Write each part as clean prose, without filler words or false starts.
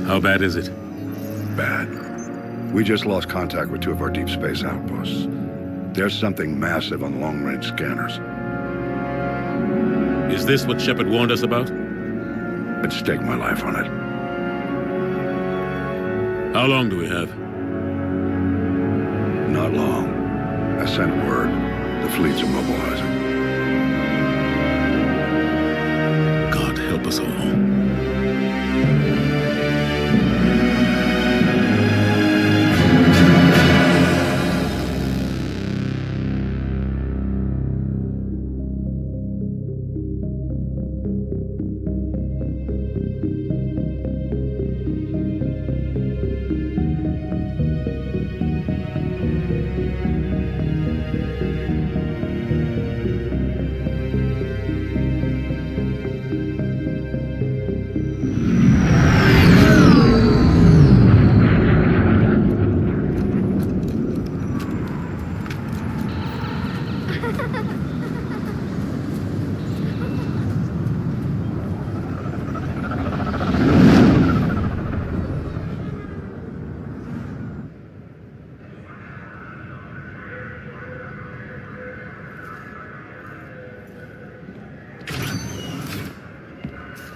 How bad is it? Bad. We just lost contact with two of our deep space outposts. There's something massive on the long-range scanners. Is this what Shep had warned us about? I'd stake my life on it. How long do we have? Not long. I sent word. The fleets are mobilizing. God help us all.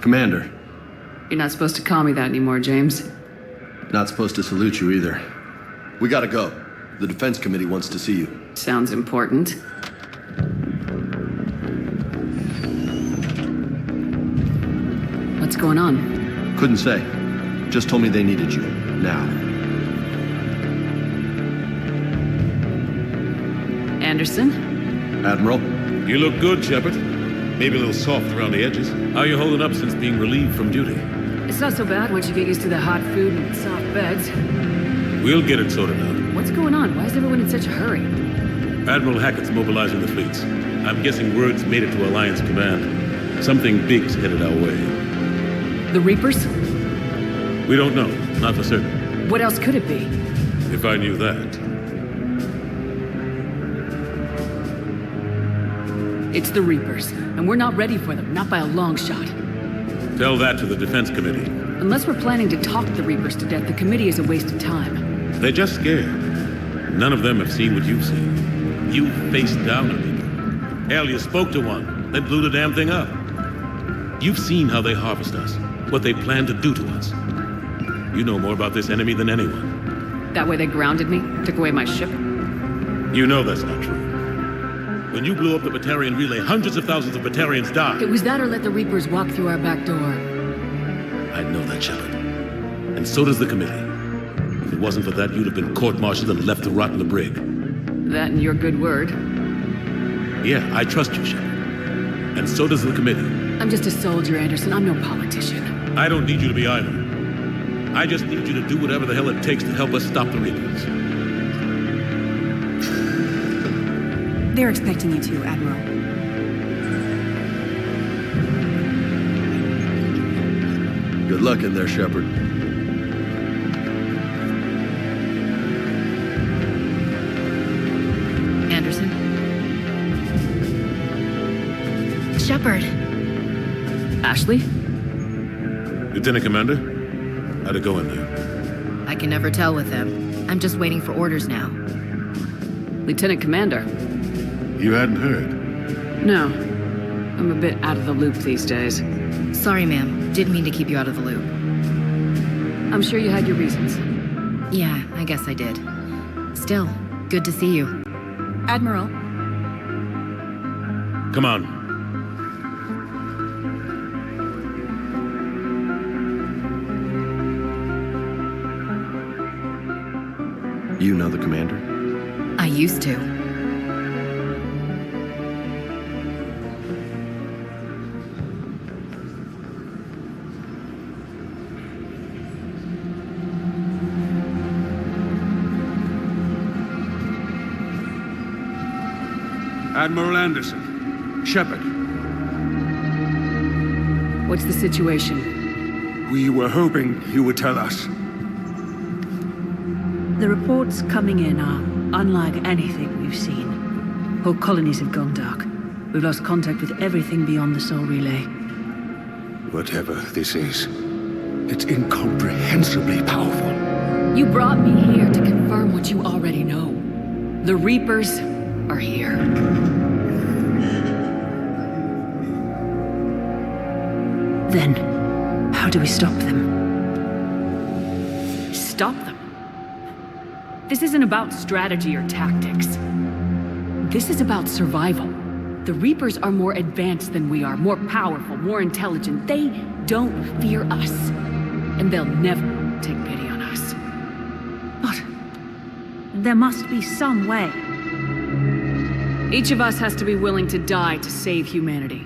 Commander. You're not supposed to call me that anymore, James. Not supposed to salute you either. We gotta go. The Defense Committee wants to see you. Sounds important. What's going on? Couldn't say. Just told me they needed you. Now. Anderson? Admiral? You look good, Shepard. Maybe a little soft around the edges. How are you holding up since being relieved from duty? It's not so bad once you get used to the hot food and soft beds. We'll get it sorted out. What's going on? Why is everyone in such a hurry? Admiral Hackett's mobilizing the fleets. I'm guessing word's made it to Alliance Command. Something big's headed our way. The Reapers? We don't know. Not for certain. What else could it be? If I knew that. It's the Reapers, and we're not ready for them, not by a long shot. Tell that to the Defense Committee. Unless we're planning to talk the Reapers to death, the committee is a waste of time. They're just scared. None of them have seen what you've seen. You faced down a Reaper. Hell, you spoke to one, then blew the damn thing up. You've seen how they harvest us, what they plan to do to us. You know more about this enemy than anyone. That way they grounded me, took away my ship. You know that's not true. When you blew up the Batarian relay, hundreds of thousands of Batarians died. It was that or let the Reapers walk through our back door. I know that, Shepard. And so does the committee. If it wasn't for that, you'd have been court-martialed and left to rot in the brig. That and your good word. Yeah, I trust you, Shepard. And so does the committee. I'm just a soldier, Anderson. I'm no politician. I don't need you to be either. I just need you to do whatever the hell it takes to help us stop the Reapers. They're expecting you to, Admiral. Good luck in there, Shepard. Anderson? Shepard. Ashley? Lieutenant Commander? How'd it go in there? I can never tell with them. I'm just waiting for orders now. Lieutenant Commander? You hadn't heard? No. I'm a bit out of the loop these days. Sorry, ma'am. Didn't mean to keep you out of the loop. I'm sure you had your reasons. Yeah, I guess I did. Still, good to see you. Admiral. Come on. You know the commander? I used to. Admiral Anderson. Shepard. What's the situation? We were hoping you would tell us. The reports coming in are unlike anything we've seen. Whole colonies have gone dark. We've lost contact with everything beyond the Soul Relay. Whatever this is, It's incomprehensibly powerful. You brought me here to confirm what you already know. The Reapers are here. Then, how do we stop them? Stop them. This isn't about strategy or tactics. This is about survival. The Reapers are more advanced than we are, more powerful, more intelligent. They don't fear us. And they'll never take pity on us. But there must be some way. Each of us has to be willing to die to save humanity.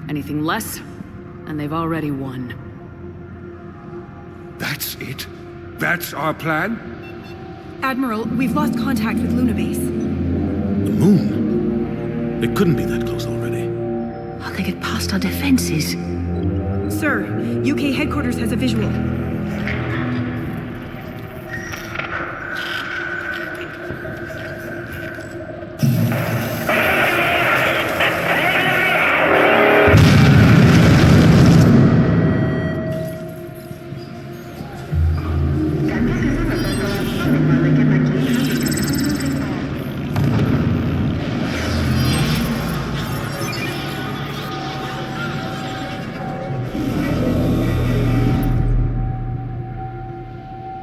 Anything less, and they've already won. That's it? That's our plan? Admiral, we've lost contact with Luna Base. The moon? It couldn't be that close already. How they get past our defenses? Sir, UK headquarters has a visual.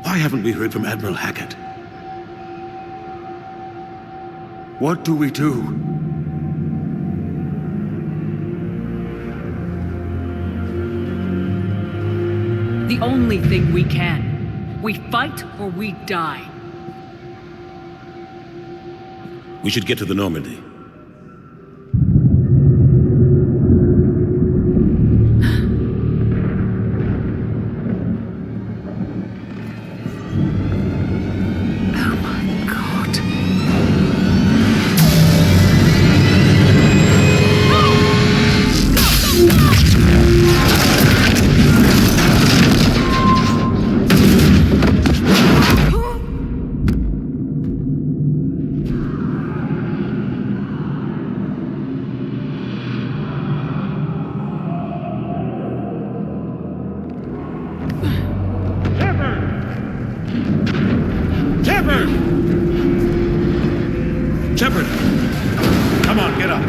Why haven't we heard from Admiral Hackett? What do we do? The only thing we can. We fight or we die. We should get to the Normandy. Oh my God. Shepard! Come on, get up.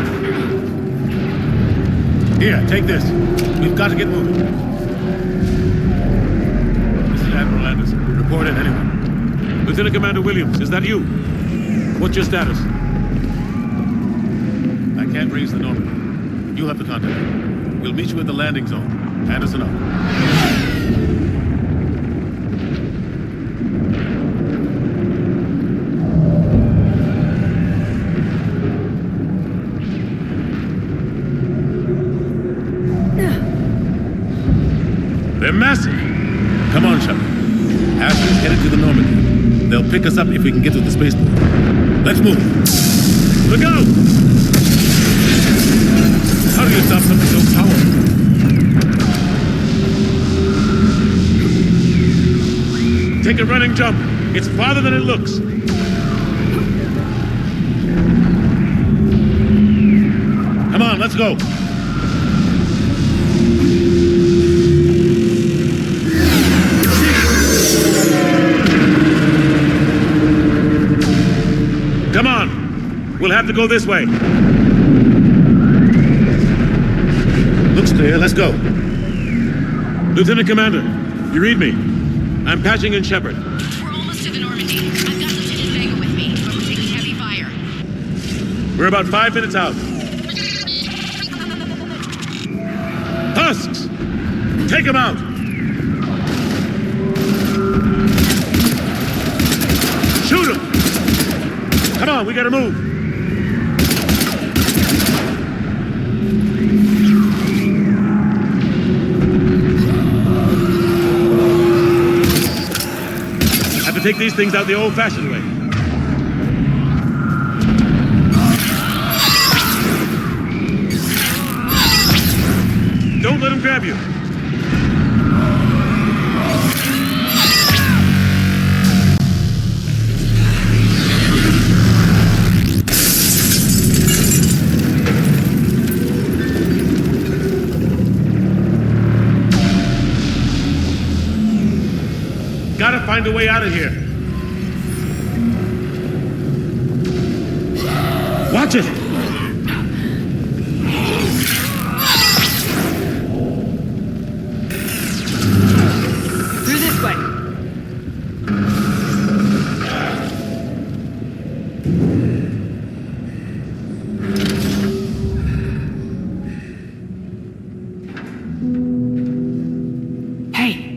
Here, take this. We've got to get moving. This is Admiral Anderson. Report in, anyone. Lieutenant Commander Williams, is that you? What's your status? I can't raise the Normandy. You'll have to contact me. We'll meet you at the landing zone. Anderson out. They're massive. Come on, Shep. Ashley's headed to the Normandy. They'll pick us up if we can get to the spaceport. Let's move. Look out! How do you stop something so powerful? Take a running jump. It's farther than it looks. Come on, let's go. Come on! We'll have to go this way. Looks clear, let's go. Lieutenant Commander, you read me? I'm patching in Shepard. We're almost to the Normandy. I've got Lieutenant Vega with me, but we're taking heavy fire. We're about 5 minutes out. Husks! Take them out! Shoot them! Come on, we gotta move! Have to take these things out the old-fashioned way. Don't let them grab you. find a way out of here. Watch it! Through this way. Hey.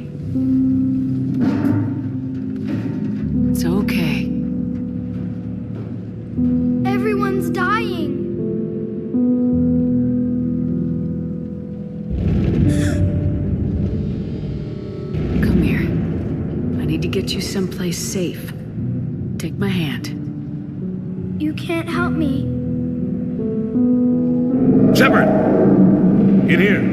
It's okay. Everyone's dying. Come here. I need to get you someplace safe. Take my hand. You can't help me. Shepard! In here.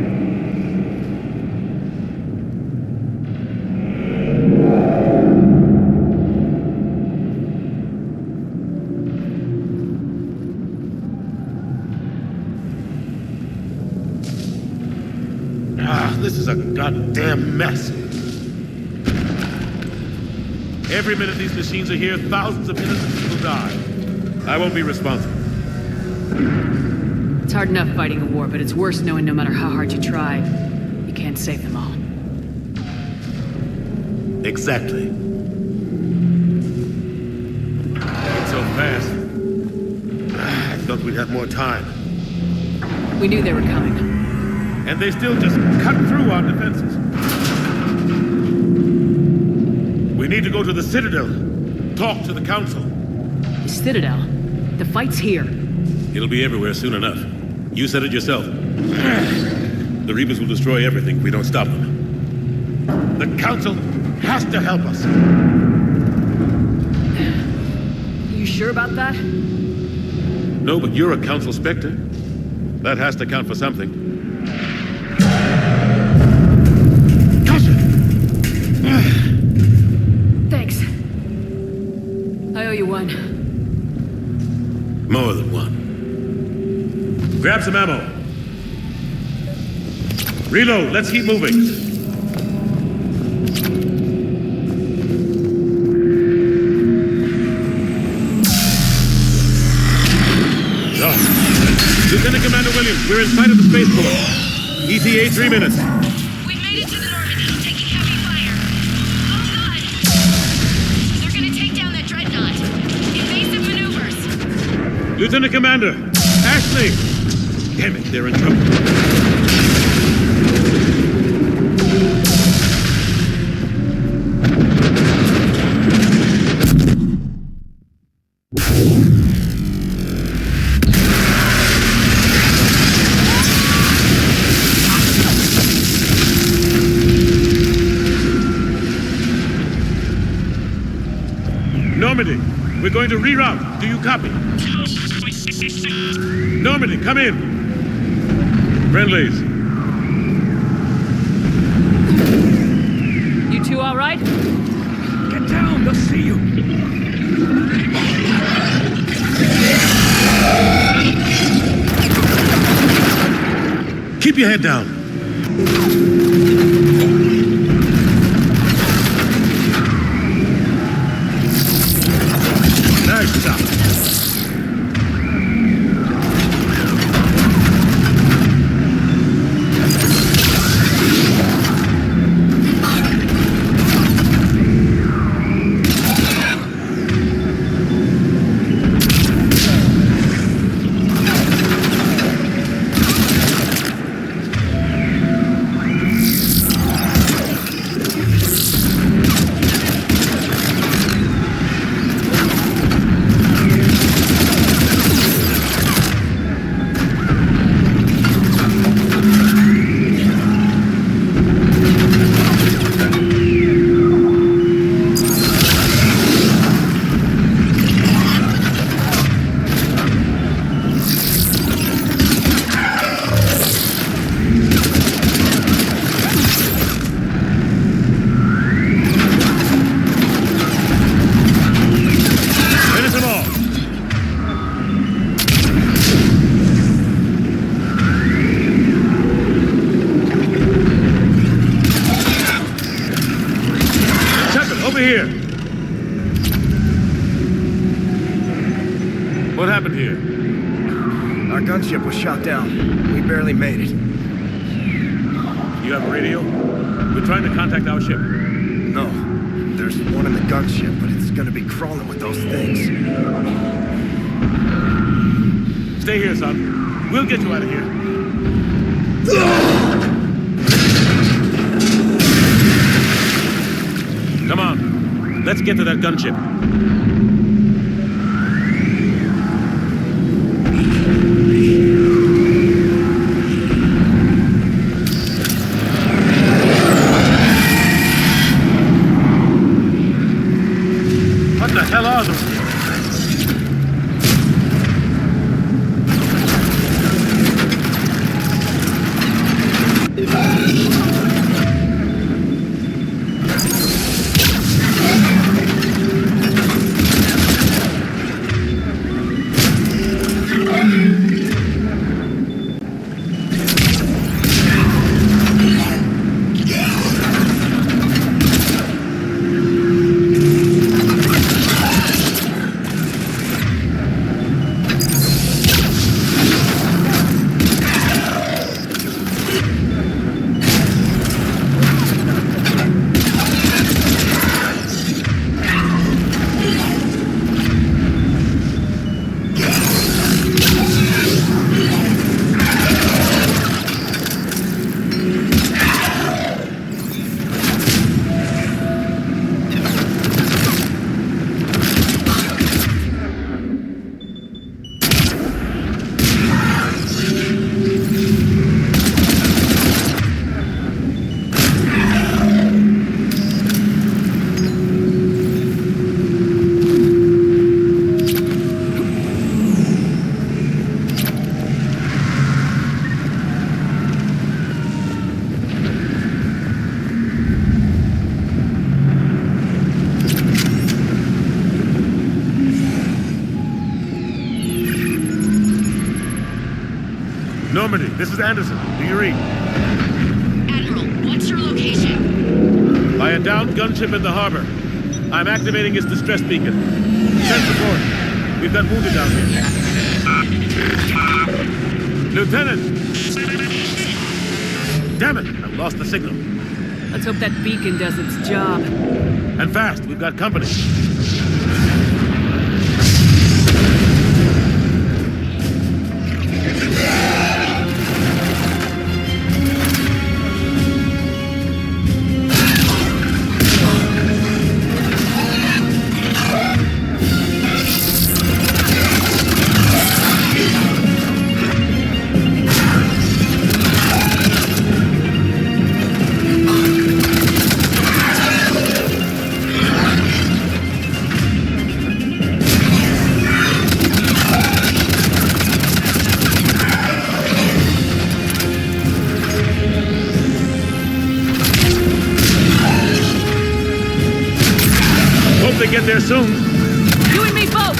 This is a goddamn mess. Every minute these machines are here, thousands of innocent people die. I won't be responsible. It's hard enough fighting a war, but it's worse knowing no matter how hard you try, you can't save them all. Exactly. It's so fast. I thought we'd have more time. We knew they were coming. And they still just cut through our defenses. We need to go to the Citadel. Talk to the Council. The Citadel? The fight's here. It'll be everywhere soon enough. You said it yourself. The Reapers will destroy everything if we don't stop them. The Council has to help us. You sure about that? No, but you're a Council Spectre. That has to count for something. Thanks. I owe you one. More than one. Grab some ammo. Reload. Let's keep moving. Lieutenant Commander Williams, we're in sight of the spaceport. ETA 3 minutes. We've made it to the Normandy, taking heavy fire. Oh god! They're gonna take down that dreadnought. Invasive maneuvers. Lieutenant Commander, Ashley! Damn it, they're in trouble. Normandy, we're going to reroute. Do you copy? Normandy, come in. Friendlies. You two all right? Get down, they'll see you. Keep your head down. Nice shot. here! What happened here? Our gunship was shot down. We barely made it. You have a radio? We're trying to contact our ship. No. There's one in the gunship, but it's gonna be crawling with those things. Stay here, son. We'll get you out of here. Come on. Let's get to that gunship. What the hell are those? Normandy, this is Anderson. Do you read? Admiral, what's your location? By a downed gunship in the harbor. I'm activating its distress beacon. Send support. We've got wounded down here. Lieutenant! Damn it! I've lost the signal. Let's hope that beacon does its job. And fast, we've got company. They get there soon. You and me both!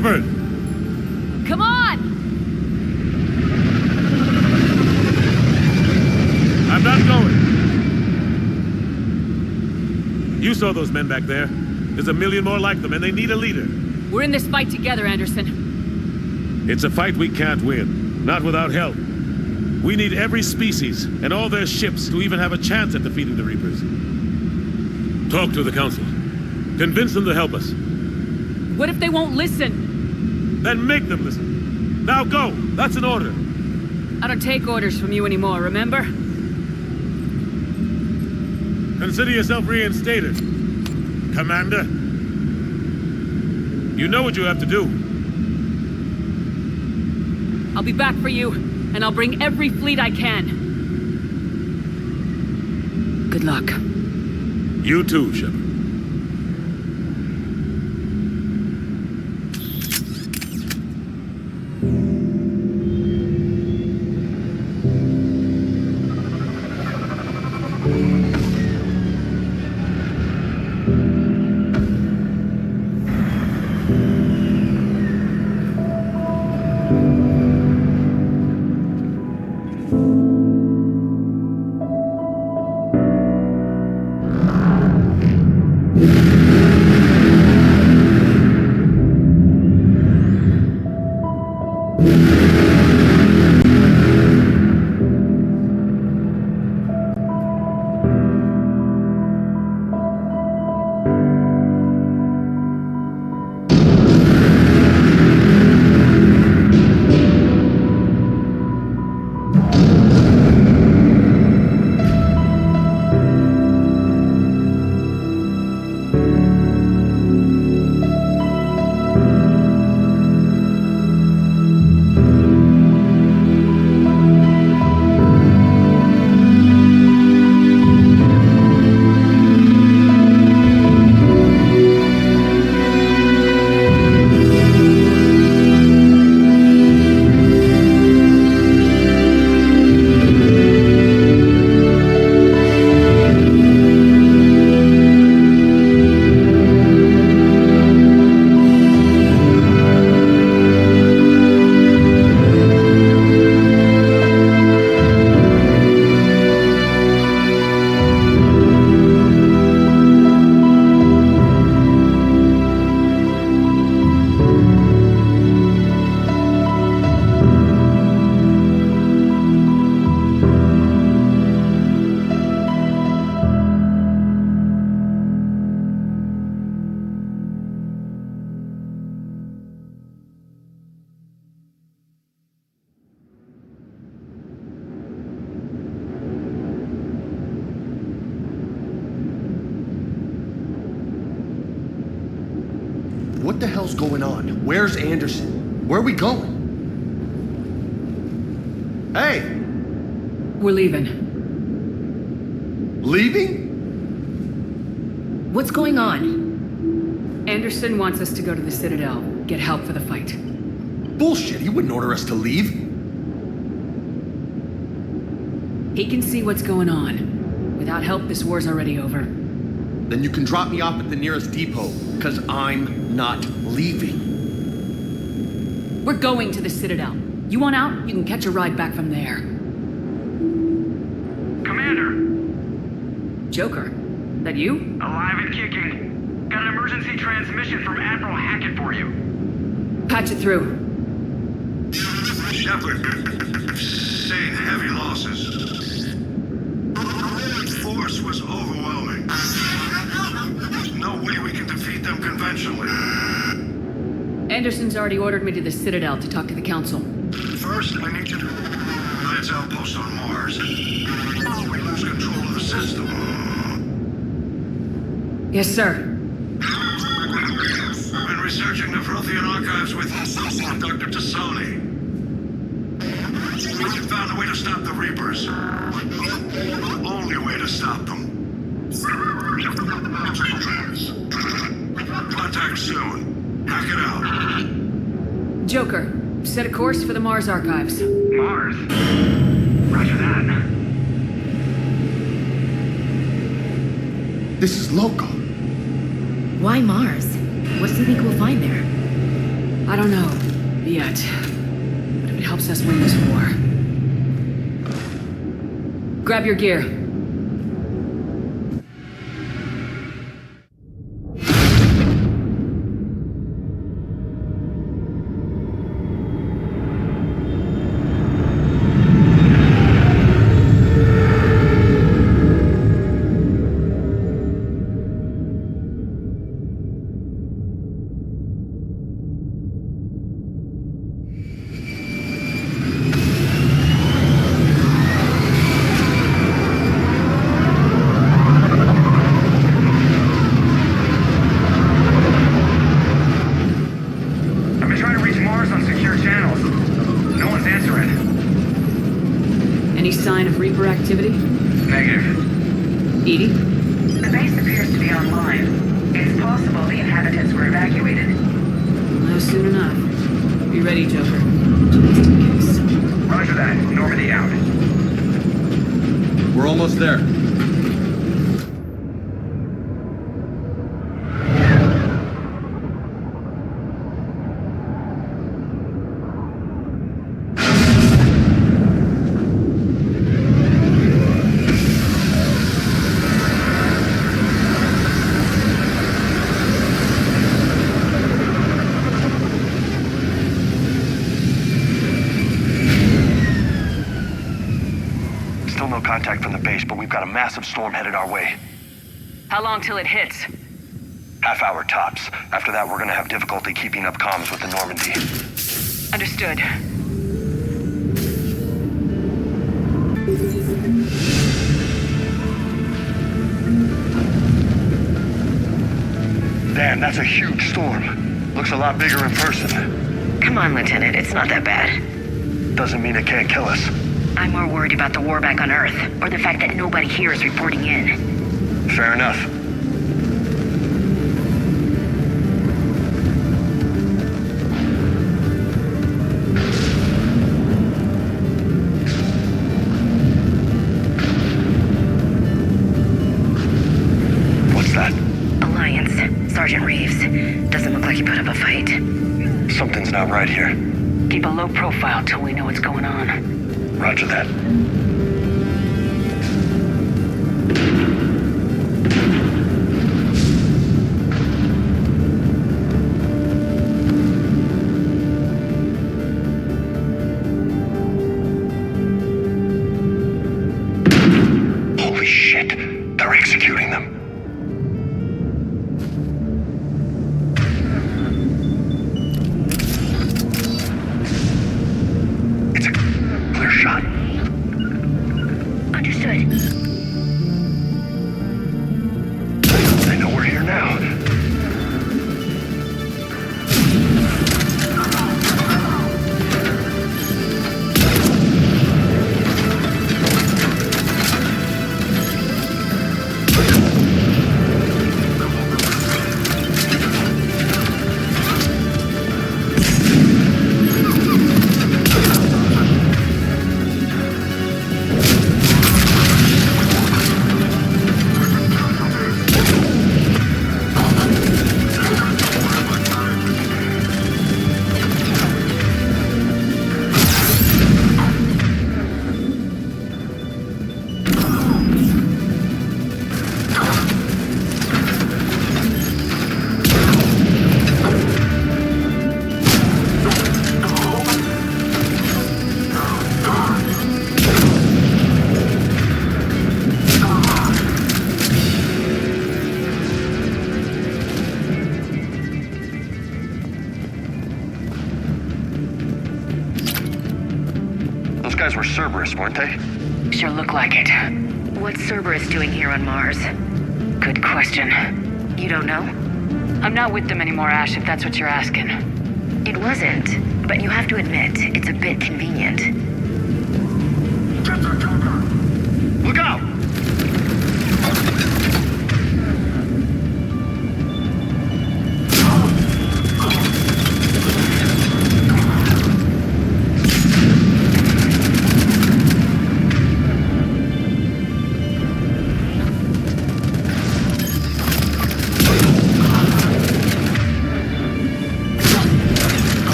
Shepard! Come on! I'm not going. You saw those men back there. There's a million more like them, and they need a leader. We're in this fight together, Anderson. It's a fight we can't win, not without help. We need every species and all their ships to even have a chance at defeating the Reapers. Talk to the Council. Convince them to help us. What if they won't listen? Then make them listen. Now go! That's an order. I don't take orders from you anymore, remember? Consider yourself reinstated, Commander. You know what you have to do. I'll be back for you, and I'll bring every fleet I can. Good luck. You too, Shep. What the hell's going on? Where's Anderson? Where are we going? Hey! We're leaving. Leaving? What's going on? Anderson wants us to go to the Citadel, get help for the fight. Bullshit, he wouldn't order us to leave. He can see what's going on. Without help, this war's already over. Then you can drop me off at the nearest depot, because I'm not leaving. We're going to the Citadel. You want out? You can catch a ride back from there. Commander! Joker, that you? Alive and kicking. Got an emergency transmission from Admiral Hackett for you. Patch it through. Shepard, sustained heavy losses. The force was overwhelming. There's no way we can defeat them conventionally. Anderson's already ordered me to the Citadel to talk to the Council. First, I need you to Lance outpost on Mars. We lose control of the system. Yes, sir. I've been researching the Prothean archives with Dr. Tassoni. We found a way to stop the Reapers. The only way to stop them. Contact soon. Hack it out. Joker, set a course for the Mars archives. Mars? Roger that. This is loco. Why Mars? What do you think we'll find there? I don't know, yet. But if it helps us win this war... Grab your gear. Activity? Negative. Edie? The base appears to be online. It's possible the inhabitants were evacuated. No, soon enough. Be ready, Joker. Just in case. Roger that. Normandy out. We're almost there. Contact from the base, but we've got a massive storm headed our way. How long till it hits? Half hour tops. After that, we're gonna have difficulty keeping up comms with the Normandy. Understood. Damn, that's a huge storm. Looks a lot bigger in person. Come on, Lieutenant, it's not that bad. Doesn't mean it can't kill us. I'm more worried about the war back on Earth, or the fact that nobody here is reporting in. Fair enough. What's that? Alliance. Sergeant Reeves. Doesn't look like he put up a fight. Something's not right here. Keep a low profile till we know what's going on. Roger that. Holy shit, they're executing them. It's a clear shot. Understood. They know we're here now. Guys were Cerberus, weren't they? Sure look like it. What's Cerberus doing here on Mars? Good question. You don't know? I'm not with them anymore, Ash, if that's what you're asking. It wasn't, but you have to admit, it's a bit convenient. Look out!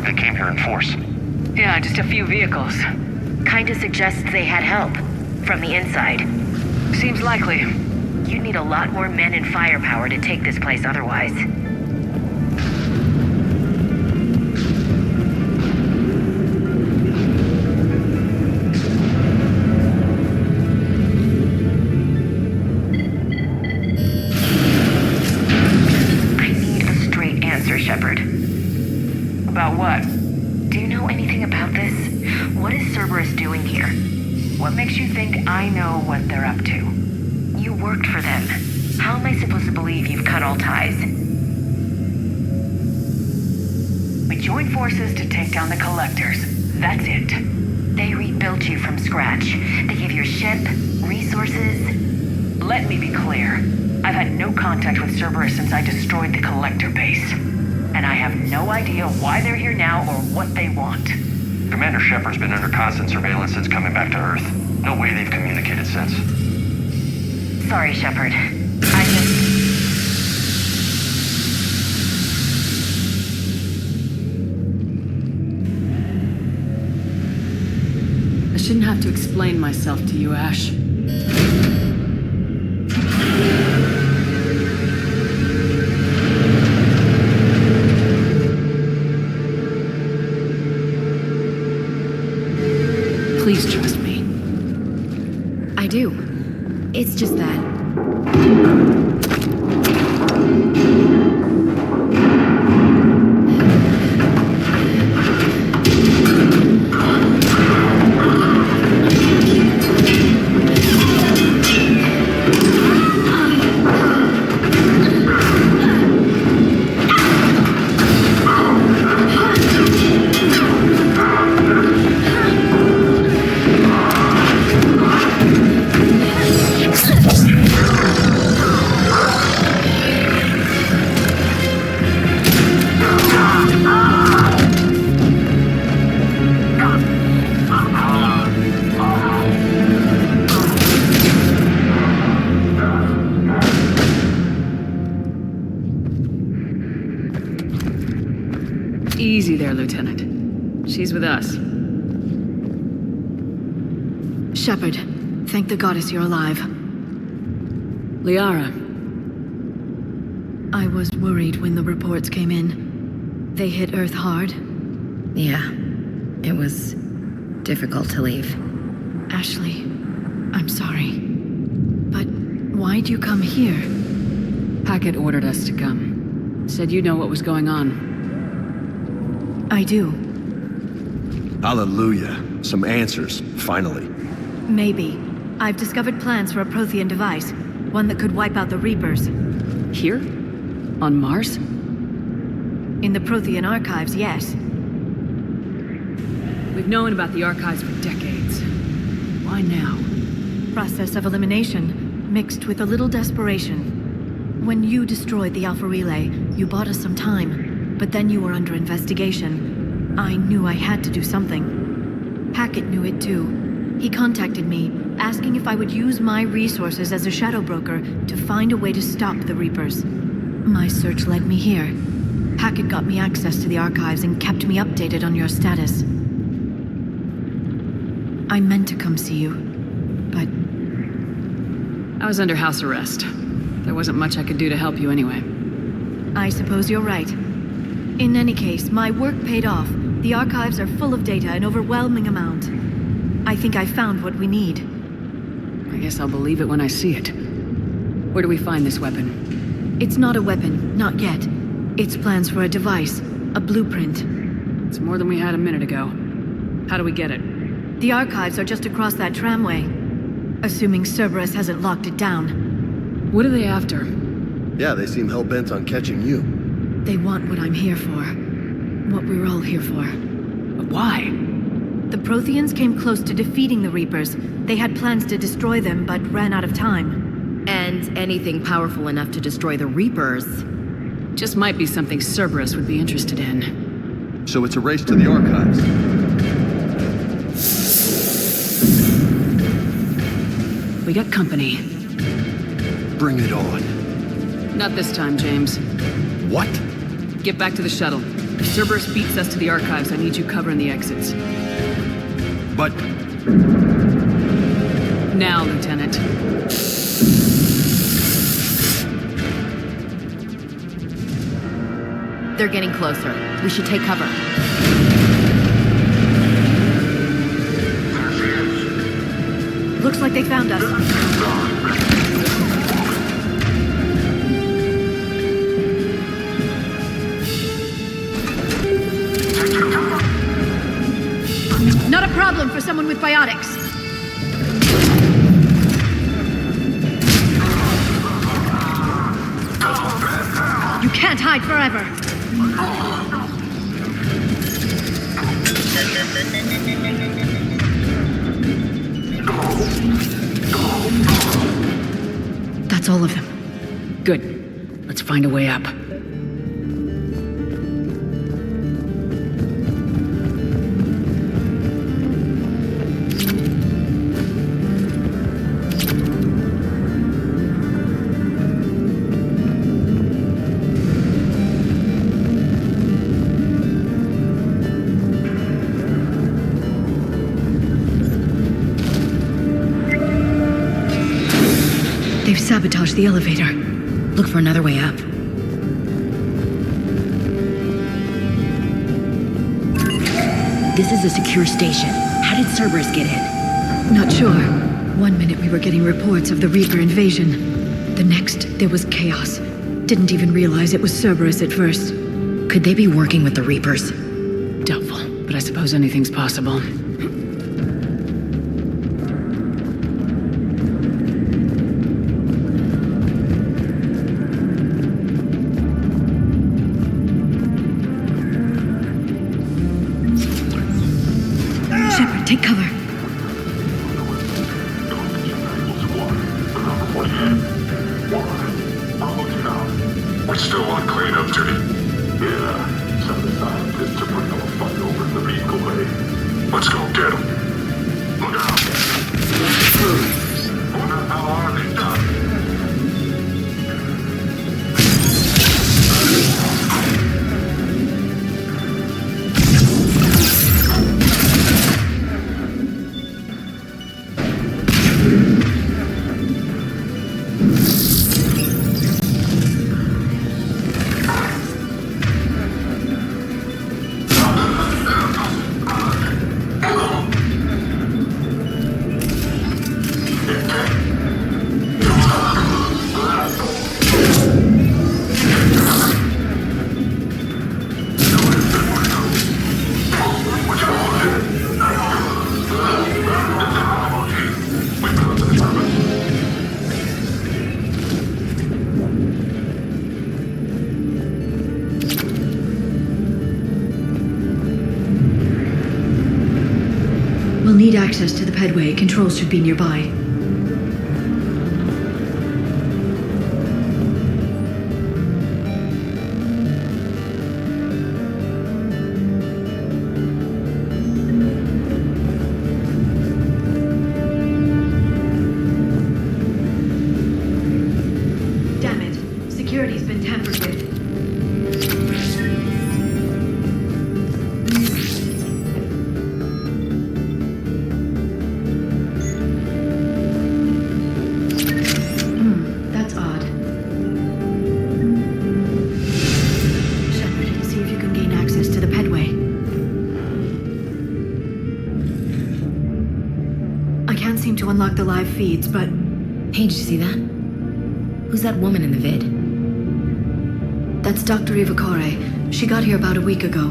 like they came here in force. Yeah, just a few vehicles. Kinda suggests they had help. From the inside. Seems likely. You'd need a lot more men and firepower to take this place otherwise. I need a straight answer, Shepard. About what? Do you know anything about this? What is Cerberus doing here? What makes you think I know what they're up to? You worked for them. How am I supposed to believe you've cut all ties? We joined forces to take down the Collectors. That's it. They rebuilt you from scratch. They gave you a ship, resources. Let me be clear. I've had no contact with Cerberus since I destroyed the Collector base. And I have no idea why they're here now or what they want. Commander Shepard's been under constant surveillance since coming back to Earth. No way they've communicated since. Sorry, Shepard. I just... I shouldn't have to explain myself to you, Ash. Please trust me. I do. It's just that. Easy there, Lieutenant. She's with us. Shepard, thank the goddess you're alive. Liara. I was worried when the reports came in. They hit Earth hard. Yeah. It was difficult to leave. Ashley, I'm sorry. But why'd you come here? Hackett ordered us to come. Said you know what was going on. I do. Hallelujah. Some answers, finally. Maybe. I've discovered plans for a Prothean device. One that could wipe out the Reapers. Here? On Mars? In the Prothean archives, yes. We've known about the archives for decades. Why now? Process of elimination, mixed with a little desperation. When you destroyed the Alpha Relay, you bought us some time. But then you were under investigation. I knew I had to do something. Hackett knew it too. He contacted me, asking if I would use my resources as a shadow broker to find a way to stop the Reapers. My search led me here. Hackett got me access to the archives and kept me updated on your status. I meant to come see you, but... I was under house arrest. There wasn't much I could do to help you anyway. I suppose you're right. In any case, my work paid off. The archives are full of data, an overwhelming amount. I think I found what we need. I guess I'll believe it when I see it. Where do we find this weapon? It's not a weapon, not yet. It's plans for a device, a blueprint. It's more than we had a minute ago. How do we get it? The archives are just across that tramway. Assuming Cerberus hasn't locked it down. What are they after? Yeah, they seem hell-bent on catching you. They want what I'm here for. What we're all here for. But why? The Protheans came close to defeating the Reapers. They had plans to destroy them, but ran out of time. And anything powerful enough to destroy the Reapers. Just might be something Cerberus would be interested in. So it's a race to the archives. We got company. Bring it on. Not this time, James. What? Get back to the shuttle. If Cerberus beats us to the archives, I need you covering the exits. But... Now, Lieutenant. They're getting closer. We should take cover. Looks like they found us. Not a problem for someone with biotics. You can't hide forever. That's all of them. Good. Let's find a way up. They've sabotaged the elevator. Look for another way up. This is a secure station. How did Cerberus get in? Not sure. One minute we were getting reports of the Reaper invasion. The next, there was chaos. Didn't even realize it was Cerberus at first. Could they be working with the Reapers? Doubtful, but I suppose anything's possible. Shepard, take cover. We're still on cleanup duty. Yeah, some of the scientists are putting up a fight over in the vehicle bay. Let's go get them. Look out! What the hell are they done? We'll need access to the pedway. Controls should be nearby. Damn it. Security's been tampered with. Unlock the live feeds, but... Hey, did you see that? Who's that woman in the vid? That's Dr. Evacuation. She got here about a week ago.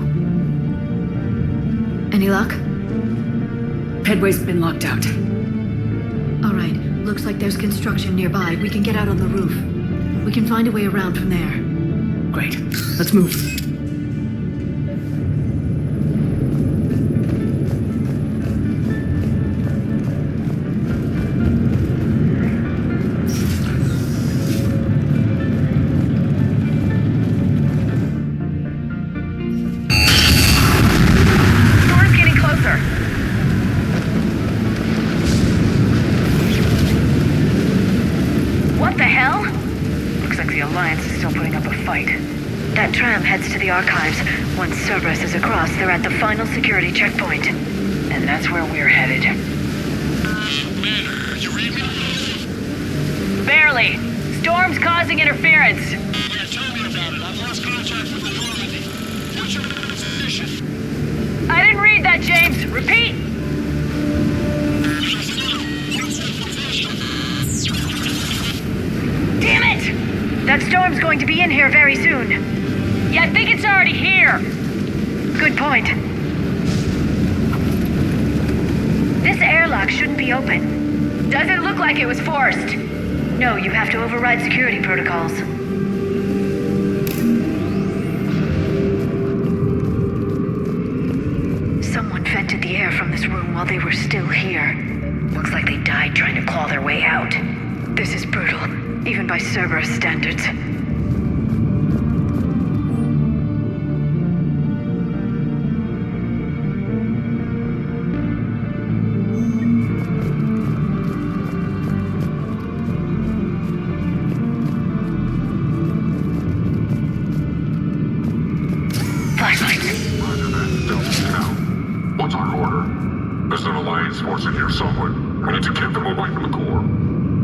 Any luck? Pedway's been locked out. All right. Looks like there's construction nearby. We can get out on the roof. We can find a way around from there. Great. Let's move. That tram heads to the archives. Once Cerberus is across, they're at the final security checkpoint. And that's where we're headed. Man, you read me? Barely. Storm's causing interference. Yeah, tell me about it. I've lost contact with the Normandy. What's your position? I didn't read that, James. Repeat. Damn it! That storm's going to be in here very soon. Yeah, I think it's already here. Good point. This airlock shouldn't be open. Doesn't look like it was forced. No, you have to override security protocols. Someone vented the air from this room while they were still here. Looks like they died trying to claw their way out. This is brutal, even by Cerberus standards. What's our order? There's an Alliance force in here somewhere. We need to get them away from the core.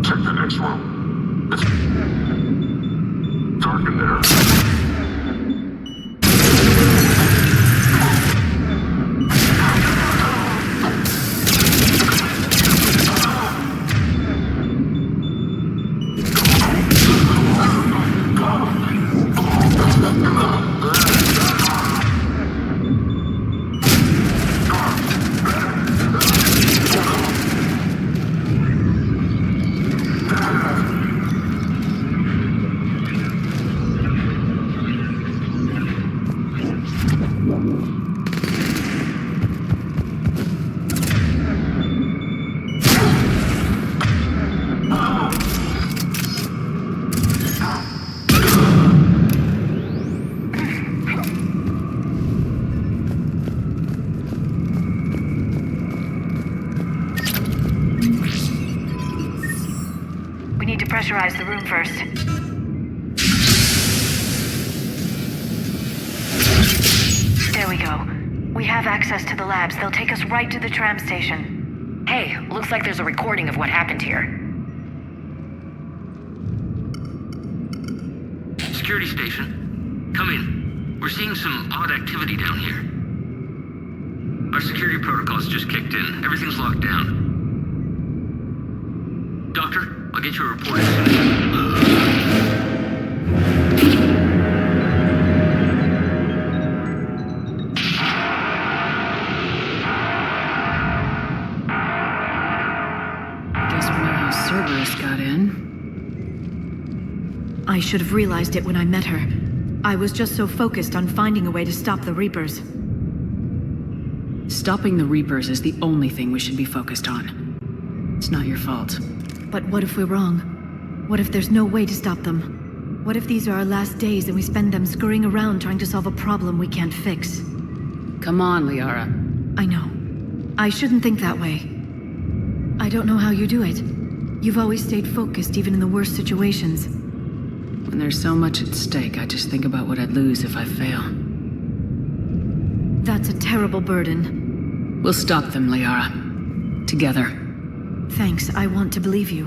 Check the next room. It's dark in there. Pressurize the room first. There we go. We have access to the labs. They'll take us right to the tram station. Hey, looks like there's a recording of what happened here. Security station. Come in. We're seeing some odd activity down here. Our security protocols just kicked in. Everything's locked down. Doctor, I'll get you a report as soon Guess we know how Cerberus got in. I should have realized it when I met her. I was just so focused on finding a way to stop the Reapers. Stopping the Reapers is the only thing we should be focused on. It's not your fault. But what if we're wrong? What if there's no way to stop them? What if these are our last days and we spend them scurrying around trying to solve a problem we can't fix? Come on, Liara. I know. I shouldn't think that way. I don't know how you do it. You've always stayed focused even in the worst situations. When there's so much at stake, I just think about what I'd lose if I fail. That's a terrible burden. We'll stop them, Liara. Together. Thanks, I want to believe you.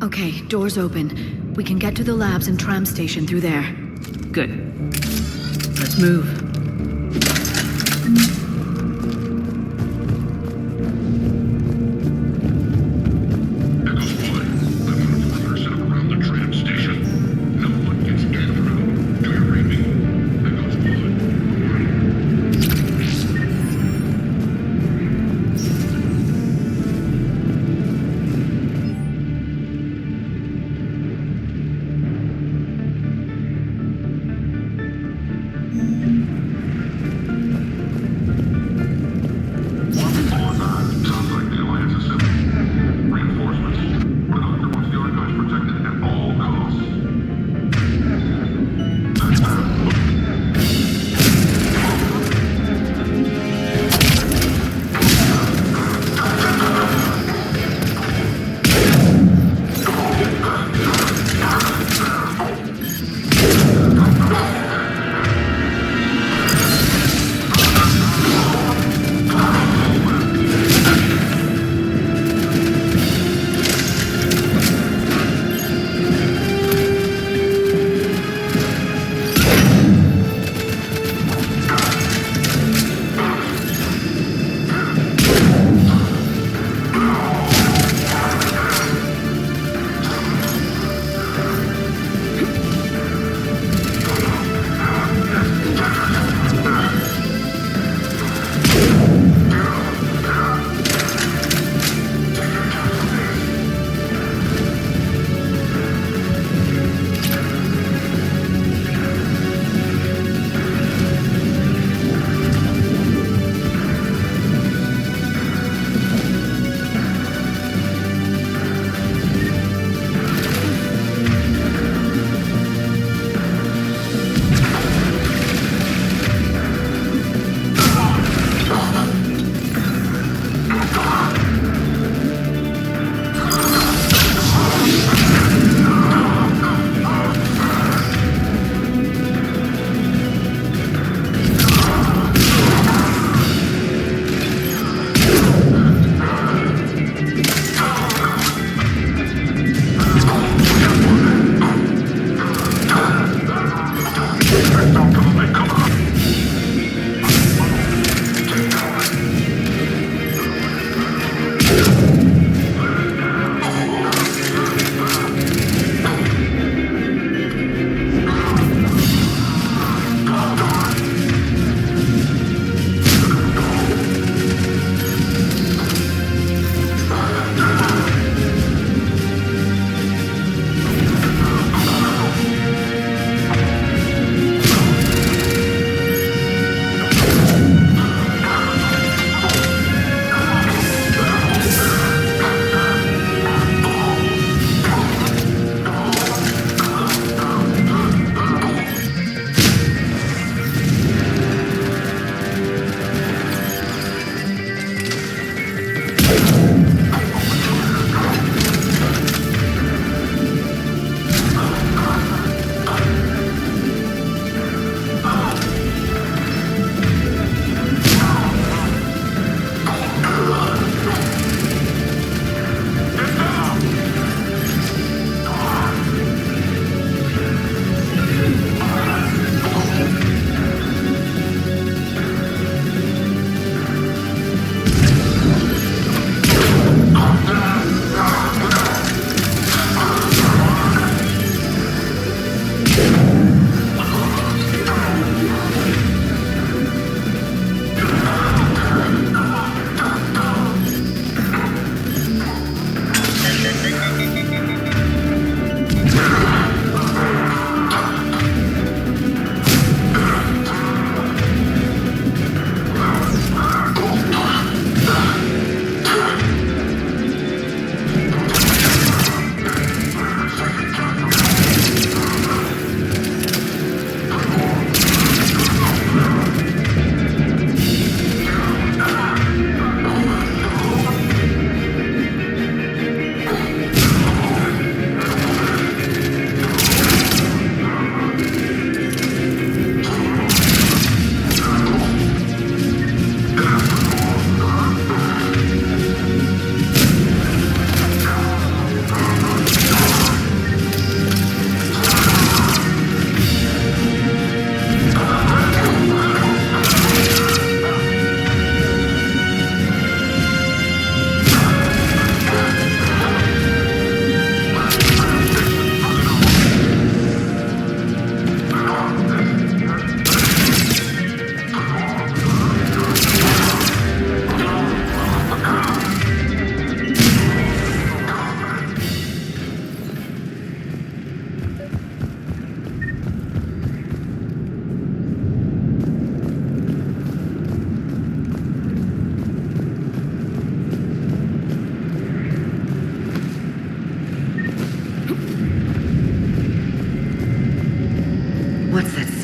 Okay, doors open. We can get to the labs and tram station through there. Good. Let's move.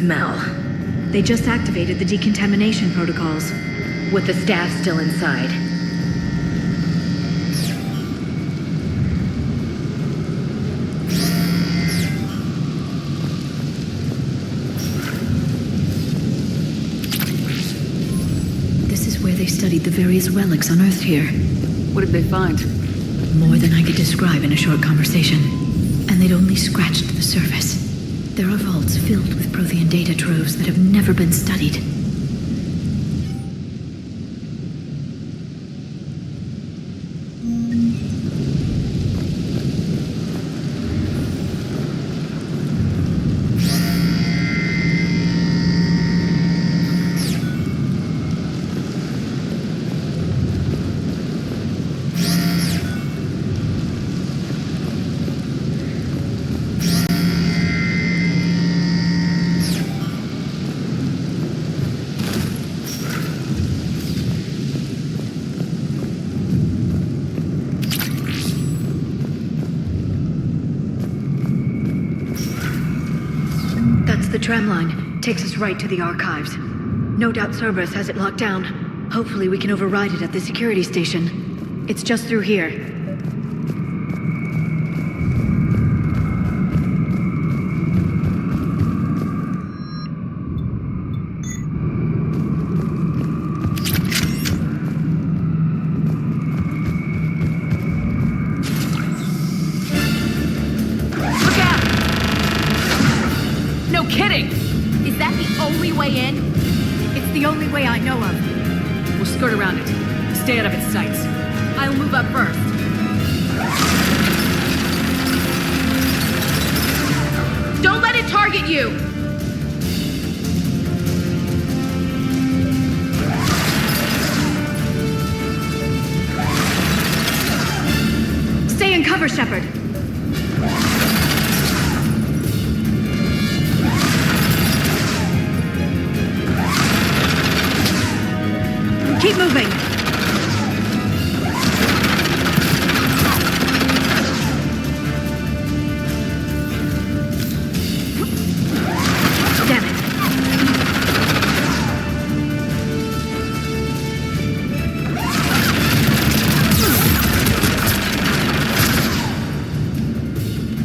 Smell. They just activated the decontamination protocols. With the staff still inside. This is where they studied the various relics unearthed here. What did they find? More than I could describe in a short conversation. And they'd only scratched the surface. There are vaults filled with Prothean data troves that have never been studied. The tram line takes us right to the archives. No doubt Cerberus has it locked down. Hopefully we can override it at the security station. It's just through here. Kidding! Is that the only way in? It's the only way I know of. We'll skirt around it. Stay out of its sights. I'll move up first. Don't let it target you! Stay in cover, Shepard. Keep moving. Damn it.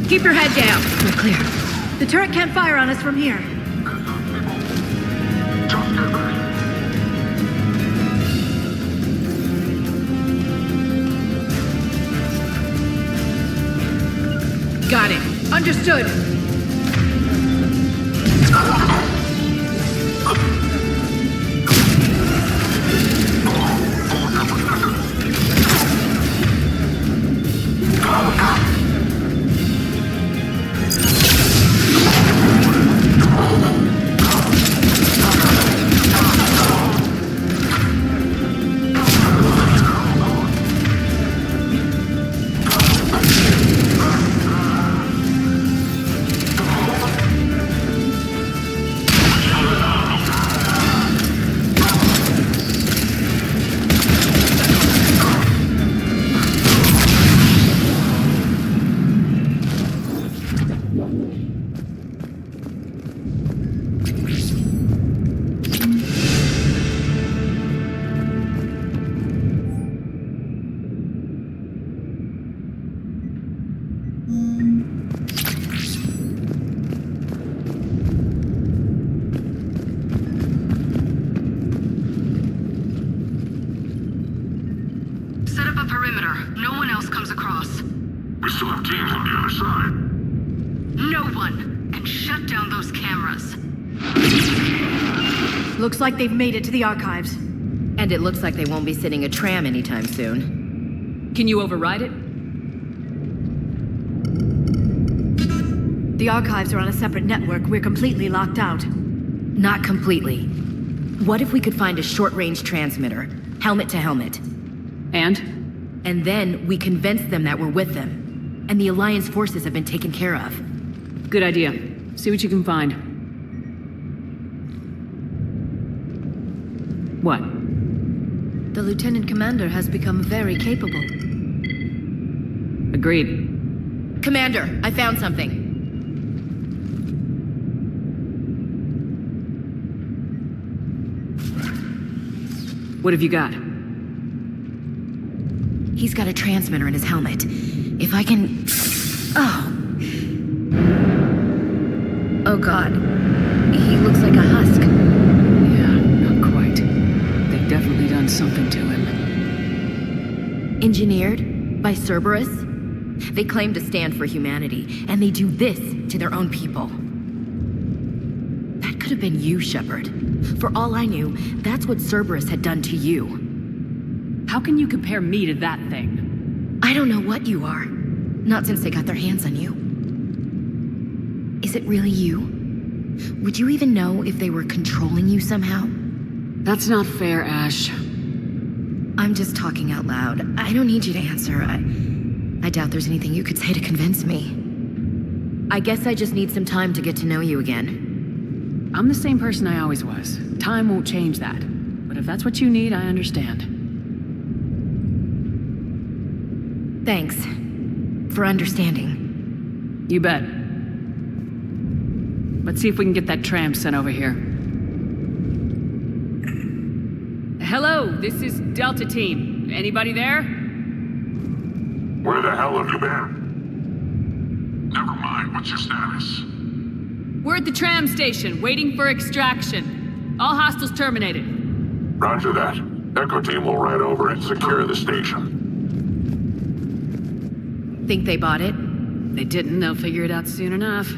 Keep your head down. We're clear. The turret can't fire on us from here. Got it. Understood. shut down those cameras. Looks like they've made it to the archives. And it looks like they won't be sitting a tram anytime soon. Can you override it? The archives are on a separate network. We're completely locked out. Not completely. What if we could find a short-range transmitter, helmet to helmet? And? And then we convince them that we're with them, and the Alliance forces have been taken care of. Good idea. See what you can find. What? The Lieutenant Commander has become very capable. Agreed. Commander, I found something. What have you got? He's got a transmitter in his helmet. If I can... Oh. Oh God. He looks like a husk. Yeah, not quite. They've definitely done something to him. Engineered by Cerberus? They claim to stand for humanity, and they do this to their own people. That could have been you, Shepard. For all I knew, that's what Cerberus had done to you. How can you compare me to that thing? I don't know what you are. Not since they got their hands on you. Is it really you? Would you even know if they were controlling you somehow? That's not fair, Ash. I'm just talking out loud. I don't need you to answer. I doubt there's anything you could say to convince me. I guess I just need some time to get to know you again. I'm the same person I always was. Time won't change that. But if that's what you need, I understand. Thanks for understanding. You bet. Let's see if we can get that tram sent over here. Hello, this is Delta Team. Anybody there? Where the hell have you been? Never mind, what's your status? We're at the tram station, waiting for extraction. All hostiles terminated. Roger that. Echo Team will ride over and secure the station. Think they bought it? They didn't, they'll figure it out soon enough.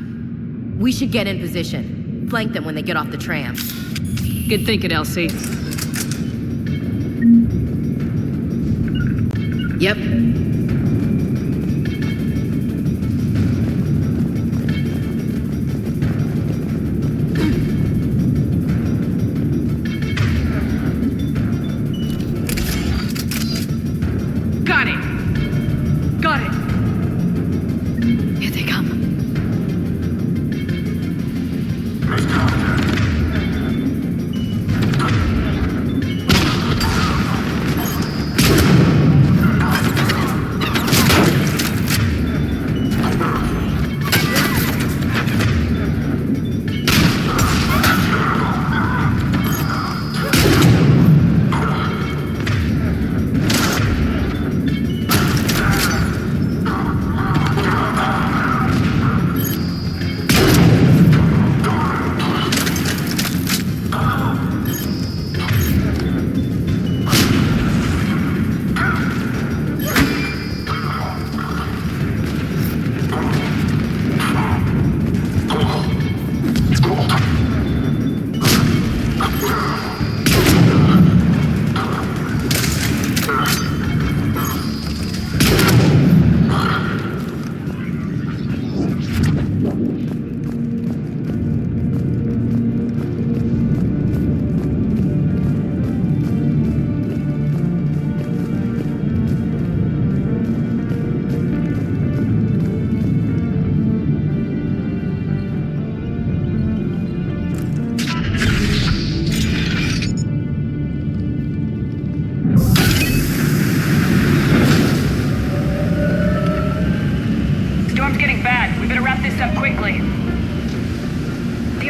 We should get in position. Flank them when they get off the tram. Good thinking, Elsie. Yep. Got it! Got it! Here they come.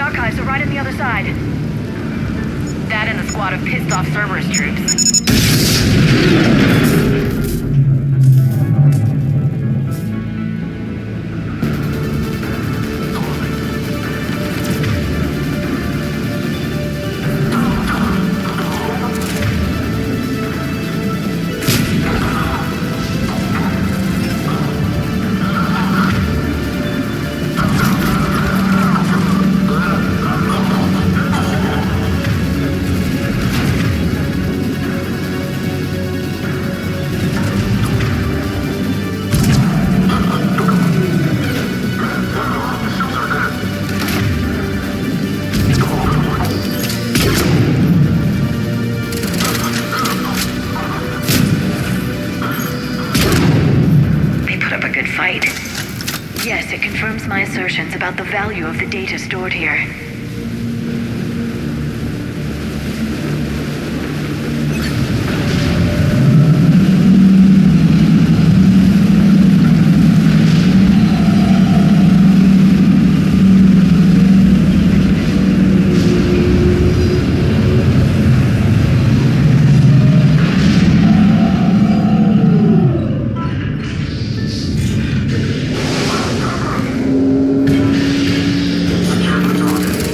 archives are right on the other side. That and a squad of pissed-off Cerberus troops. about the value of the data stored here. Secure the target.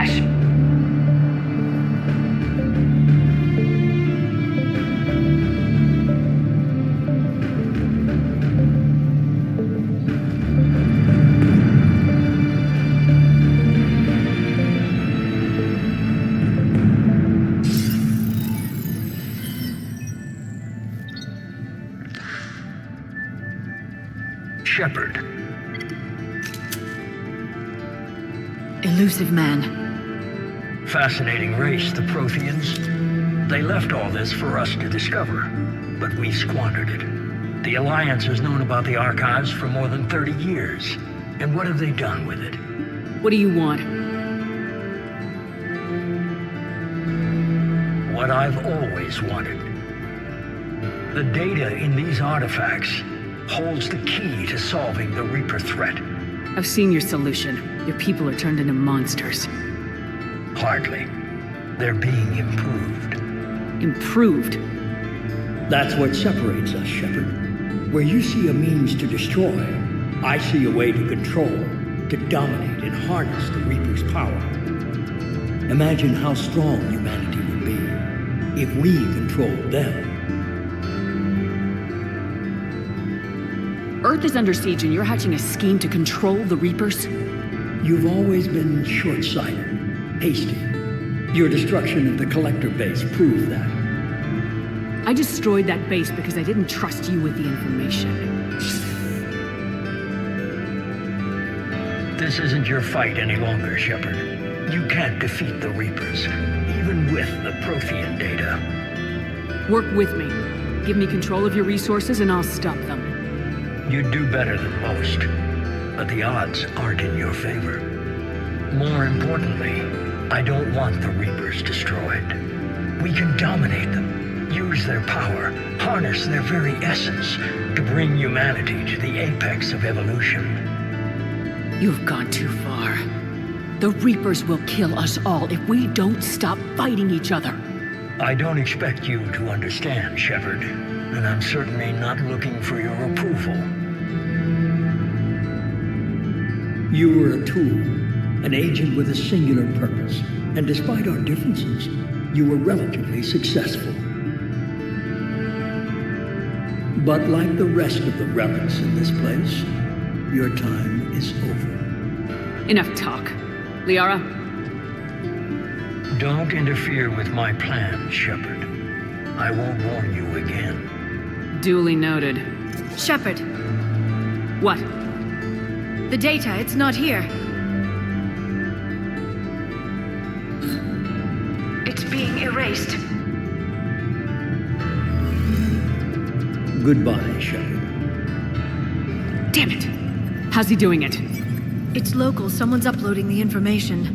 crash. Shepard. Elusive man. Fascinating race, the Protheans. They left all this for us to discover, but we squandered it. The Alliance has known about the archives for more than 30 years. And what have they done with it? What do you want? What I've always wanted. The data in these artifacts holds the key to solving the Reaper threat. I've seen your solution. Your people are turned into monsters. Hardly. They're being improved. Improved? That's what separates us, Shepard. Where you see a means to destroy, I see a way to control, to dominate and harness the Reaper's power. Imagine how strong humanity would be if we controlled them. Earth is under siege and you're hatching a scheme to control the Reapers? You've always been short-sighted, hasty. Your destruction of the Collector base proved that. I destroyed that base because I didn't trust you with the information. This isn't your fight any longer, Shepard. You can't defeat the Reapers, even with the Prothean data. Work with me. Give me control of your resources and I'll stop them. You'd do better than most, but the odds aren't in your favor. More importantly, I don't want the Reapers destroyed. We can dominate them, use their power, harness their very essence to bring humanity to the apex of evolution. You've gone too far. The Reapers will kill us all if we don't stop fighting each other. I don't expect you to understand, Shepard, and I'm certainly not looking for your approval. You were a tool, an agent with a singular purpose, and despite our differences, you were relatively successful. But like the rest of the relics in this place, your time is over. Enough talk. Liara? Don't interfere with my plans, Shepard. I won't warn you again. Duly noted. Shepard. What? The data, it's not here. It's being erased. Goodbye, Shepard. Damn it! How's he doing it? It's local. Someone's uploading the information.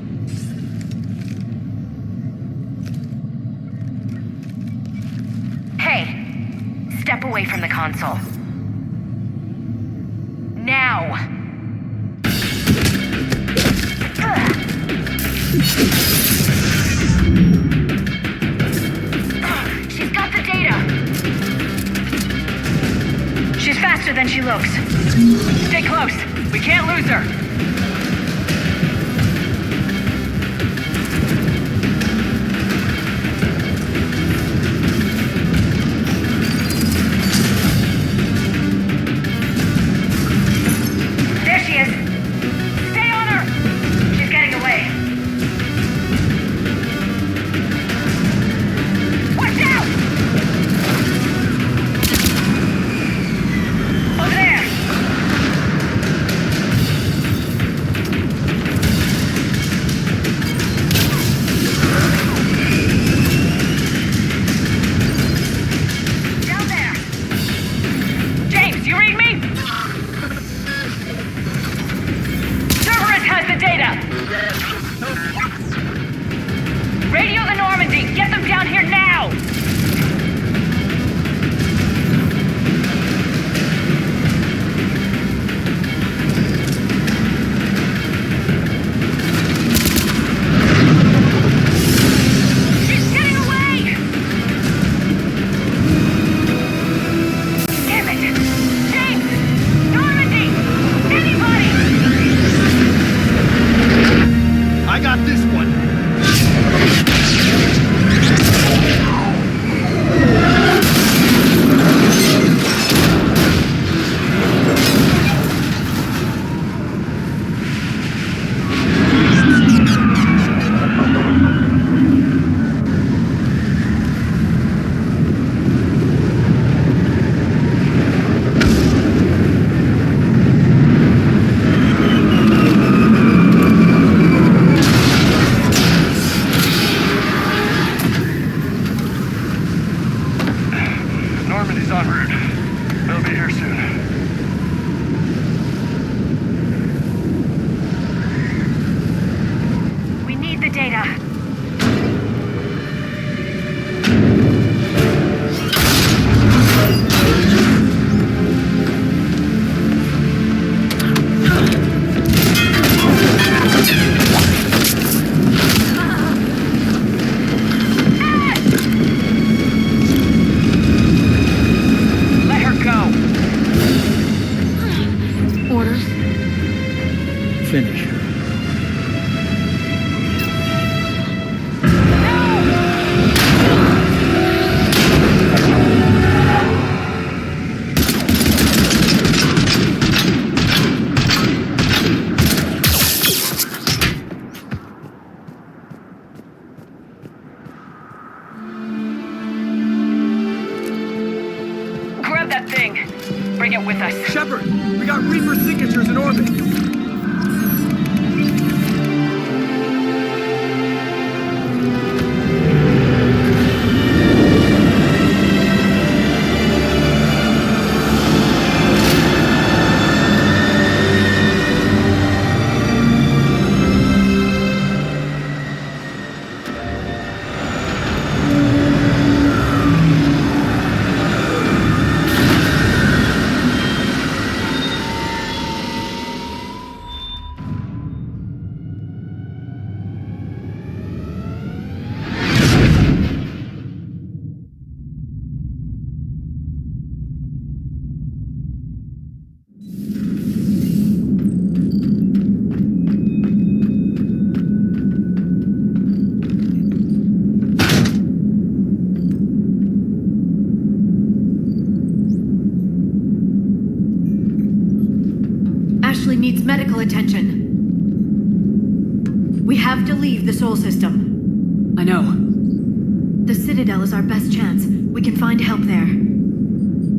Hey! Step away from the console. Now! She's got the data! She's faster than she looks. Stay close! We can't lose her! data. Finish her. Grab that thing. Bring it with us. Shepard, we got Reaper signatures in orbit. Needs medical attention. We have to leave the Sol system. I know. The Citadel is our best chance. We can find help there.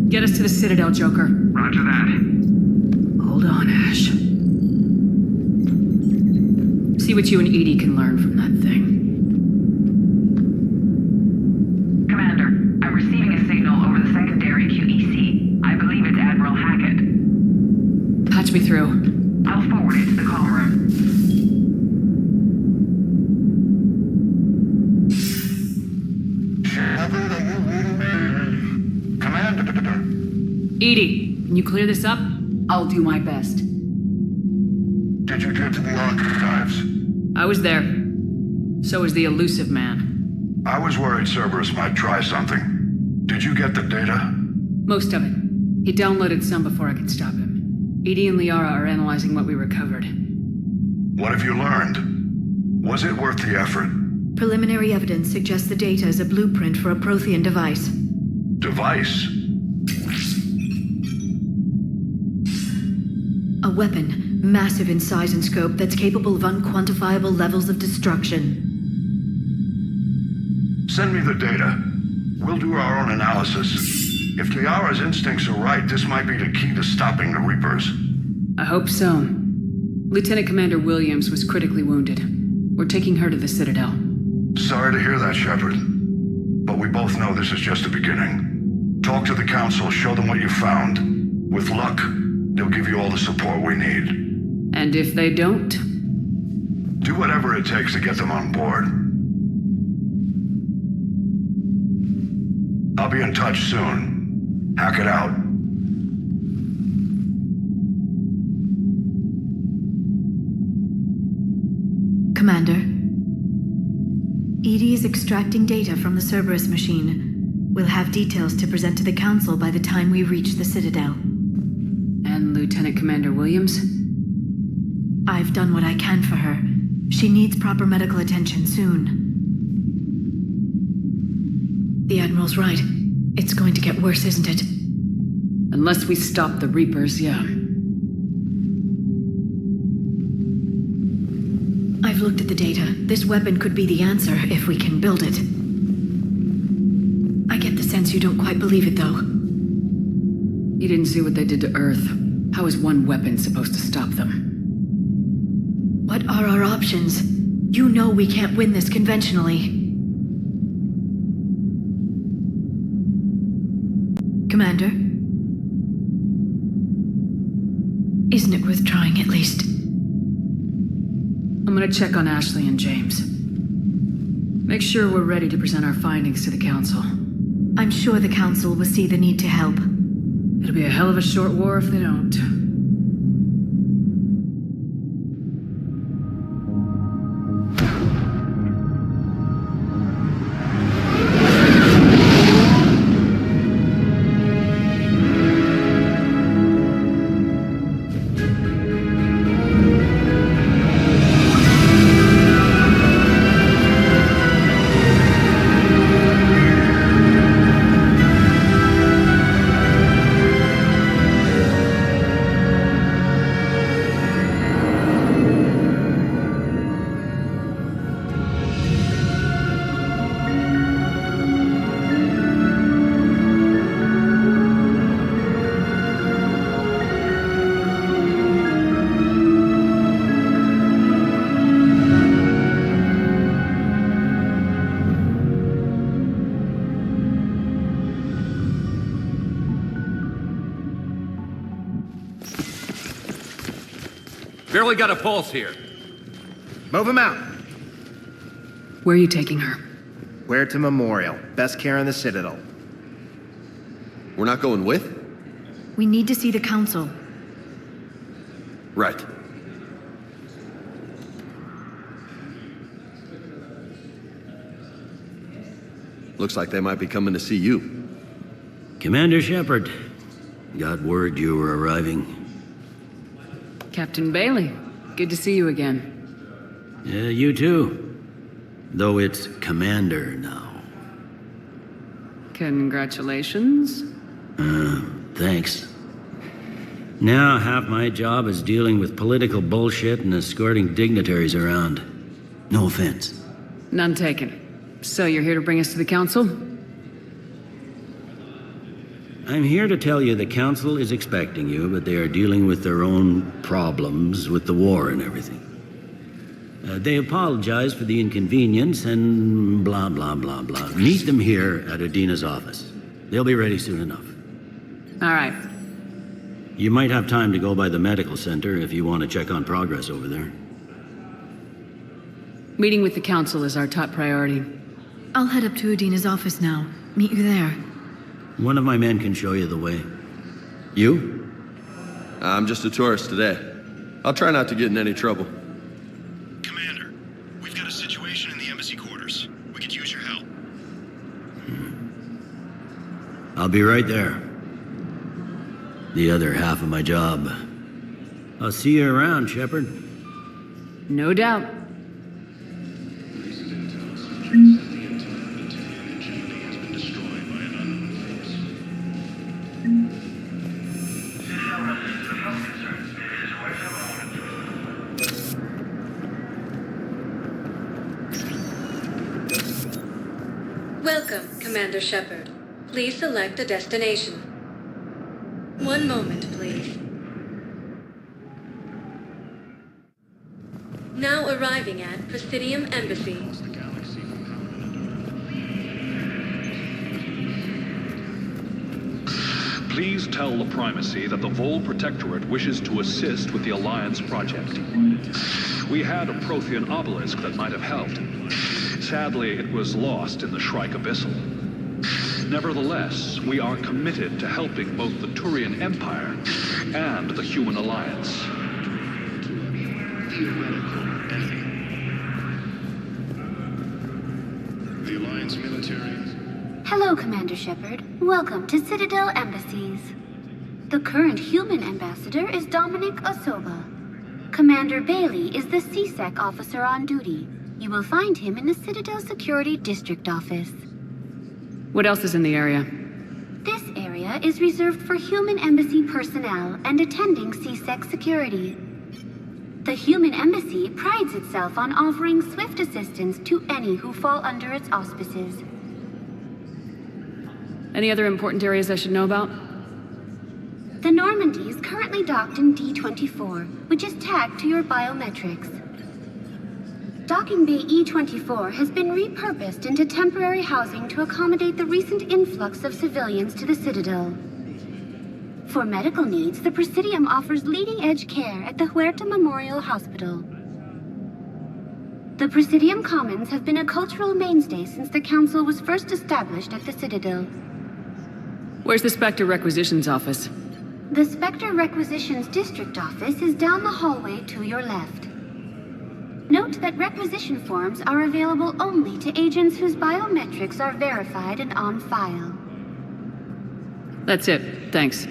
Get us to the Citadel, Joker. Roger that. Hold on, Ash. See what you and Edie can learn from that thing. Commander, I'm receiving a signal over the secondary QEC. I believe it's Admiral Hackett. Patch me through. I'll forward it to the call room. Shepard, are you reading me? Commander. Edie, can you clear this up? I'll do my best. Did you get to the archives? I was there. So was the elusive man. I was worried Cerberus might try something. Did you get the data? Most of it. He downloaded some before I could stop him. Edie and Liara are analyzing what we recovered. What have you learned? Was it worth the effort? Preliminary evidence suggests the data is a blueprint for a Prothean device. Device? A weapon, massive in size and scope, that's capable of unquantifiable levels of destruction. Send me the data. We'll do our own analysis. If Liara's instincts are right, this might be the key to stopping the Reapers. I hope so. Lieutenant Commander Williams was critically wounded. We're taking her to the Citadel. Sorry to hear that, Shepard. But we both know this is just the beginning. Talk to the Council, show them what you found. With luck, they'll give you all the support we need. And if they don't? Do whatever it takes to get them on board. I'll be in touch soon. Hack it out. Commander. Edie is extracting data from the Cerberus machine. We'll have details to present to the Council by the time we reach the Citadel. And Lieutenant Commander Williams? I've done what I can for her. She needs proper medical attention soon. The Admiral's right. It's going to get worse, isn't it? Unless we stop the Reapers, yeah. I've looked at the data. This weapon could be the answer if we can build it. I get the sense you don't quite believe it, though. You didn't see what they did to Earth. How is one weapon supposed to stop them? What are our options? You know we can't win this conventionally. Commander? Isn't it worth trying at least? I'm gonna check on Ashley and James. Make sure we're ready to present our findings to the Council. I'm sure the Council will see the need to help. It'll be a hell of a short war if they don't. Barely got a pulse here. Move him out. Where are you taking her? Where to Memorial. Best care in the Citadel. We're not going with? We need to see the Council. Right. Looks like they might be coming to see you. Commander Shepard. Got word you were arriving. Captain Bailey, good to see you again. Yeah, you too. Though it's Commander now. Congratulations. Thanks. Now half my job is dealing with political bullshit and escorting dignitaries around. No offense. None taken. So you're here to bring us to the Council? I'm here to tell you the Council is expecting you, but they are dealing with their own problems with the war and everything. They apologize for the inconvenience and blah, blah, blah, blah. Meet them here at Adina's office. They'll be ready soon enough. All right. You might have time to go by the medical center if you want to check on progress over there. Meeting with the Council is our top priority. I'll head up to Adina's office now. Meet you there. One of my men can show you the way. You? I'm just a tourist today. I'll try not to get in any trouble. Commander, we've got a situation in the embassy quarters. We could use your help. I'll be right there. The other half of my job. I'll see you around, Shepard. No doubt. Welcome, Commander Shepard. Please select a destination. One moment, please. Now arriving at Presidium Embassy. Please tell the Primacy that the Vol Protectorate wishes to assist with the Alliance project. We had a Prothean obelisk that might have helped. Sadly, it was lost in the Shrike Abyssal. Nevertheless, we are committed to helping both the Turian Empire and the Human Alliance. The Alliance military. Hello, Commander Shepard. Welcome to Citadel Embassies. The current human ambassador is Dominic Osoba. Commander Bailey is the CSEC officer on duty. You will find him in the Citadel Security District Office. What else is in the area? This area is reserved for human embassy personnel and attending CSEC security. The human embassy prides itself on offering swift assistance to any who fall under its auspices. Any other important areas I should know about? The Normandy is currently docked in D-24, which is tagged to your biometrics. Docking Bay E-24 has been repurposed into temporary housing to accommodate the recent influx of civilians to the Citadel. For medical needs, the Presidium offers leading-edge care at the Huerta Memorial Hospital. The Presidium Commons have been a cultural mainstay since the Council was first established at the Citadel. Where's the Spectre Requisitions Office? The Spectre Requisitions District Office is down the hallway to your left. Note that requisition forms are available only to agents whose biometrics are verified and on file. That's it. Thanks.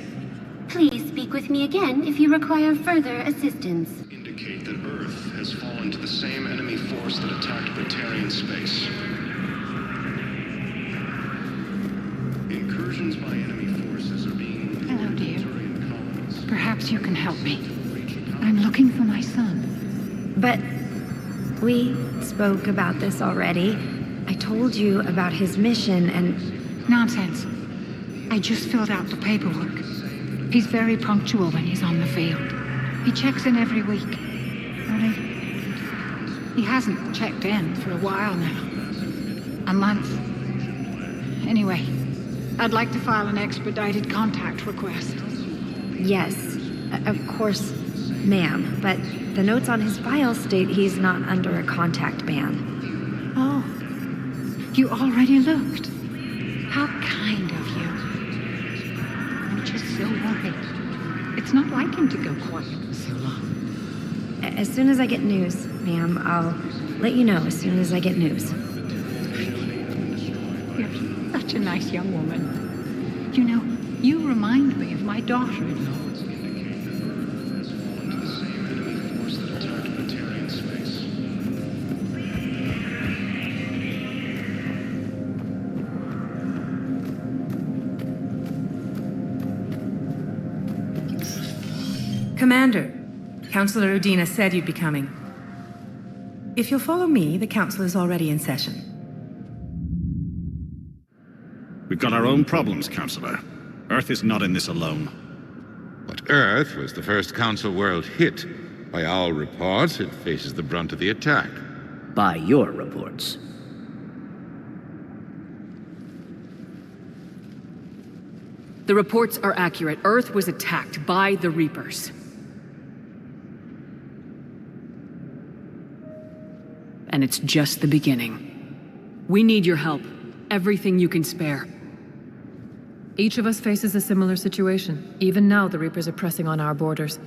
Please speak with me again if you require further assistance. Indicate that Earth has fallen to the same enemy force that attacked Batarian space. Incursions by enemy forces are being... Hello, dear. Perhaps you can help me. I'm looking for my son. But we spoke about this already. I told you about his mission and... Nonsense. I just filled out the paperwork. He's very punctual when he's on the field. He checks in every week. But he hasn't checked in for a while now. A month. Anyway, I'd like to file an expedited contact request. Yes, of course, ma'am. But the notes on his file state he's not under a contact ban. Oh, you already looked. How kind of you. I'm just so worried. It's not like him to go quiet for so long. As soon as I get news, ma'am, I'll let you know as soon as I get news. You're such a nice young woman. You know, you remind me of my daughter-in-law. Commander, Councillor Udina said you'd be coming. If you'll follow me, the council is already in session. We've got our own problems, Councillor. Earth is not in this alone. But Earth was the first Council world hit. By all reports, it faces the brunt of the attack. By your reports. The reports are accurate. Earth was attacked by the Reapers. And it's just the beginning. We need your help. Everything you can spare. Each of us faces a similar situation. Even now, the Reapers are pressing on our borders.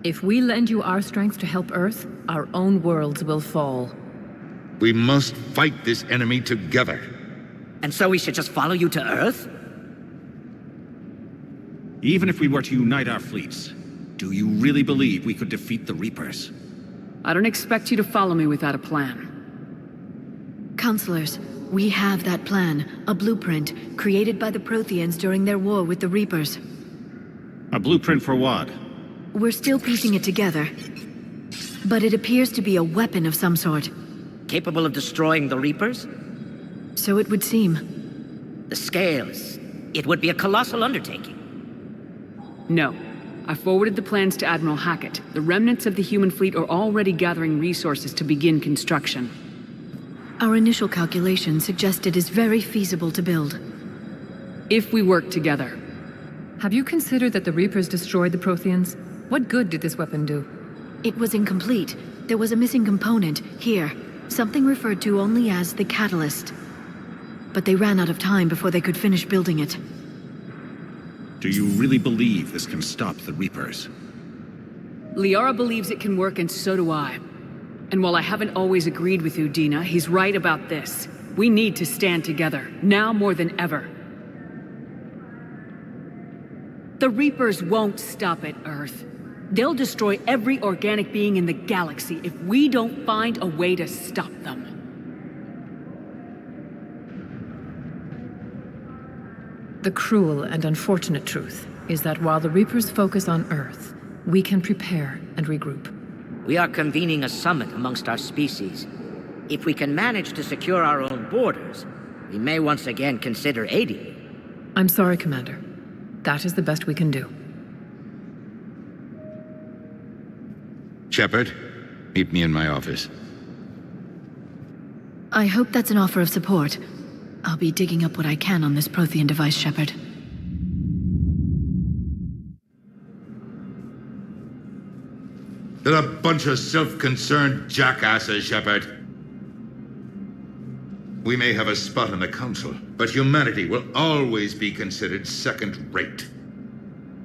If we lend you our strength to help Earth, our own worlds will fall. We must fight this enemy together. And so we should just follow you to Earth? Even if we were to unite our fleets, do you really believe we could defeat the Reapers? I don't expect you to follow me without a plan. Counselors, we have that plan. A blueprint, created by the Protheans during their war with the Reapers. A blueprint for what? We're still piecing it together. But it appears to be a weapon of some sort. Capable of destroying the Reapers? So it would seem. The scales. It would be a colossal undertaking. No. I forwarded the plans to Admiral Hackett. The remnants of the human fleet are already gathering resources to begin construction. Our initial calculation suggests it is very feasible to build. If we work together. Have you considered that the Reapers destroyed the Protheans? What good did this weapon do? It was incomplete. There was a missing component, here. Something referred to only as the catalyst. But they ran out of time before they could finish building it. Do you really believe this can stop the Reapers? Liara believes it can work, and so do I. And while I haven't always agreed with Udina, he's right about this. We need to stand together, now more than ever. The Reapers won't stop at Earth. They'll destroy every organic being in the galaxy if we don't find a way to stop them. The cruel and unfortunate truth is that while the Reapers focus on Earth, we can prepare and regroup. We are convening a summit amongst our species. If we can manage to secure our own borders, we may once again consider aiding you. I'm sorry, Commander. That is the best we can do. Shepard, meet me in my office. I hope that's an offer of support. I'll be digging up what I can on this Prothean device, Shepard. They're a bunch of self-concerned jackasses, Shepard. We may have a spot in the Council, but humanity will always be considered second-rate.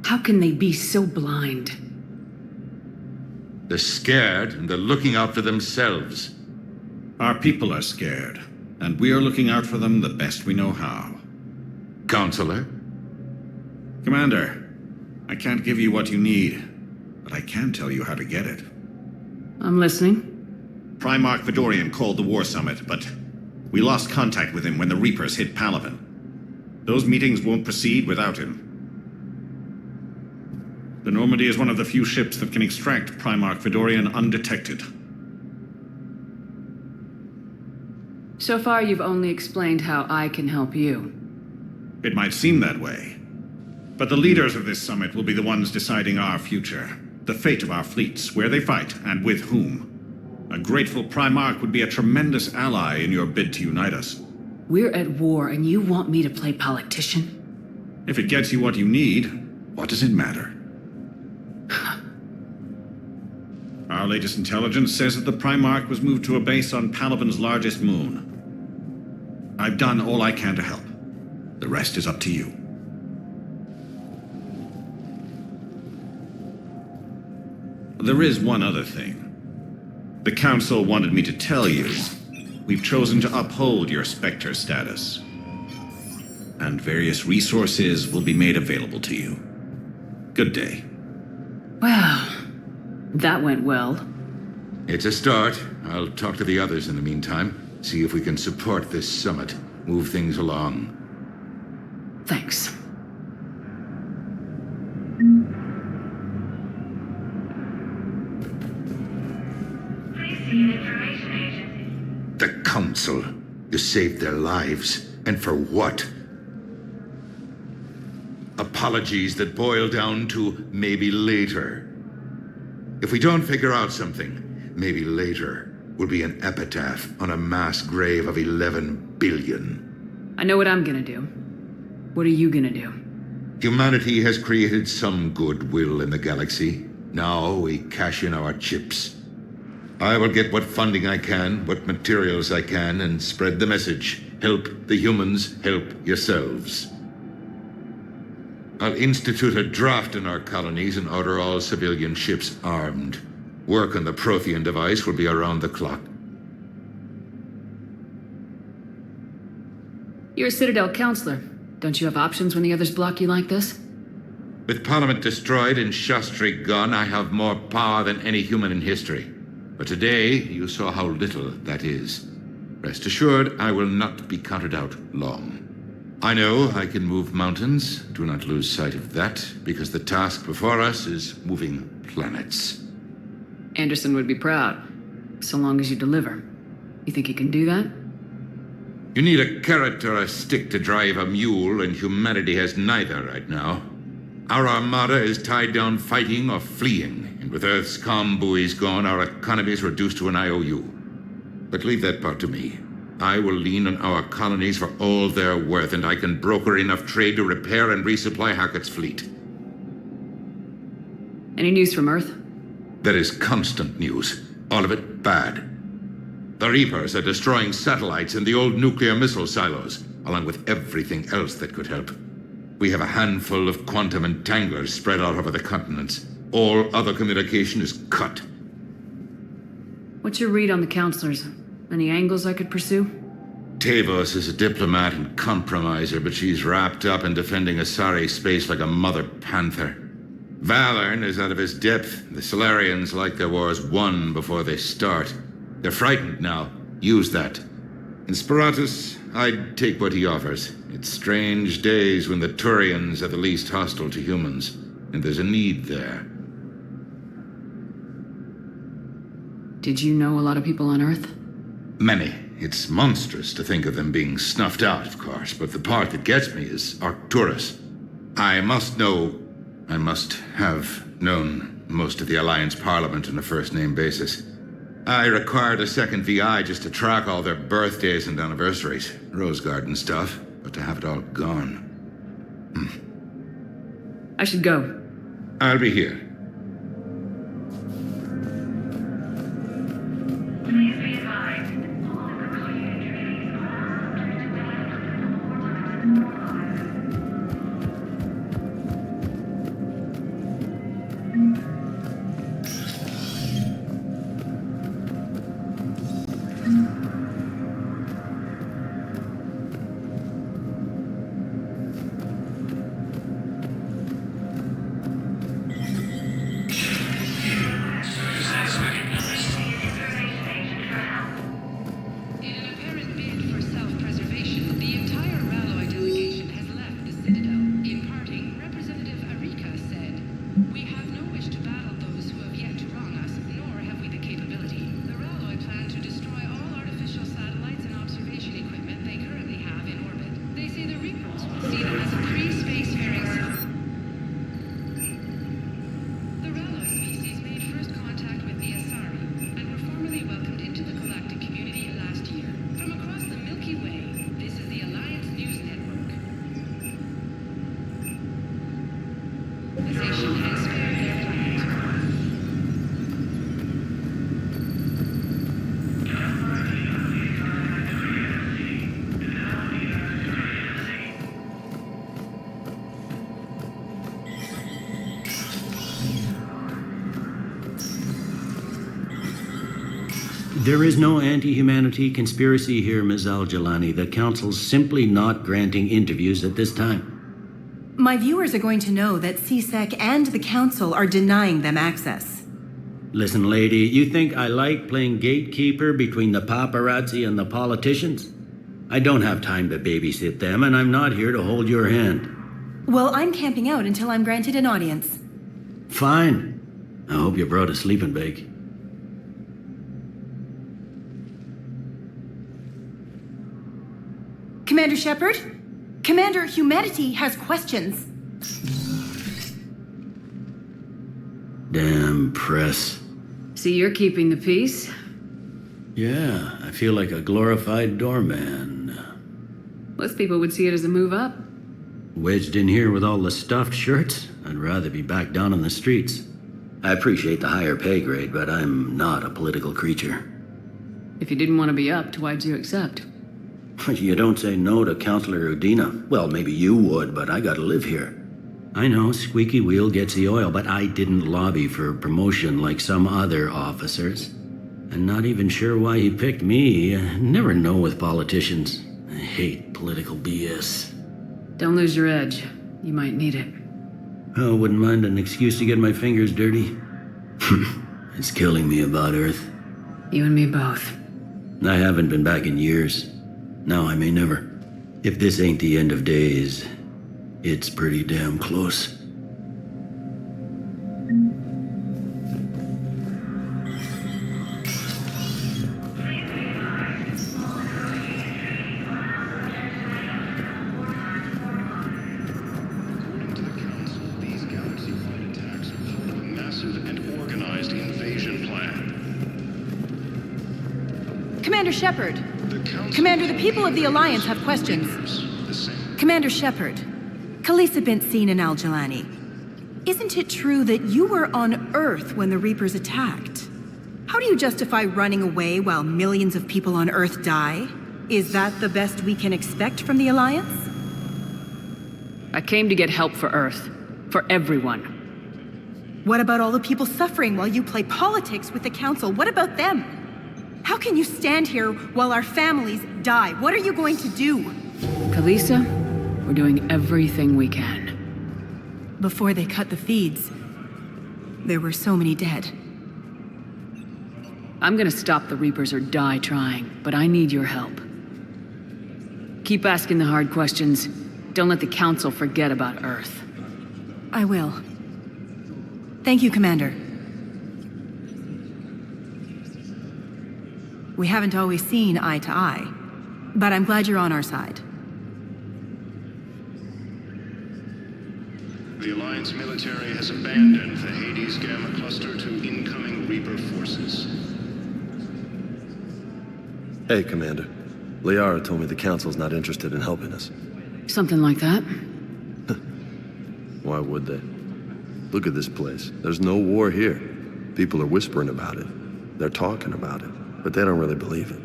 How can they be so blind? They're scared, and they're looking out for themselves. Our people are scared, and we are looking out for them the best we know how. Counselor? Commander, I can't give you what you need, but I can tell you how to get it. I'm listening. Primarch Vidorian called the War Summit, but we lost contact with him when the Reapers hit Palaven. Those meetings won't proceed without him. The Normandy is one of the few ships that can extract Primarch Vidorian undetected. So far, you've only explained how I can help you. It might seem that way, but the leaders of this summit will be the ones deciding our future, the fate of our fleets, where they fight, and with whom. A grateful Primarch would be a tremendous ally in your bid to unite us. We're at war, and you want me to play politician? If it gets you what you need, what does it matter? Our latest intelligence says that the Primarch was moved to a base on Palaven's largest moon. I've done all I can to help. The rest is up to you. There is one other thing. The Council wanted me to tell you, we've chosen to uphold your Spectre status. And various resources will be made available to you. Good day. Well, that went well. It's a start. I'll talk to the others in the meantime. See if we can support this summit. Move things along. Thanks. The Council. You saved their lives. And for what? Apologies that boil down to maybe later. If we don't figure out something, maybe later will be an epitaph on a mass grave of 11 billion. I know what I'm gonna do. What are you gonna do? Humanity has created some goodwill in the galaxy. Now we cash in our chips. I will get what funding I can, what materials I can, and spread the message. Help the humans, help yourselves. I'll institute a draft in our colonies and order all civilian ships armed. Work on the Prothean device will be around the clock. You're a Citadel counselor. Don't you have options when the others block you like this? With Parliament destroyed and Shastri gone, I have more power than any human in history. But today, you saw how little that is. Rest assured, I will not be counted out long. I know I can move mountains. Do not lose sight of that, because the task before us is moving planets. Anderson would be proud, so long as you deliver. You think you can do that? You need a carrot or a stick to drive a mule, and humanity has neither right now. Our armada is tied down fighting or fleeing, and with Earth's comm buoys gone, our economy is reduced to an IOU. But leave that part to me. I will lean on our colonies for all they're worth, and I can broker enough trade to repair and resupply Hackett's fleet. Any news from Earth? There is constant news. All of it bad. The Reapers are destroying satellites and the old nuclear missile silos, along with everything else that could help. We have a handful of quantum entanglers spread out over the continents. All other communication is cut. What's your read on the counselors? Any angles I could pursue? Tavos is a diplomat and compromiser, but she's wrapped up in defending Asari space like a mother panther. Valorn is out of his depth. The Solarians like their wars won before they start. They're frightened now. Use that. In Sparatus, I'd take what he offers. It's strange days when the Turians are the least hostile to humans, and there's a need there. Did you know a lot of people on Earth? Many. It's monstrous to think of them being snuffed out, of course, but the part that gets me is Arcturus. I must have known most of the Alliance Parliament on a first-name basis. I required a second VI just to track all their birthdays and anniversaries. Rose Garden stuff, but to have it all gone. I should go. I'll be here. Please be advised, all of the There is no anti-humanity conspiracy here, Ms. Al-Jalani. The Council's simply not granting interviews at this time. My viewers are going to know that CSEC and the Council are denying them access. Listen, lady, you think I like playing gatekeeper between the paparazzi and the politicians? I don't have time to babysit them, and I'm not here to hold your hand. Well, I'm camping out until I'm granted an audience. Fine. I hope you brought a sleeping bag. Commander Shepard? Commander, humanity has questions. Damn press. See, you're keeping the peace. Yeah, I feel like a glorified doorman. Most people would see it as a move up. Wedged in here with all the stuffed shirts, I'd rather be back down on the streets. I appreciate the higher pay grade, but I'm not a political creature. If you didn't want to be upped, why'd you accept? You don't say no to Counselor Udina. Well, maybe you would, but I gotta live here. I know, squeaky wheel gets the oil, but I didn't lobby for promotion like some other officers. And not even sure why he picked me. Never know with politicians. I hate political BS. Don't lose your edge. You might need it. Oh, wouldn't mind an excuse to get my fingers dirty. It's killing me about Earth. You and me both. I haven't been back in years. Now I may never. If this ain't the end of days, it's pretty damn close. Commander Shepard. Commander, the people of the Alliance have questions. Commander Shepard, Khaleesa bint Sin and Al-Jalani. Isn't it true that you were on Earth when the Reapers attacked? How do you justify running away while millions of people on Earth die? Is that the best we can expect from the Alliance? I came to get help for Earth. For everyone. What about all the people suffering while you play politics with the Council? What about them? How can you stand here while our families die? What are you going to do? Khaleesa, we're doing everything we can. Before they cut the feeds, there were so many dead. I'm gonna stop the Reapers or die trying, but I need your help. Keep asking the hard questions. Don't let the Council forget about Earth. I will. Thank you, Commander. We haven't always seen eye to eye, but I'm glad you're on our side. The Alliance military has abandoned the Hades Gamma cluster to incoming Reaper forces. Hey, Commander. Liara told me the Council's not interested in helping us. Something like that. Why would they? Look at this place. There's no war here. People are whispering about it. They're talking about it. But they don't really believe it.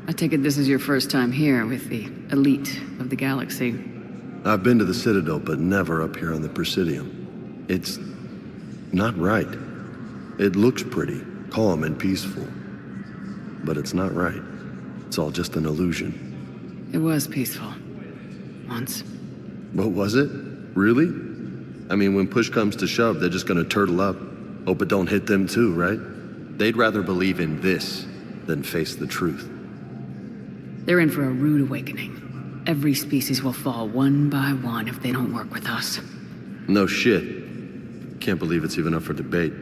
I take it this is your first time here with the elite of the galaxy. I've been to the Citadel, but never up here on the Presidium. It's not right. It looks pretty, calm and peaceful. But it's not right. It's all just an illusion. It was peaceful. Once. What was it? Really? I mean, when push comes to shove, they're just gonna turtle up. Hope it don't hit them too, right? They'd rather believe in this than face the truth. They're in for a rude awakening. Every species will fall one by one if they don't work with us. No shit. Can't believe it's even up for debate.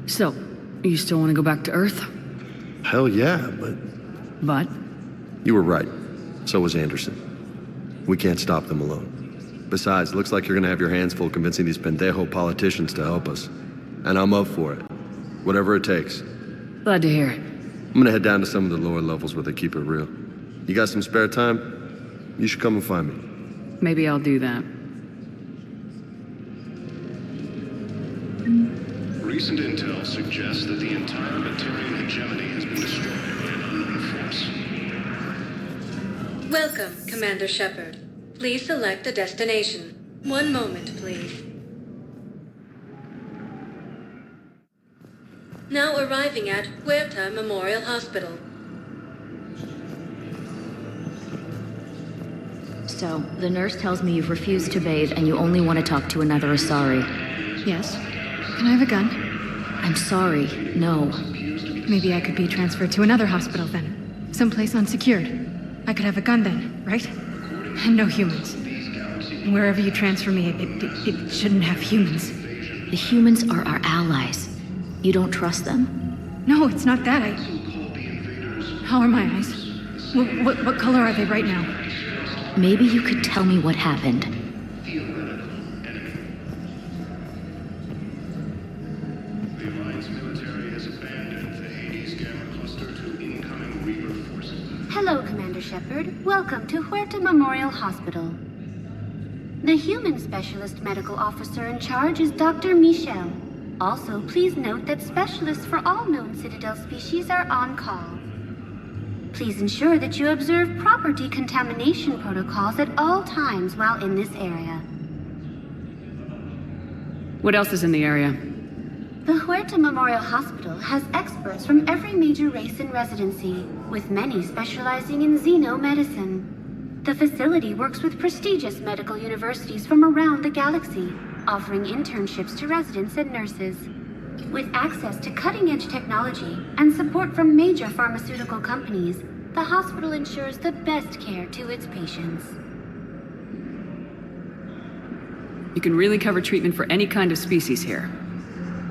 So, you still want to go back to Earth? Hell yeah, but... But? You were right. So was Anderson. We can't stop them alone. Besides, looks like you're gonna have your hands full convincing these pendejo politicians to help us. And I'm up for it. Whatever it takes. Glad to hear it. I'm gonna head down to some of the lower levels where they keep it real. You got some spare time? You should come and find me. Maybe I'll do that. Recent intel suggests that the entire Batarian hegemony has been destroyed by an unknown force. Welcome, Commander Shepard. Please select a destination. 1 moment, please. Now arriving at Huerta Memorial Hospital. So, the nurse tells me you've refused to bathe and you only want to talk to another Asari. Yes. Can I have a gun? I'm sorry, no. Maybe I could be transferred to another hospital then. Someplace unsecured. I could have a gun then, right? And no humans. Wherever you transfer me, it shouldn't have humans. The humans are our allies. You don't trust them? No, it's not that. How are my eyes? What color are they right now? Maybe you could tell me what happened. The Alliance military has abandoned the Hades Gamma cluster to incoming Reaper forces. Hello, Commander Shepard. Welcome to Huerta Memorial Hospital. The human specialist medical officer in charge is Dr. Michel. Also, please note that specialists for all known Citadel species are on call. Please ensure that you observe proper decontamination protocols at all times while in this area. What else is in the area? The Huerta Memorial Hospital has experts from every major race in residency, with many specializing in xenomedicine. The facility works with prestigious medical universities from around the galaxy, offering internships to residents and nurses. With access to cutting-edge technology and support from major pharmaceutical companies, the hospital ensures the best care to its patients. You can really cover treatment for any kind of species here.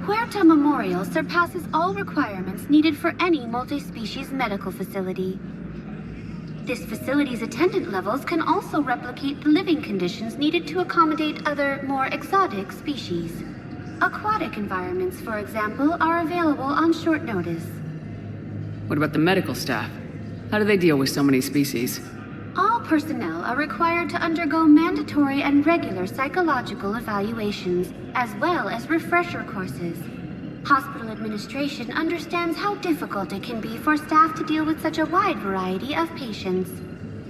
Huerta Memorial surpasses all requirements needed for any multi-species medical facility. This facility's attendant levels can also replicate the living conditions needed to accommodate other, more exotic species. Aquatic environments, for example, are available on short notice. What about the medical staff? How do they deal with so many species? All personnel are required to undergo mandatory and regular psychological evaluations, as well as refresher courses. Hospital administration understands how difficult it can be for staff to deal with such a wide variety of patients.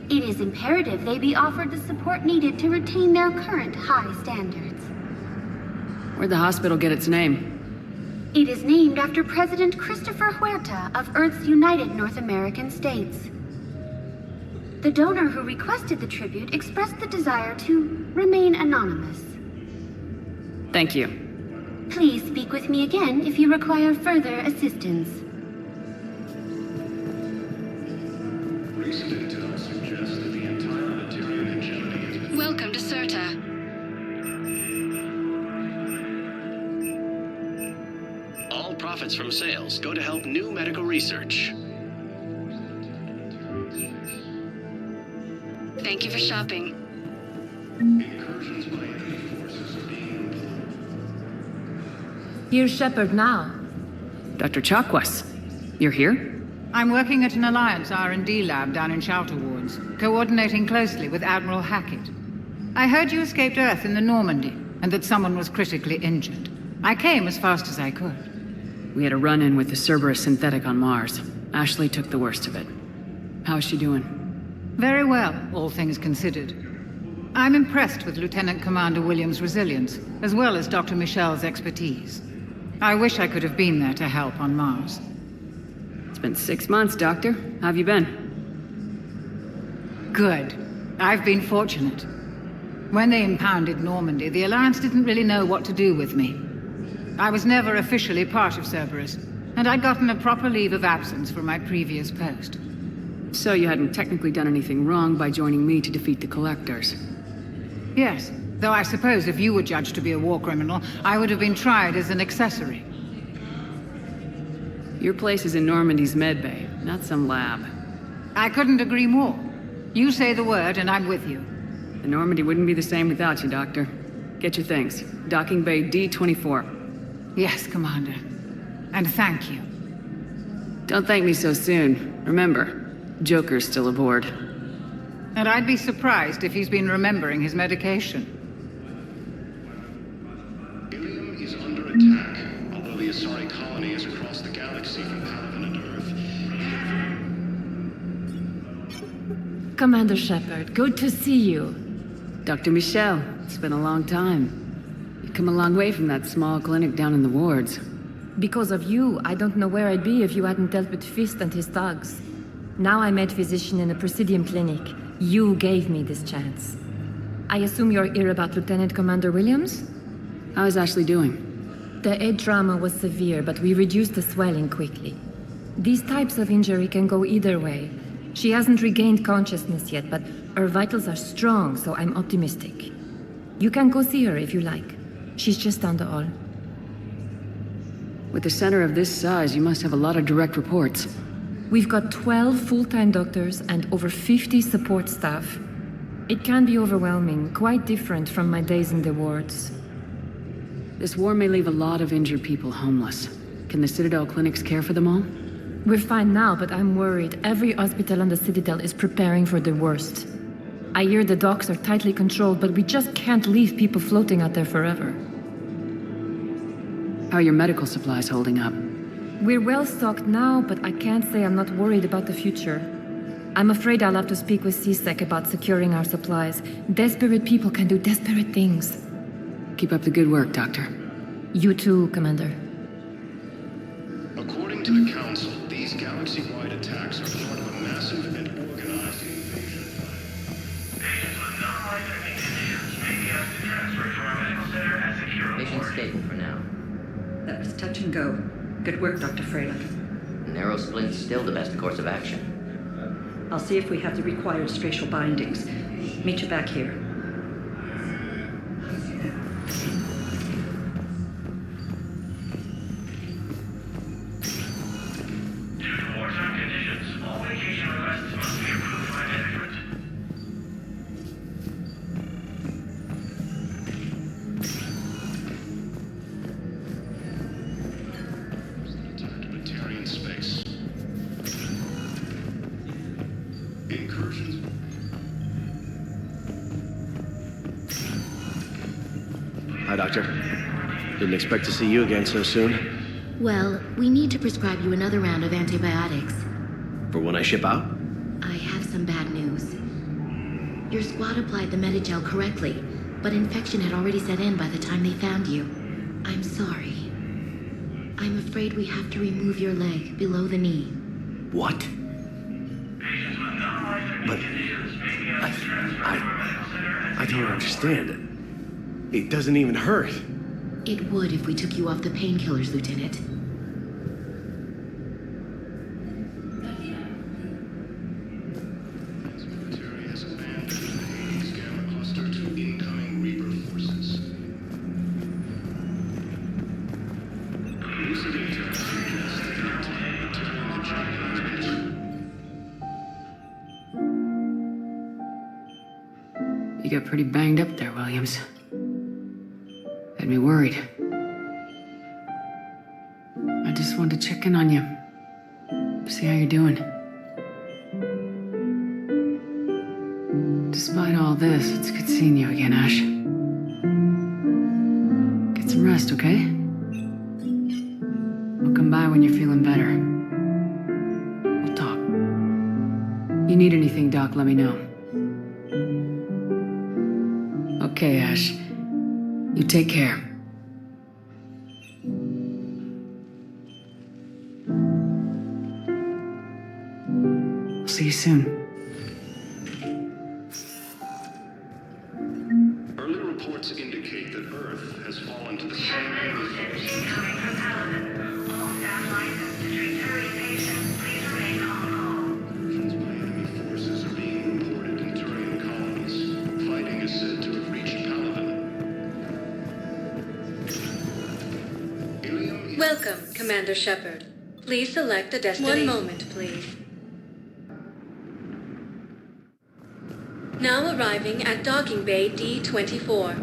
It is imperative they be offered the support needed to retain their current high standards. Where'd the hospital get its name? It is named after President Christopher Huerta of Earth's United North American States. The donor who requested the tribute expressed the desire to remain anonymous. Thank you. Please speak with me again if you require further assistance. Recent intel suggests that the entire Materian hegemony has been... Welcome to Serta. All profits from sales go to help new medical research. Thank you for shopping. Incursions by enemy forces are being repelled. Here's Shepard now. Dr. Chakwas, you're here? I'm working at an Alliance R&D lab down in Shelter Wards, coordinating closely with Admiral Hackett. I heard you escaped Earth in the Normandy, and that someone was critically injured. I came as fast as I could. We had a run-in with the Cerberus synthetic on Mars. Ashley took the worst of it. How's she doing? Very well, all things considered. I'm impressed with Lieutenant Commander Williams' resilience, as well as Dr. Michel's expertise. I wish I could have been there to help on Mars. It's been 6 months, Doctor. How have you been? Good. I've been fortunate. When they impounded Normandy, the Alliance didn't really know what to do with me. I was never officially part of Cerberus, and I'd gotten a proper leave of absence from my previous post. So you hadn't technically done anything wrong by joining me to defeat the Collectors? Yes, though I suppose if you were judged to be a war criminal, I would have been tried as an accessory. Your place is in Normandy's medbay, not some lab. I couldn't agree more. You say the word and I'm with you. The Normandy wouldn't be the same without you, Doctor. Get your things. Docking Bay D-24. Yes, Commander. And thank you. Don't thank me so soon. Remember, Joker's still aboard. And I'd be surprised if he's been remembering his medication. Helium is under attack. Although the Asari colony is across the galaxy from Palaven and Earth. Commander Shepard, good to see you. Dr. Michel, it's been a long time. You've come a long way from that small clinic down in the wards. Because of you, I don't know where I'd be if you hadn't dealt with Fist and his thugs. Now I'm head physician in a Presidium clinic. You gave me this chance. I assume you're here about Lieutenant Commander Williams? How is Ashley doing? The head trauma was severe, but we reduced the swelling quickly. These types of injury can go either way. She hasn't regained consciousness yet, but her vitals are strong, so I'm optimistic. You can go see her if you like. She's just down the hall. With a center of this size, you must have a lot of direct reports. We've got 12 full-time doctors and over 50 support staff. It can be overwhelming, quite different from my days in the wards. This war may leave a lot of injured people homeless. Can the Citadel clinics care for them all? We're fine now, but I'm worried. Every hospital on the Citadel is preparing for the worst. I hear the docks are tightly controlled, but we just can't leave people floating out there forever. How are your medical supplies holding up? We're well stocked now, but I can't say I'm not worried about the future. I'm afraid I'll have to speak with CSEC about securing our supplies. Desperate people can do desperate things. Keep up the good work, Doctor. You too, Commander. According to the Council, these galaxy-wide attacks are part of a massive and organized invasion. Patients with non-life-threatening conditions may be asked to transfer to our medical center at secure Patient's stable for now. That was touch and go. Good work, Dr. Freyland. Narrow splint's still the best course of action. I'll see if we have the required spatial bindings. Meet you back here. Due to wartime conditions, all vacation requests must be approved by management. Batarian space. Incursions. Hi, Doctor. Didn't expect to see you again so soon. Well, we need to prescribe you another round of antibiotics. For when I ship out? I have some bad news. Your squad applied the Medigel correctly, but infection had already set in by the time they found you. I'm sorry. I'm afraid we have to remove your leg below the knee. What? But I don't understand. It doesn't even hurt. It would if we took you off the painkillers, Lieutenant. Military has abandoned the Hades Gamma Cluster to incoming Reaper forces. Elucidate terms suggest that the entire Batarian agenda has been... You got pretty banged up there, Williams. Had me worried. I just wanted to check in on you. See how you're doing. Despite all this, it's good seeing you again, Ash. Get some rest, okay? I'll come by when you're feeling better. We'll talk. You need anything, Doc, let me know. Okay, Ash. You take care. I'll see you soon. Early reports indicate that Earth has fallen to the same Machine coming from Palaven. All staff licensed to treat serious patients. Please remain on call. Incursions by enemy forces are being reported in Turian colonies. Fighting is said to have reached Palaven. Welcome, Commander Shepard. Please select a destination. One moment, please. Now arriving at Docking Bay D-24.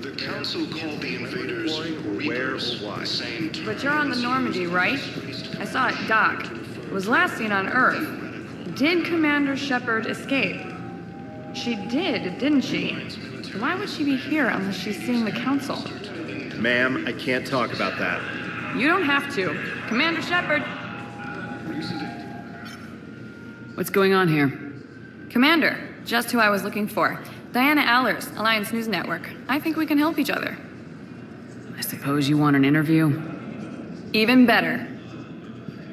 The Council called the invaders Reapers, the same term. But you're on the Normandy, right? I saw it docked. It was last seen on Earth. Did Commander Shepard escape? She did, didn't she? Why would she be here unless she's seeing the Council? Ma'am, I can't talk about that. You don't have to. Commander Shepard! What's going on here? Commander, just who I was looking for. Diana Allers, Alliance News Network. I think we can help each other. I suppose you want an interview? Even better.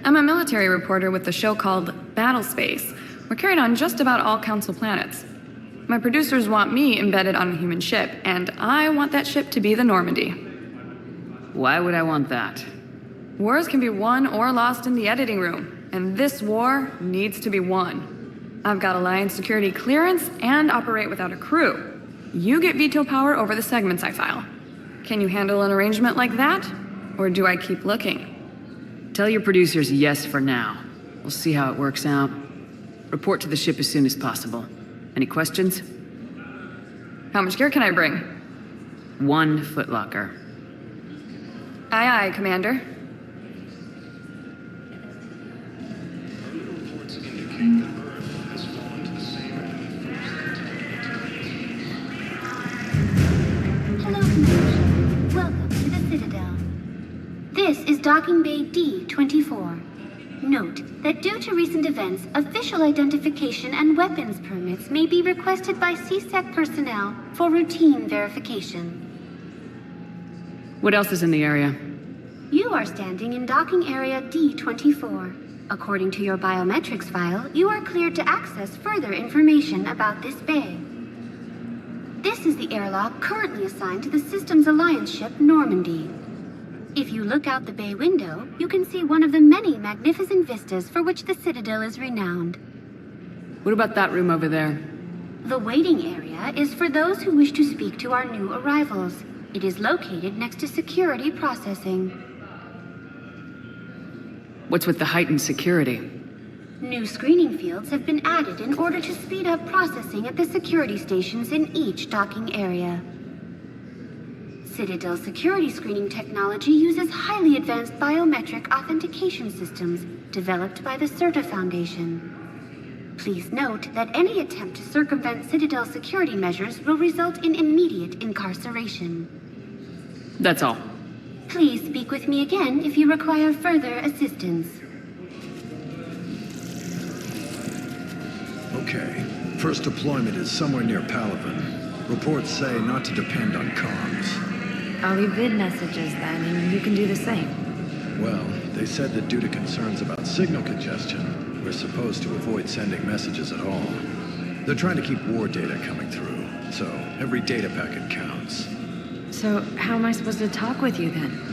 I'm a military reporter with the show called Battle Space. We're carried on just about all Council planets. My producers want me embedded on a human ship, and I want that ship to be the Normandy. Why would I want that? Wars can be won or lost in the editing room, and this war needs to be won. I've got Alliance security clearance and operate without a crew. You get veto power over the segments I file. Can you handle an arrangement like that? Or do I keep looking? Tell your producers yes for now. We'll see how it works out. Report to the ship as soon as possible. Any questions? How much gear can I bring? 1 footlocker. Aye, aye, Commander. Hello, Commander. Welcome to the Citadel. This is Docking Bay D-24. Note that due to recent events, official identification and weapons permits may be requested by CSEC personnel for routine verification. What else is in the area? You are standing in docking area D-24. According to your biometrics file, you are cleared to access further information about this bay. This is the airlock currently assigned to the Systems Alliance ship Normandy. If you look out the bay window, you can see one of the many magnificent vistas for which the Citadel is renowned. What about that room over there? The waiting area is for those who wish to speak to our new arrivals. It is located next to security processing. What's with the heightened security? New screening fields have been added in order to speed up processing at the security stations in each docking area. Citadel security screening technology uses highly advanced biometric authentication systems developed by the CERTA Foundation. Please note that any attempt to circumvent Citadel security measures will result in immediate incarceration. That's all. Please speak with me again if you require further assistance. Okay. First deployment is somewhere near Palaven. Reports say not to depend on comms. I'll leave vid messages then, and you can do the same. Well, they said that due to concerns about signal congestion, we're supposed to avoid sending messages at all. They're trying to keep war data coming through, so every data packet counts. So, how am I supposed to talk with you then?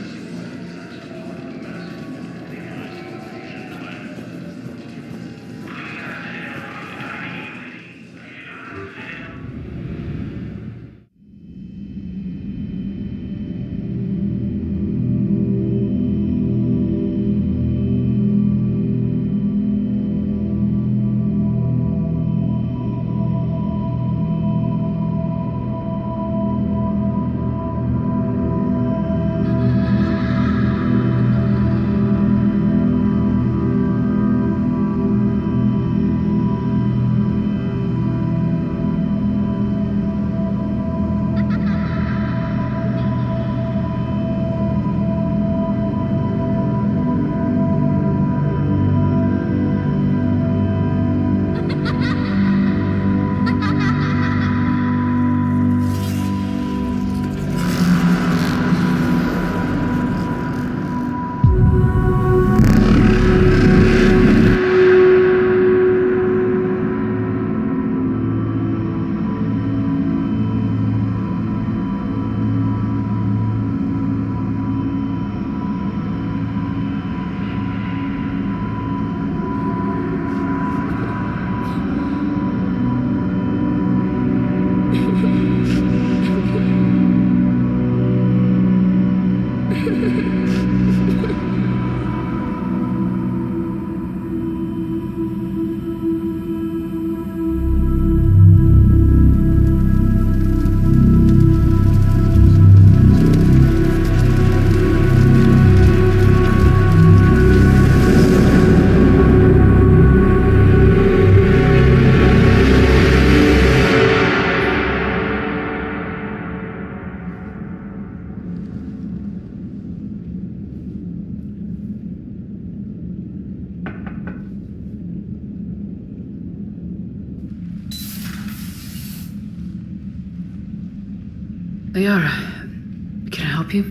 Liara, can I help you?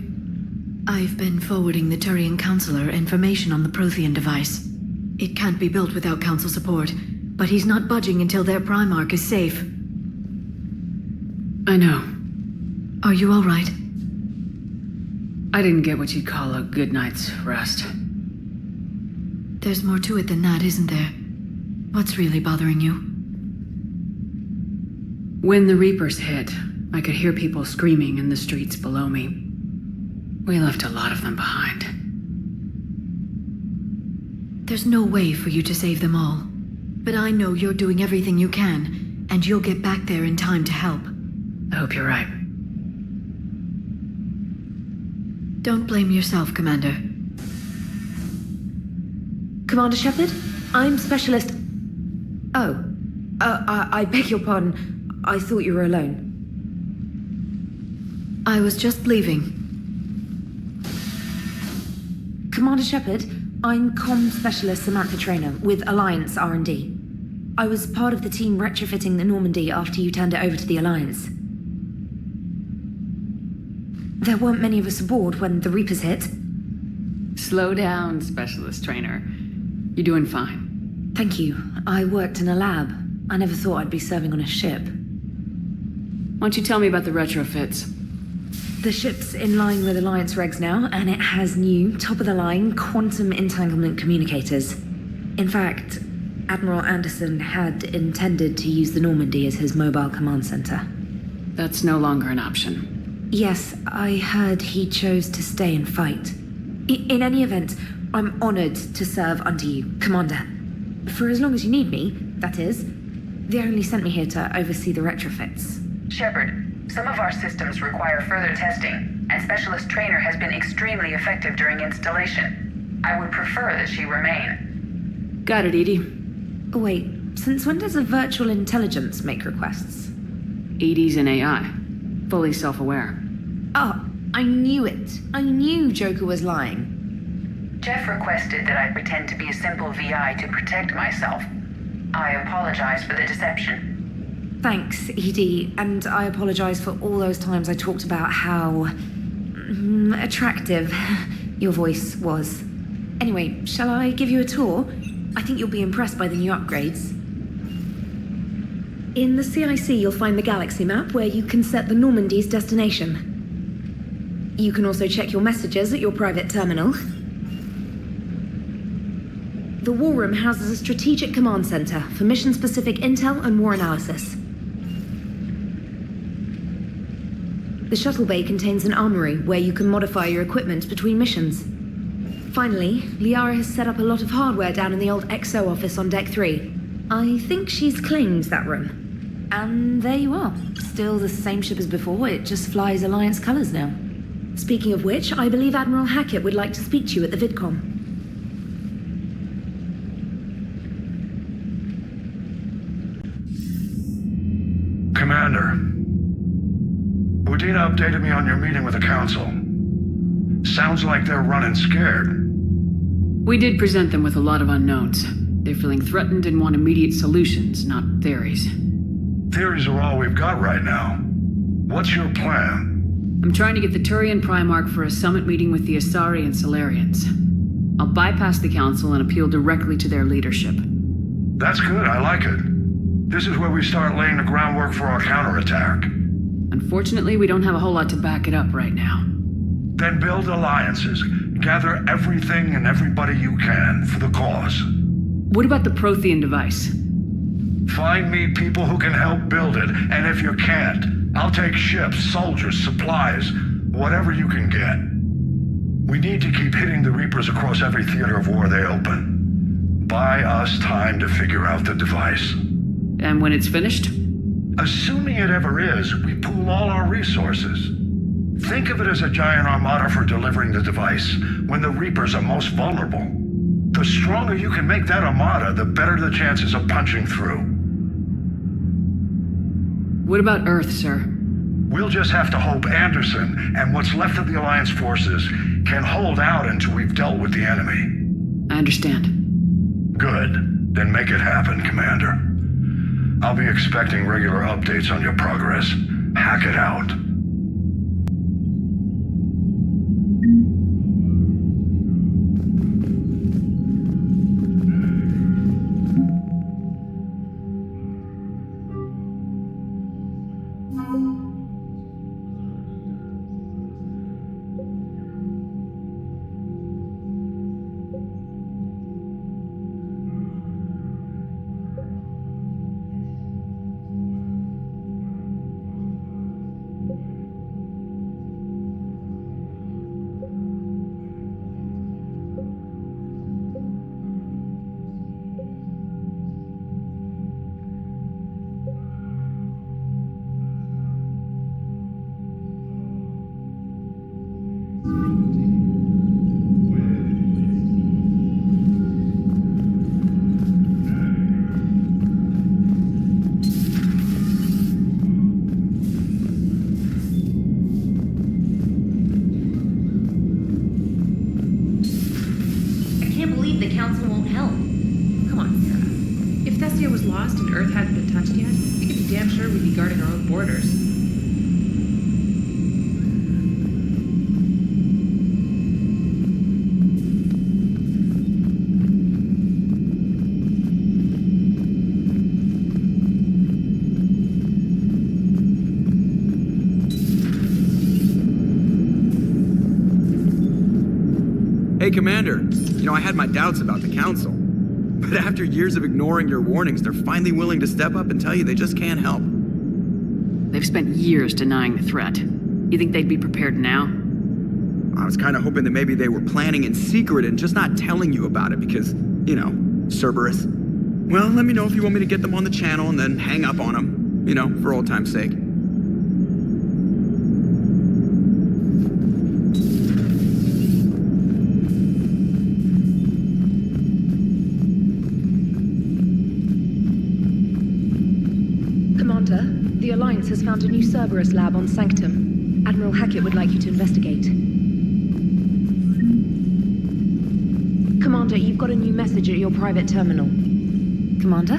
I've been forwarding the Turian Counselor information on the Prothean device. It can't be built without Council support, but he's not budging until their Primarch is safe. I know. Are you all right? I didn't get what you'd call a good night's rest. There's more to it than that, isn't there? What's really bothering you? When the Reapers hit, I could hear people screaming in the streets below me. We left a lot of them behind. There's no way for you to save them all. But I know you're doing everything you can, and you'll get back there in time to help. I hope you're right. Don't blame yourself, Commander. Commander Shepard, I'm Specialist... Oh. I beg your pardon. I thought you were alone. I was just leaving. Commander Shepard, I'm Comm Specialist Samantha Traynor with Alliance R&D. I was part of the team retrofitting the Normandy after you turned it over to the Alliance. There weren't many of us aboard when the Reapers hit. Slow down, Specialist Trainer. You're doing fine. Thank you. I worked in a lab. I never thought I'd be serving on a ship. Why don't you tell me about the retrofits? The ship's in line with Alliance regs now, and it has new, top-of-the-line, quantum entanglement communicators. In fact, Admiral Anderson had intended to use the Normandy as his mobile command center. That's no longer an option. Yes, I heard he chose to stay and fight. In any event, I'm honored to serve under you, Commander. For as long as you need me, that is. They only sent me here to oversee the retrofits. Shepard, some of our systems require further testing, and Specialist Trainer has been extremely effective during installation. I would prefer that she remain. Got it, Edie. Wait, since when does a virtual intelligence make requests? Edie's an AI. Fully self-aware. Oh, I knew it. I knew Joker was lying. Jeff requested that I pretend to be a simple VI to protect myself. I apologize for the deception. Thanks, Edie, and I apologize for all those times I talked about how... attractive your voice was. Anyway, shall I give you a tour? I think you'll be impressed by the new upgrades. In the CIC, you'll find the galaxy map where you can set the Normandy's destination. You can also check your messages at your private terminal. The War Room houses a strategic command center for mission-specific intel and war analysis. The shuttle bay contains an armory where you can modify your equipment between missions. Finally, Liara has set up a lot of hardware down in the old XO office on Deck 3. I think she's claimed that room. And there you are. Still the same ship as before, it just flies Alliance colors now. Speaking of which, I believe Admiral Hackett would like to speak to you at the VidCom. Commander, Udina updated me on your meeting with the Council. Sounds like they're running scared. We did present them with a lot of unknowns. They're feeling threatened and want immediate solutions, not theories. Theories are all we've got right now. What's your plan? I'm trying to get the Turian Primarch for a summit meeting with the Asari and Solarians. I'll bypass the Council and appeal directly to their leadership. That's good, I like it. This is where we start laying the groundwork for our counterattack. Unfortunately, we don't have a whole lot to back it up right now. Then build alliances. Gather everything and everybody you can for the cause. What about the Prothean device? Find me people who can help build it, and if you can't, I'll take ships, soldiers, supplies, whatever you can get. We need to keep hitting the Reapers across every theater of war they open. Buy us time to figure out the device. And when it's finished? Assuming it ever is, we pool all our resources. Think of it as a giant armada for delivering the device when the Reapers are most vulnerable. The stronger you can make that armada, the better the chances of punching through. What about Earth, sir? We'll just have to hope Anderson and what's left of the Alliance forces can hold out until we've dealt with the enemy. I understand. Good. Then make it happen, Commander. I'll be expecting regular updates on your progress. Hack it out. the Council won't help. Come on, Sarah. If Thessia was lost and Earth hadn't been touched yet, we could be damn sure we'd be guarding our own borders. Hey, Commander. You know, I had my doubts about the Council. But after years of ignoring your warnings, they're finally willing to step up and tell you they just can't help. They've spent years denying the threat. You think they'd be prepared now? I was kind of hoping that maybe they were planning in secret and just not telling you about it because, you know, Cerberus. Well, let me know if you want me to get them on the channel and then hang up on them, you know, for old time's sake. The Alliance has found a new Cerberus lab on Sanctum. Admiral Hackett would like you to investigate. Commander, you've got a new message at your private terminal. Commander,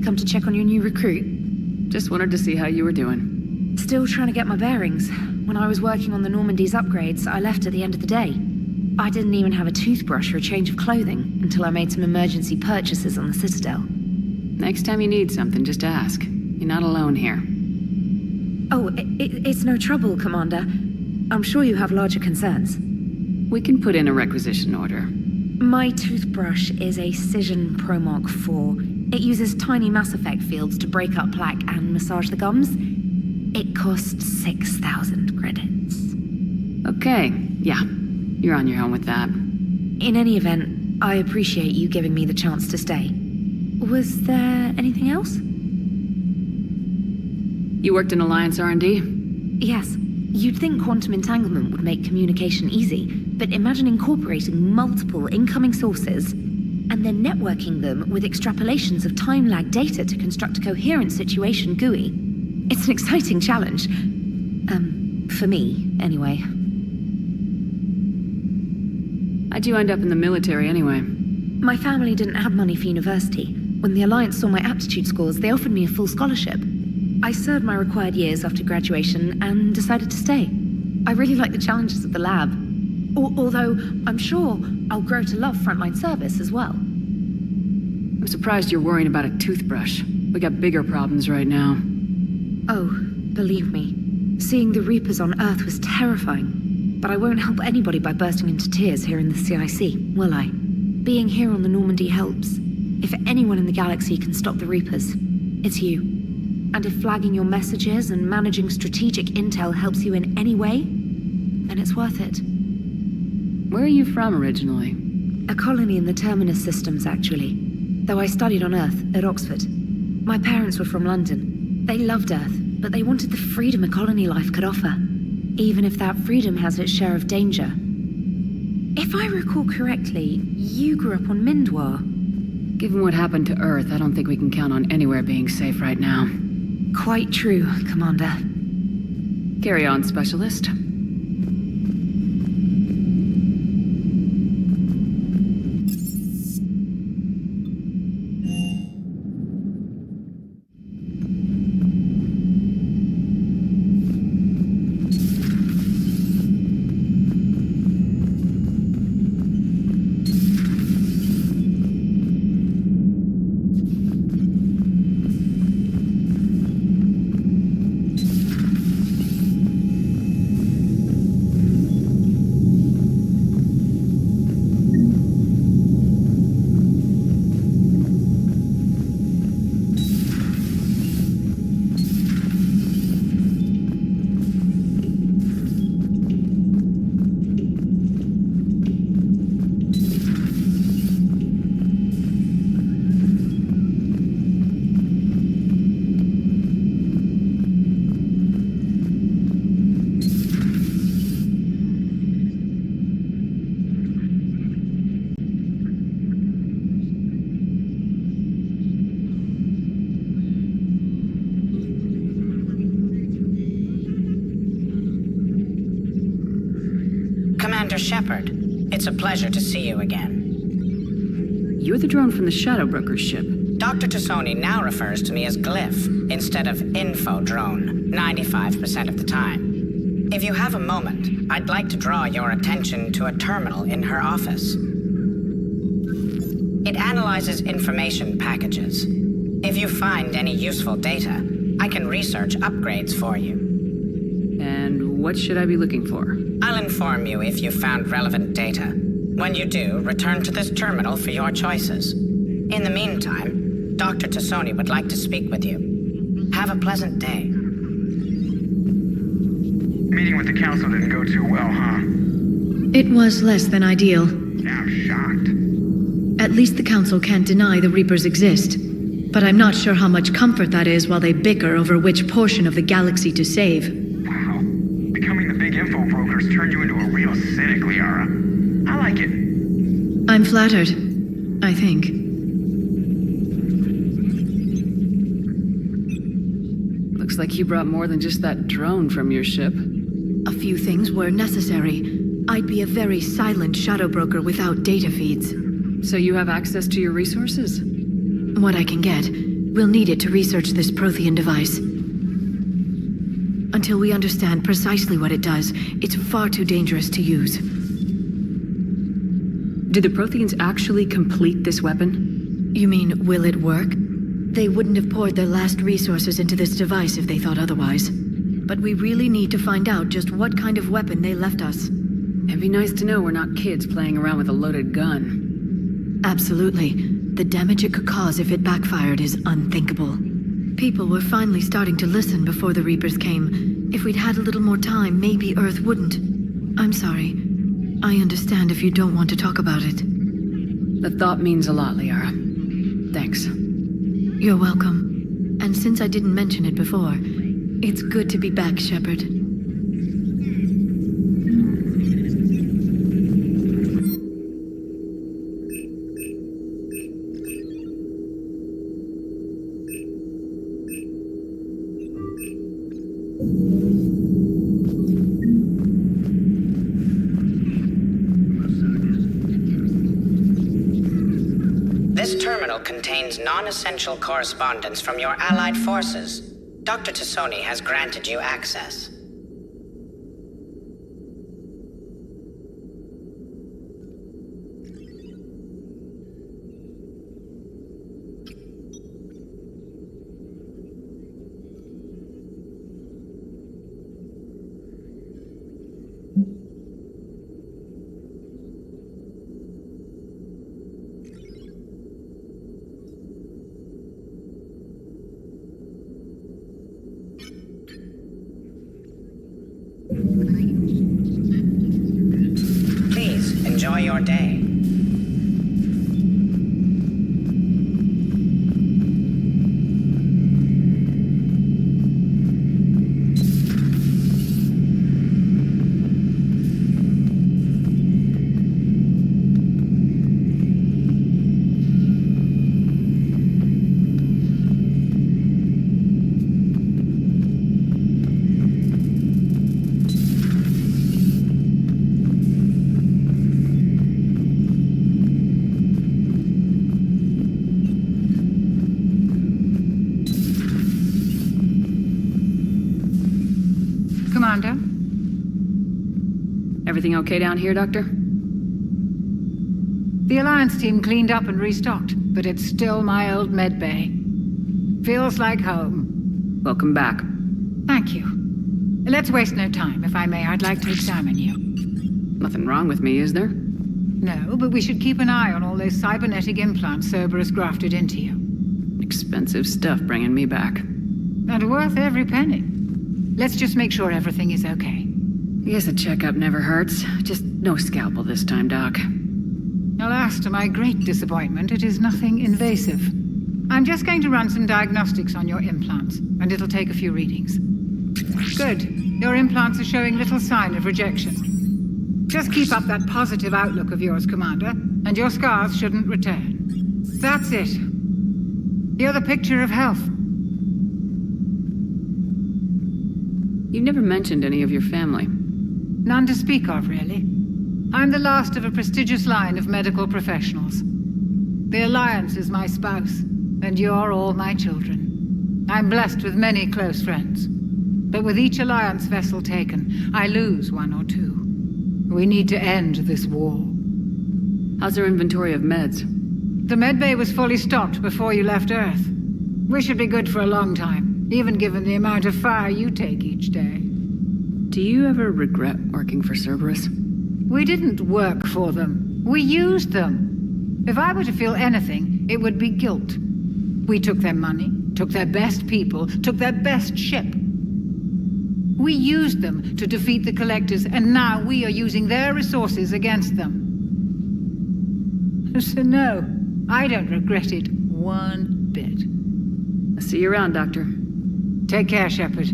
come to check on your new recruit. Just wanted to see how you were doing. Still trying to get my bearings. When I was working on the Normandy's upgrades, I left at the end of the day. I didn't even have a toothbrush or a change of clothing until I made some emergency purchases on the Citadel. Next time you need something, just ask. You're not alone here. Oh, it's no trouble, Commander. I'm sure you have larger concerns. We can put in a requisition order. My toothbrush is a Cision Pro Mark IV. It uses tiny Mass Effect fields to break up plaque and massage the gums. It costs 6,000 credits. Okay, yeah. You're on your own with that. In any event, I appreciate you giving me the chance to stay. Was there anything else? You worked in Alliance R&D? Yes. You'd think quantum entanglement would make communication easy, but imagine incorporating multiple incoming sources and then networking them with extrapolations of time-lag data to construct a coherent situation GUI. It's an exciting challenge. For me, anyway. How'd you end up in the military anyway? My family didn't have money for university. When the Alliance saw my aptitude scores, they offered me a full scholarship. I served my required years after graduation and decided to stay. I really like the challenges of the lab. Although, I'm sure I'll grow to love frontline service as well. I'm surprised you're worrying about a toothbrush. We got bigger problems right now. Oh, believe me. Seeing the Reapers on Earth was terrifying. But I won't help anybody by bursting into tears here in the CIC, will I? Being here on the Normandy helps. If anyone in the galaxy can stop the Reapers, it's you. And if flagging your messages and managing strategic intel helps you in any way, then it's worth it. Where are you from originally? A colony in the Terminus systems, actually. Though I studied on Earth, at Oxford. My parents were from London. They loved Earth, but they wanted the freedom a colony life could offer. Even if that freedom has its share of danger. If I recall correctly, you grew up on Mindwar. Given what happened to Earth, I don't think we can count on anywhere being safe right now. Quite true, Commander. Carry on, Specialist. Commander Shepard, it's a pleasure to see you again. You're the drone from the Shadow Broker's ship. Dr. Tassoni now refers to me as Glyph instead of Info Drone, 95% of the time. If you have a moment, I'd like to draw your attention to a terminal in her office. It analyzes information packages. If you find any useful data, I can research upgrades for you. And what should I be looking for? I'll inform you if you found relevant data. When you do, return to this terminal for your choices. In the meantime, Dr. Tassoni would like to speak with you. Have a pleasant day. Meeting with the council didn't go too well, huh? It was less than ideal. Yeah, I'm shocked. At least the council can't deny the Reapers exist. But I'm not sure how much comfort that is while they bicker over which portion of the galaxy to save. Wow. Becoming the big info brokers turned you into a real cynic, Liara. I like it. I'm flattered, I think. Looks like you brought more than just that drone from your ship. A few things were necessary. I'd be a very silent shadow broker without data feeds. So you have access to your resources? What I can get. We'll need it to research this Prothean device. Until we understand precisely what it does, it's far too dangerous to use. Did the Protheans actually complete this weapon? You mean, will it work? They wouldn't have poured their last resources into this device if they thought otherwise. But we really need to find out just what kind of weapon they left us. It'd be nice to know we're not kids playing around with a loaded gun. Absolutely. The damage it could cause if it backfired is unthinkable. People were finally starting to listen before the Reapers came. If we'd had a little more time, maybe Earth wouldn't. I'm sorry. I understand if you don't want to talk about it. The thought means a lot, Liara. Thanks. You're welcome. And since I didn't mention it before, it's good to be back, Shepard. This terminal contains non-essential correspondence from your allied forces. Dr. Tassoni has granted you access. Please, enjoy your day. Commander? Everything okay down here, Doctor? The Alliance team cleaned up and restocked, but it's still my old med bay. Feels like home. Welcome back. Thank you. Let's waste no time. If I may, I'd like to examine you. Nothing wrong with me, is there? No, but we should keep an eye on all those cybernetic implants Cerberus grafted into you. Expensive stuff bringing me back. And worth every penny. Let's just make sure everything is okay. I guess a checkup never hurts. Just no scalpel this time, Doc. Alas, to my great disappointment, it is nothing invasive. I'm just going to run some diagnostics on your implants, and it'll take a few readings. Good. Your implants are showing little sign of rejection. Just keep up that positive outlook of yours, Commander, and your scars shouldn't return. That's it. You're the picture of health. You never mentioned any of your family. None to speak of, really. I'm the last of a prestigious line of medical professionals. The Alliance is my spouse, and you're all my children. I'm blessed with many close friends. But with each Alliance vessel taken, I lose one or two. We need to end this war. How's our inventory of meds? The medbay was fully stocked before you left Earth. We should be good for a long time, even given the amount of fire you take each day. Do you ever regret working for Cerberus? We didn't work for them. We used them. If I were to feel anything, it would be guilt. We took their money, took their best people, took their best ship. We used them to defeat the Collectors, and now we are using their resources against them. So no, I don't regret it one bit. I'll see you around, Doctor. Take care, Shepard.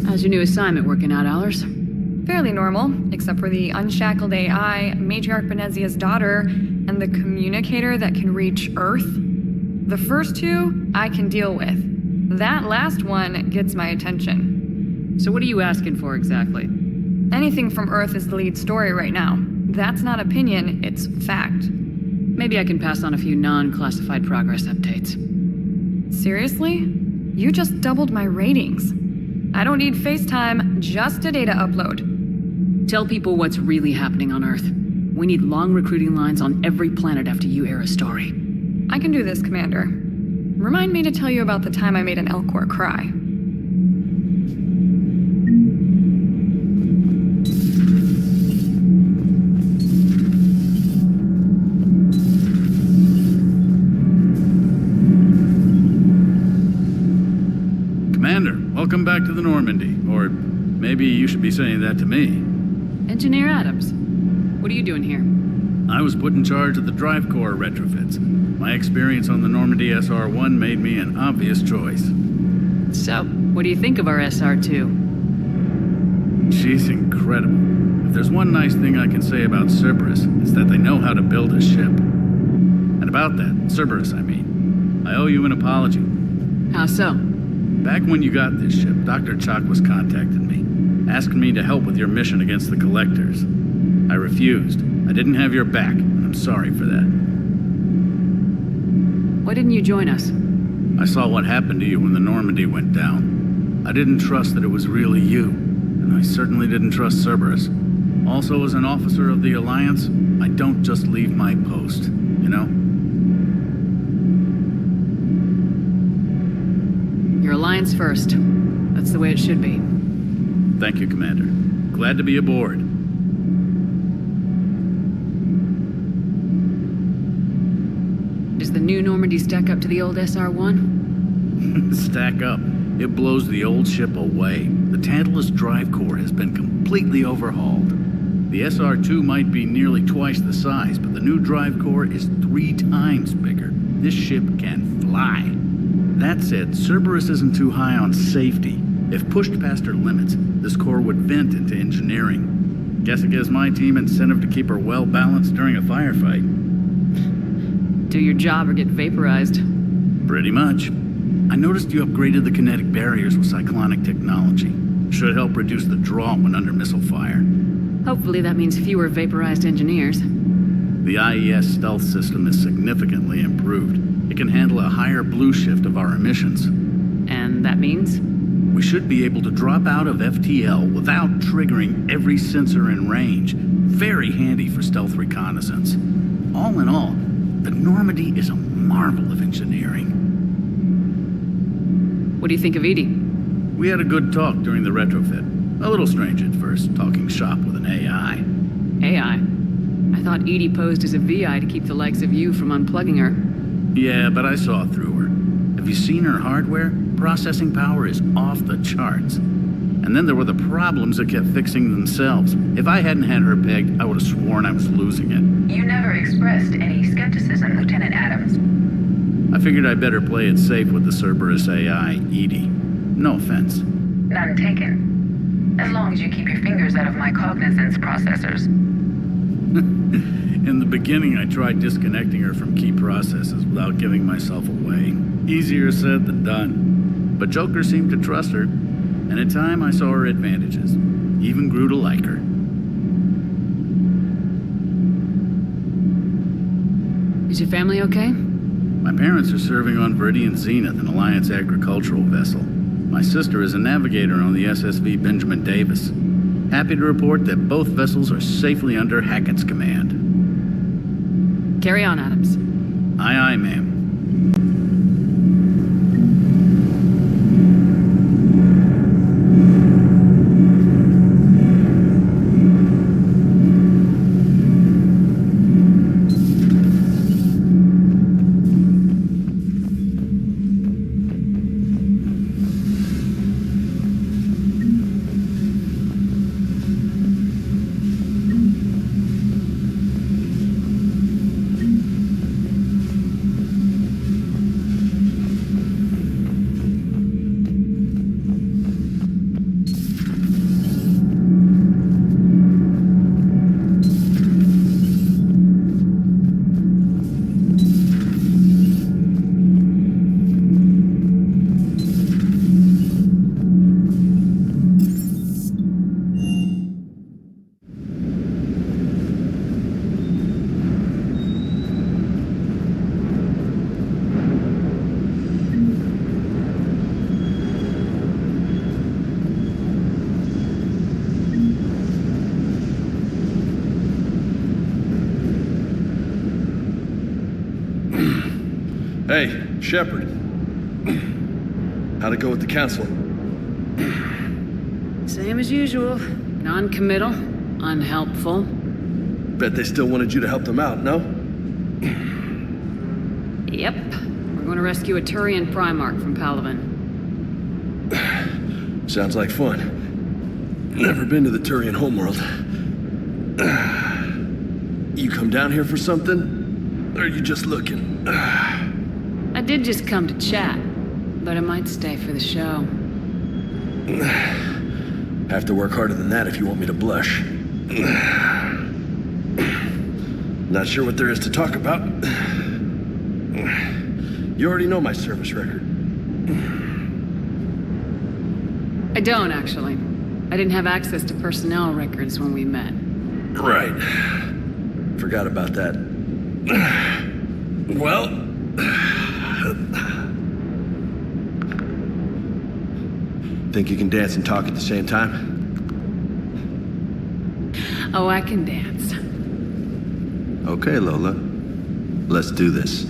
How's your new assignment working out, Allers? Fairly normal, except for the unshackled AI, Matriarch Benezia's daughter, and the communicator that can reach Earth. The first two, I can deal with. That last one gets my attention. So what are you asking for exactly? Anything from Earth is the lead story right now. That's not opinion, it's fact. Maybe I can pass on a few non-classified progress updates. Seriously? You just doubled my ratings. I don't need FaceTime, just a data upload. Tell people what's really happening on Earth. We need long recruiting lines on every planet after you air a story. I can do this, Commander. Remind me to tell you about the time I made an Elcor cry. Welcome back to the Normandy. Or maybe you should be saying that to me. Engineer Adams, what are you doing here? I was put in charge of the drive core retrofits. My experience on the Normandy SR-1 made me an obvious choice. So, what do you think of our SR-2? She's incredible. If there's one nice thing I can say about Cerberus, it's that they know how to build a ship. And about that, Cerberus, I mean, I owe you an apology. How so? Back when you got this ship, Dr. Chalk was contacting me, asking me to help with your mission against the Collectors. I refused. I didn't have your back, and I'm sorry for that. Why didn't you join us? I saw what happened to you when the Normandy went down. I didn't trust that it was really you, and I certainly didn't trust Cerberus. Also, as an officer of the Alliance, I don't just leave my post, you know? Your Alliance first. That's the way it should be. Thank you, Commander. Glad to be aboard. Does the new Normandy stack up to the old SR-1? Stack up. It blows the old ship away. The Tantalus drive core has been completely overhauled. The SR-2 might be nearly twice the size, but the new drive core is 3 times bigger. This ship can fly. That said, Cerberus isn't too high on safety. If pushed past her limits, this core would vent into engineering. Guess it gives my team incentive to keep her well balanced during a firefight. Do your job or get vaporized. Pretty much. I noticed you upgraded the kinetic barriers with cyclonic technology. Should help reduce the draw when under missile fire. Hopefully that means fewer vaporized engineers. The IES stealth system is significantly improved. It can handle a higher blue shift of our emissions. And that means? We should be able to drop out of FTL without triggering every sensor in range. Very handy for stealth reconnaissance. All in all, the Normandy is a marvel of engineering. What do you think of Edie? We had a good talk during the retrofit. A little strange at first, talking shop with an AI. AI? I thought Edie posed as a VI to keep the likes of you from unplugging her. Yeah, but I saw through her. Have you seen her hardware? Processing power is off the charts. And And then there were the problems that kept fixing themselves. If I hadn't had her pegged, I would have sworn I was losing it. You never expressed any skepticism, Lieutenant Adams. I figured I'd better play it safe with the Cerberus AI, Edie. No offense. None taken. As long as you keep your fingers out of my cognizance processors. In the beginning, I tried disconnecting her from key processes without giving myself away. Easier said than done. But Joker seemed to trust her, and in time I saw her advantages. Even grew to like her. Is your family okay? My parents are serving on Viridian Zenith, an Alliance agricultural vessel. My sister is a navigator on the SSV Benjamin Davis. Happy to report that both vessels are safely under Hackett's command. Carry on, Adams. Aye, aye, ma'am. Hey, Shepard. How'd it go with the council? Same as usual. Non-committal, unhelpful. Bet they still wanted you to help them out, no? Yep. We're going to rescue a Turian Primarch from Palaven. Sounds like fun. Never been to the Turian homeworld. You come down here for something? Or are you just looking? I did just come to chat, but I might stay for the show. Have to work harder than that if you want me to blush. Not sure what there is to talk about. You already know my service record. I don't, actually. I didn't have access to personnel records when we met. Right. Forgot about that. Well... Think you can dance and talk at the same time? Oh, I can dance. Okay, Lola. Let's do this.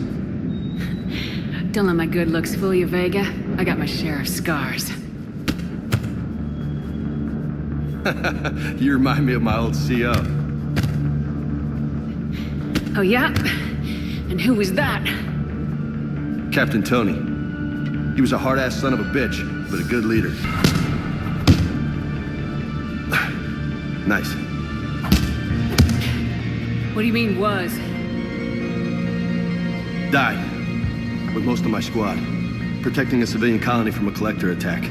Don't let my good looks fool you, Vega. I got my share of scars. You remind me of my old CO. Oh, yeah? And who was that? Captain Tony. He was a hard-ass son of a bitch, but a good leader. Nice. What do you mean, was? Died. With most of my squad. Protecting a civilian colony from a collector attack.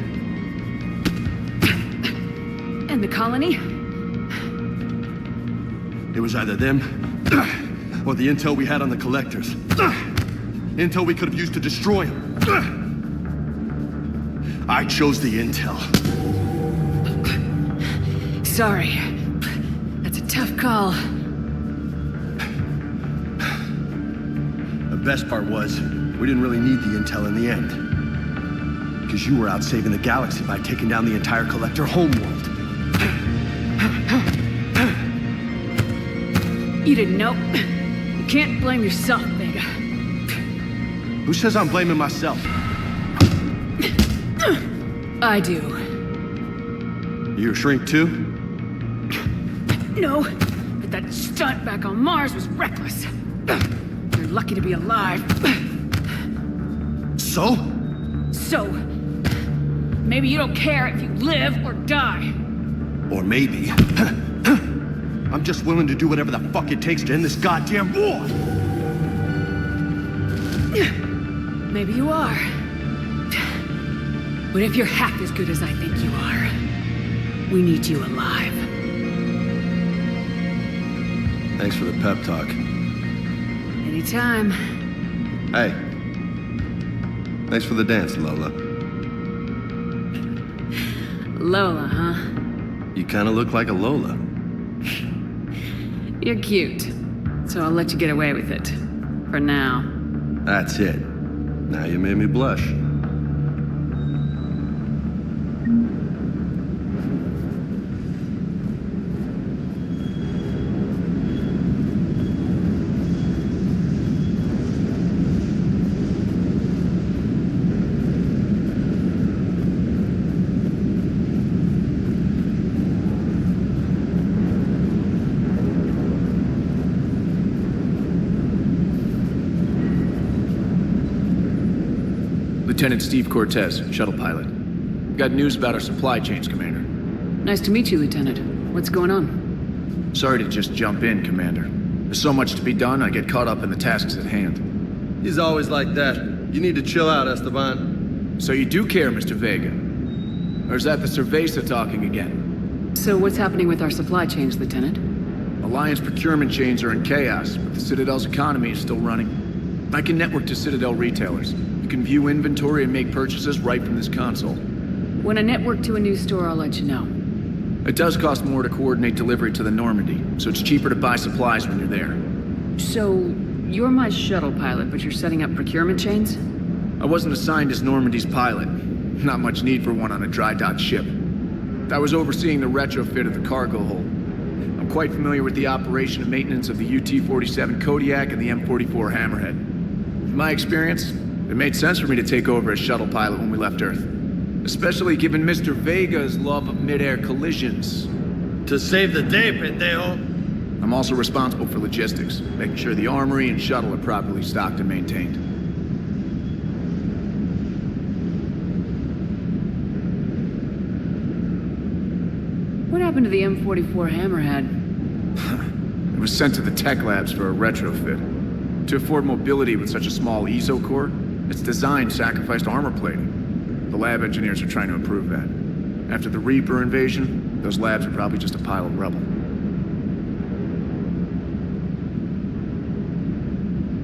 And the colony? It was either them, or the intel we had on the collectors. Intel we could have used to destroy them. I chose the intel. Sorry. That's a tough call. The best part was, we didn't really need the intel in the end. Because you were out saving the galaxy by taking down the entire collector homeworld. You didn't know. You can't blame yourself, Vega. Who says I'm blaming myself? I do. You a shrink too? No, but that stunt back on Mars was reckless. You're lucky to be alive. So? So, Maybe you don't care if you live or die. Or maybe... I'm just willing to do whatever the fuck it takes to end this goddamn war! Maybe you are. But if you're half as good as I think you are, we need you alive. Thanks for the pep talk. Anytime. Hey. Thanks for the dance, Lola. Lola, huh? You kinda look like a Lola. You're cute. So I'll let you get away with it. For now. That's it. Now you made me blush. Lieutenant Steve Cortez, shuttle pilot. Got news about our supply chains, Commander. Nice to meet you, Lieutenant. What's going on? Sorry to just jump in, Commander. There's so much to be done, I get caught up in the tasks at hand. He's always like that. You need to chill out, Esteban. So you do care, Mr. Vega? Or is that the Cerveza talking again? So what's happening with our supply chains, Lieutenant? Alliance procurement chains are in chaos, but the Citadel's economy is still running. I can network to Citadel retailers. You can view inventory and make purchases right from this console. When I network to a new store, I'll let you know. It does cost more to coordinate delivery to the Normandy, so it's cheaper to buy supplies when you're there. So, you're my shuttle pilot, but you're setting up procurement chains? I wasn't assigned as Normandy's pilot. Not much need for one on a dry dock ship. I was overseeing the retrofit of the cargo hold. I'm quite familiar with the operation and maintenance of the UT-47 Kodiak and the M44 Hammerhead. In my experience, it made sense for me to take over as shuttle pilot when we left Earth. Especially given Mr. Vega's love of mid-air collisions. To save the day, pendejo. I'm also responsible for logistics, making sure the armory and shuttle are properly stocked and maintained. What happened to the M44 Hammerhead? It was sent to the tech labs for a retrofit. To afford mobility with such a small ESO core, its design sacrificed armor plating. The lab engineers are trying to improve that. After the Reaper invasion, those labs are probably just a pile of rubble.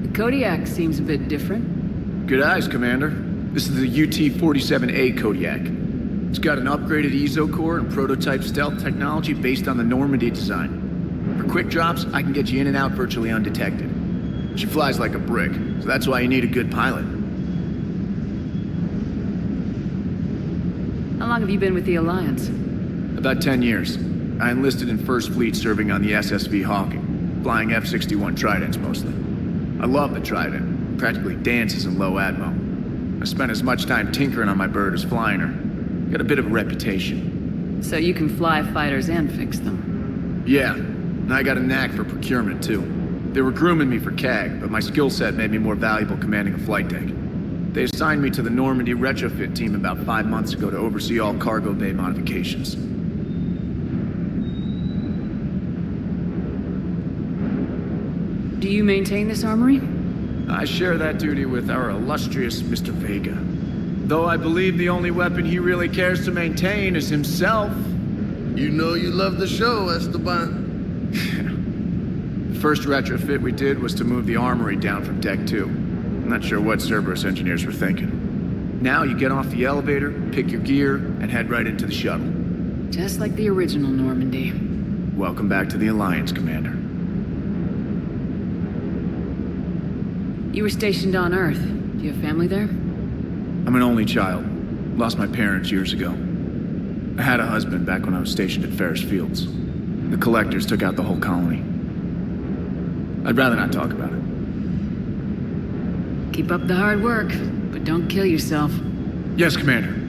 The Kodiak seems a bit different. Good eyes, Commander. This is the UT-47A Kodiak. It's got an upgraded ESO core and prototype stealth technology based on the Normandy design. For quick drops, I can get you in and out virtually undetected. She flies like a brick, so that's why you need a good pilot. How long have you been with the Alliance? About 10 years. I enlisted in First Fleet serving on the SSV Hawking, flying F-61 Tridents mostly. I love the Trident. It practically dances in low atmo. I spent as much time tinkering on my bird as flying her. Got a bit of a reputation. So you can fly fighters and fix them? Yeah, and I got a knack for procurement too. They were grooming me for CAG, but my skill set made me more valuable commanding a flight deck. They assigned me to the Normandy retrofit team about 5 months ago to oversee all cargo bay modifications. Do you maintain this armory? I share that duty with our illustrious Mr. Vega. Though I believe the only weapon he really cares to maintain is himself. You know you love the show, Esteban. The first retrofit we did was to move the armory down from Deck 2. I'm not sure what Cerberus engineers were thinking. Now you get off the elevator, pick your gear, and head right into the shuttle. Just like the original Normandy. Welcome back to the Alliance, Commander. You were stationed on Earth. Do you have family there? I'm an only child. Lost my parents years ago. I had a husband back when I was stationed at Ferris Fields. The Collectors took out the whole colony. I'd rather not talk about it. Keep up the hard work, but don't kill yourself. Yes, Commander.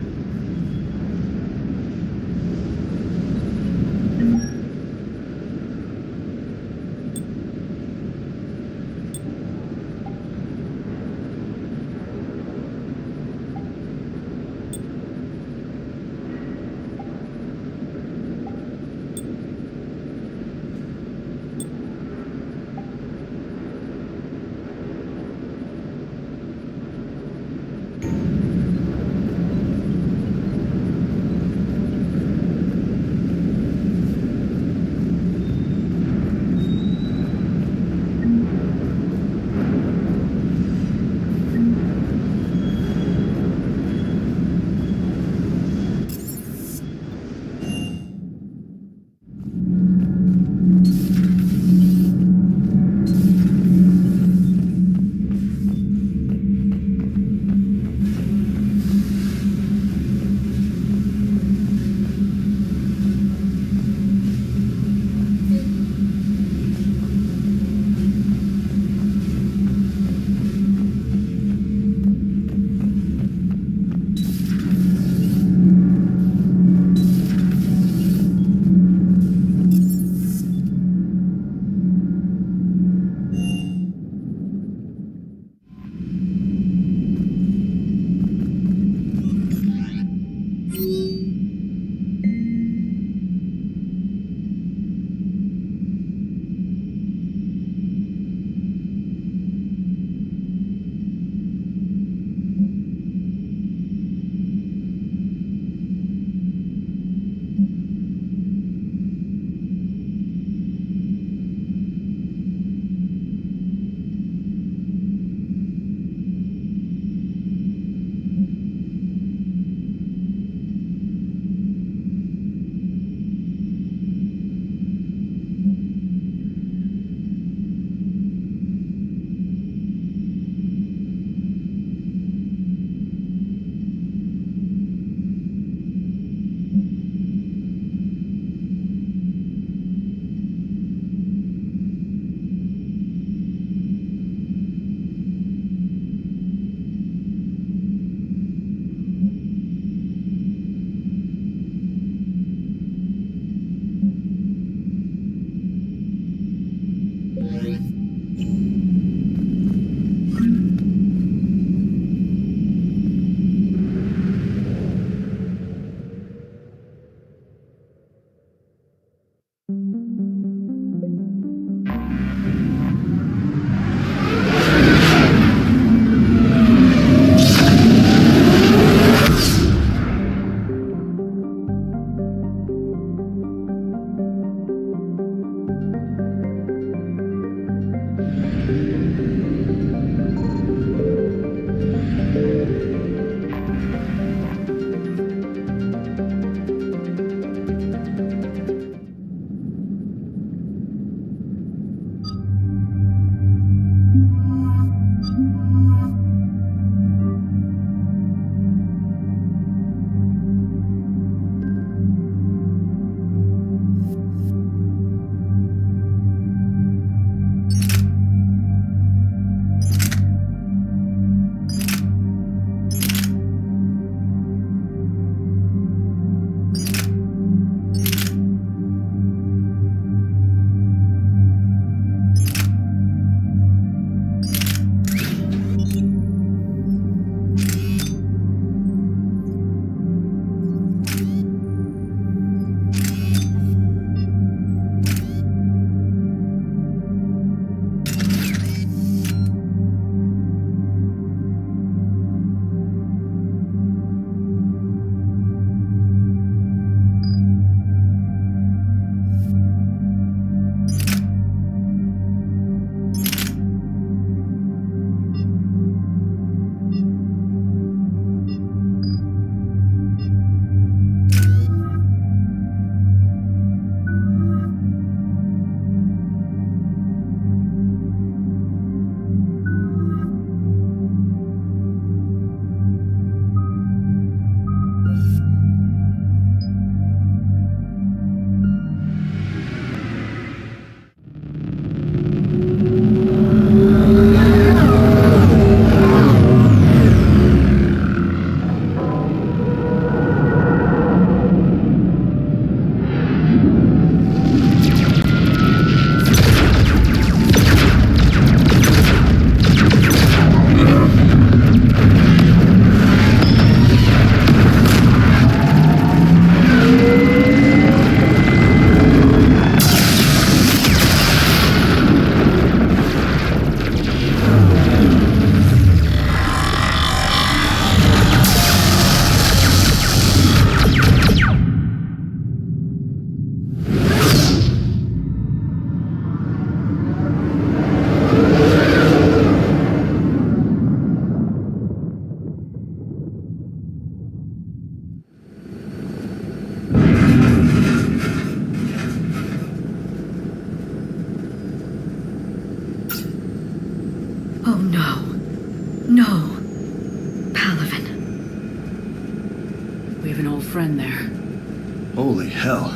friend there. Holy hell.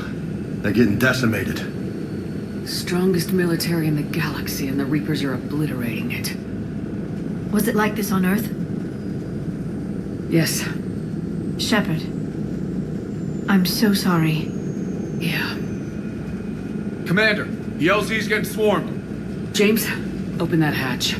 They're getting decimated. Strongest military in the galaxy, and the Reapers are obliterating it. Was it like this on Earth? Yes. Shepard. I'm so sorry. Yeah. Commander, the LZ's getting swarmed. James, open that hatch.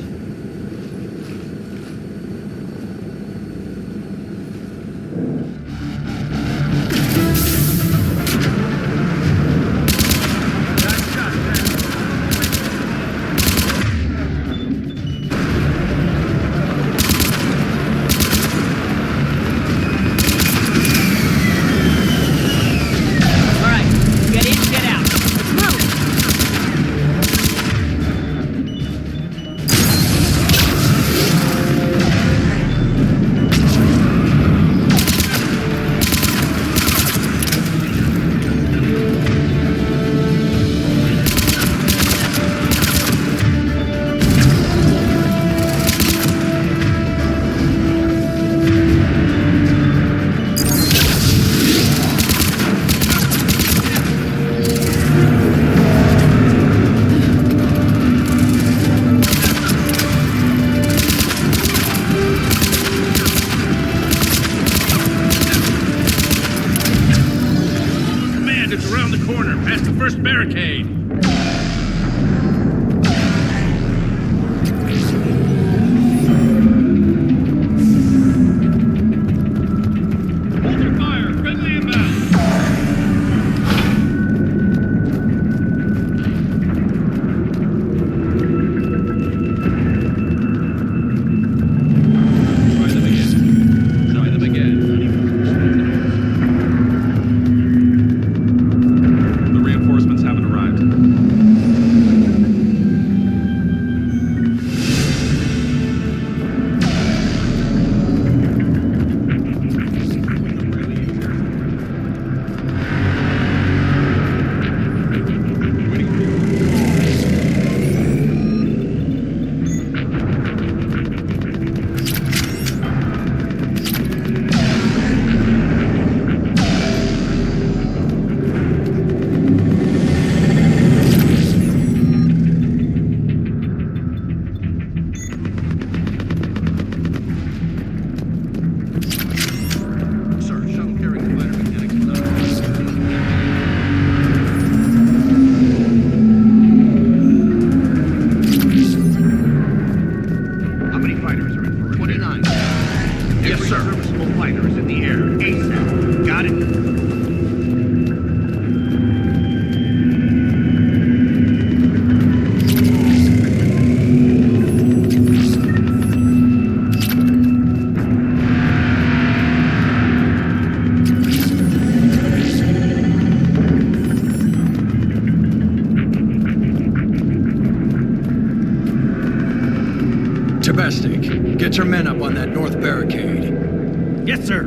Get your men up on that north barricade. Yes, sir.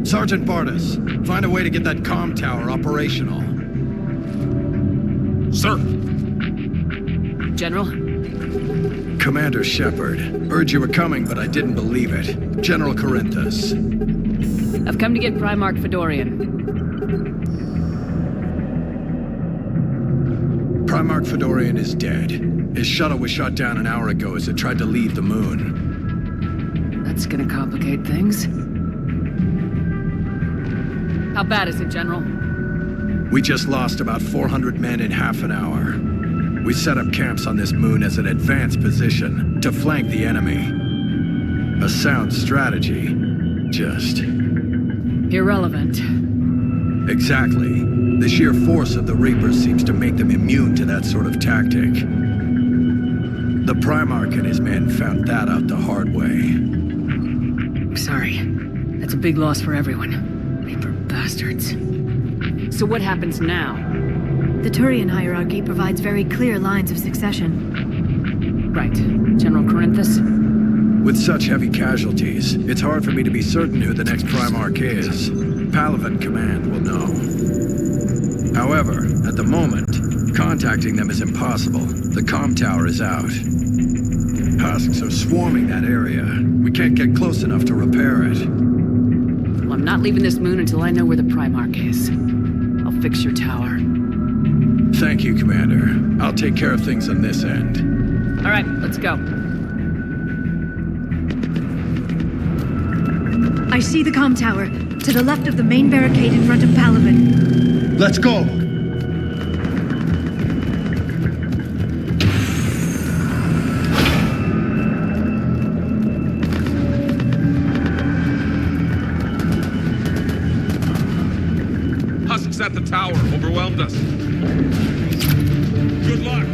Sergeant Bartis, find a way to get that comm tower operational. Sir. General? Commander Shepard. Heard you were coming, but I didn't believe it. General Corinthus. I've come to get Primarch Fedorian. Primarch Fedorian is dead. His shuttle was shot down an hour ago as it tried to leave the moon. That's gonna complicate things. How bad is it, General? We just lost about 400 men in half an hour. We set up camps on this moon as an advanced position to flank the enemy. A sound strategy. Just... irrelevant. Exactly. The sheer force of the Reapers seems to make them immune to that sort of tactic. The Primarch and his men found that out the hard way. Sorry. That's a big loss for everyone. Reaper bastards. So what happens now? The Turian hierarchy provides very clear lines of succession. Right. General Corinthus? With such heavy casualties, it's hard for me to be certain who the next Primarch is. Palaven Command will know. However, at the moment, contacting them is impossible. The comm tower is out. Husks are swarming that area. We can't get close enough to repair it. I'm not leaving this moon until I know where the Primarch is. I'll fix your tower. Thank you, Commander. I'll take care of things on this end. All right, let's go. I see the comm tower, to the left of the main barricade in front of Palaven. Let's go! Husks at the tower overwhelmed us. Good luck.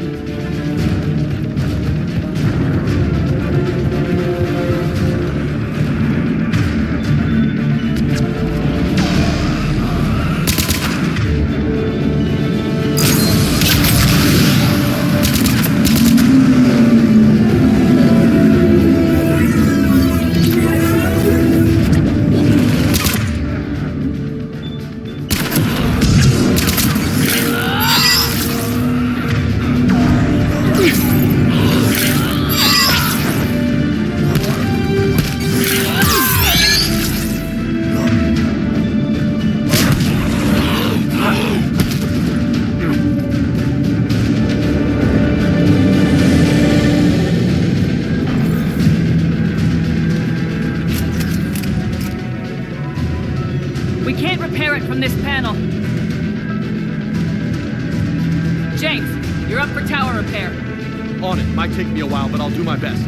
Might take me a while, but I'll do my best.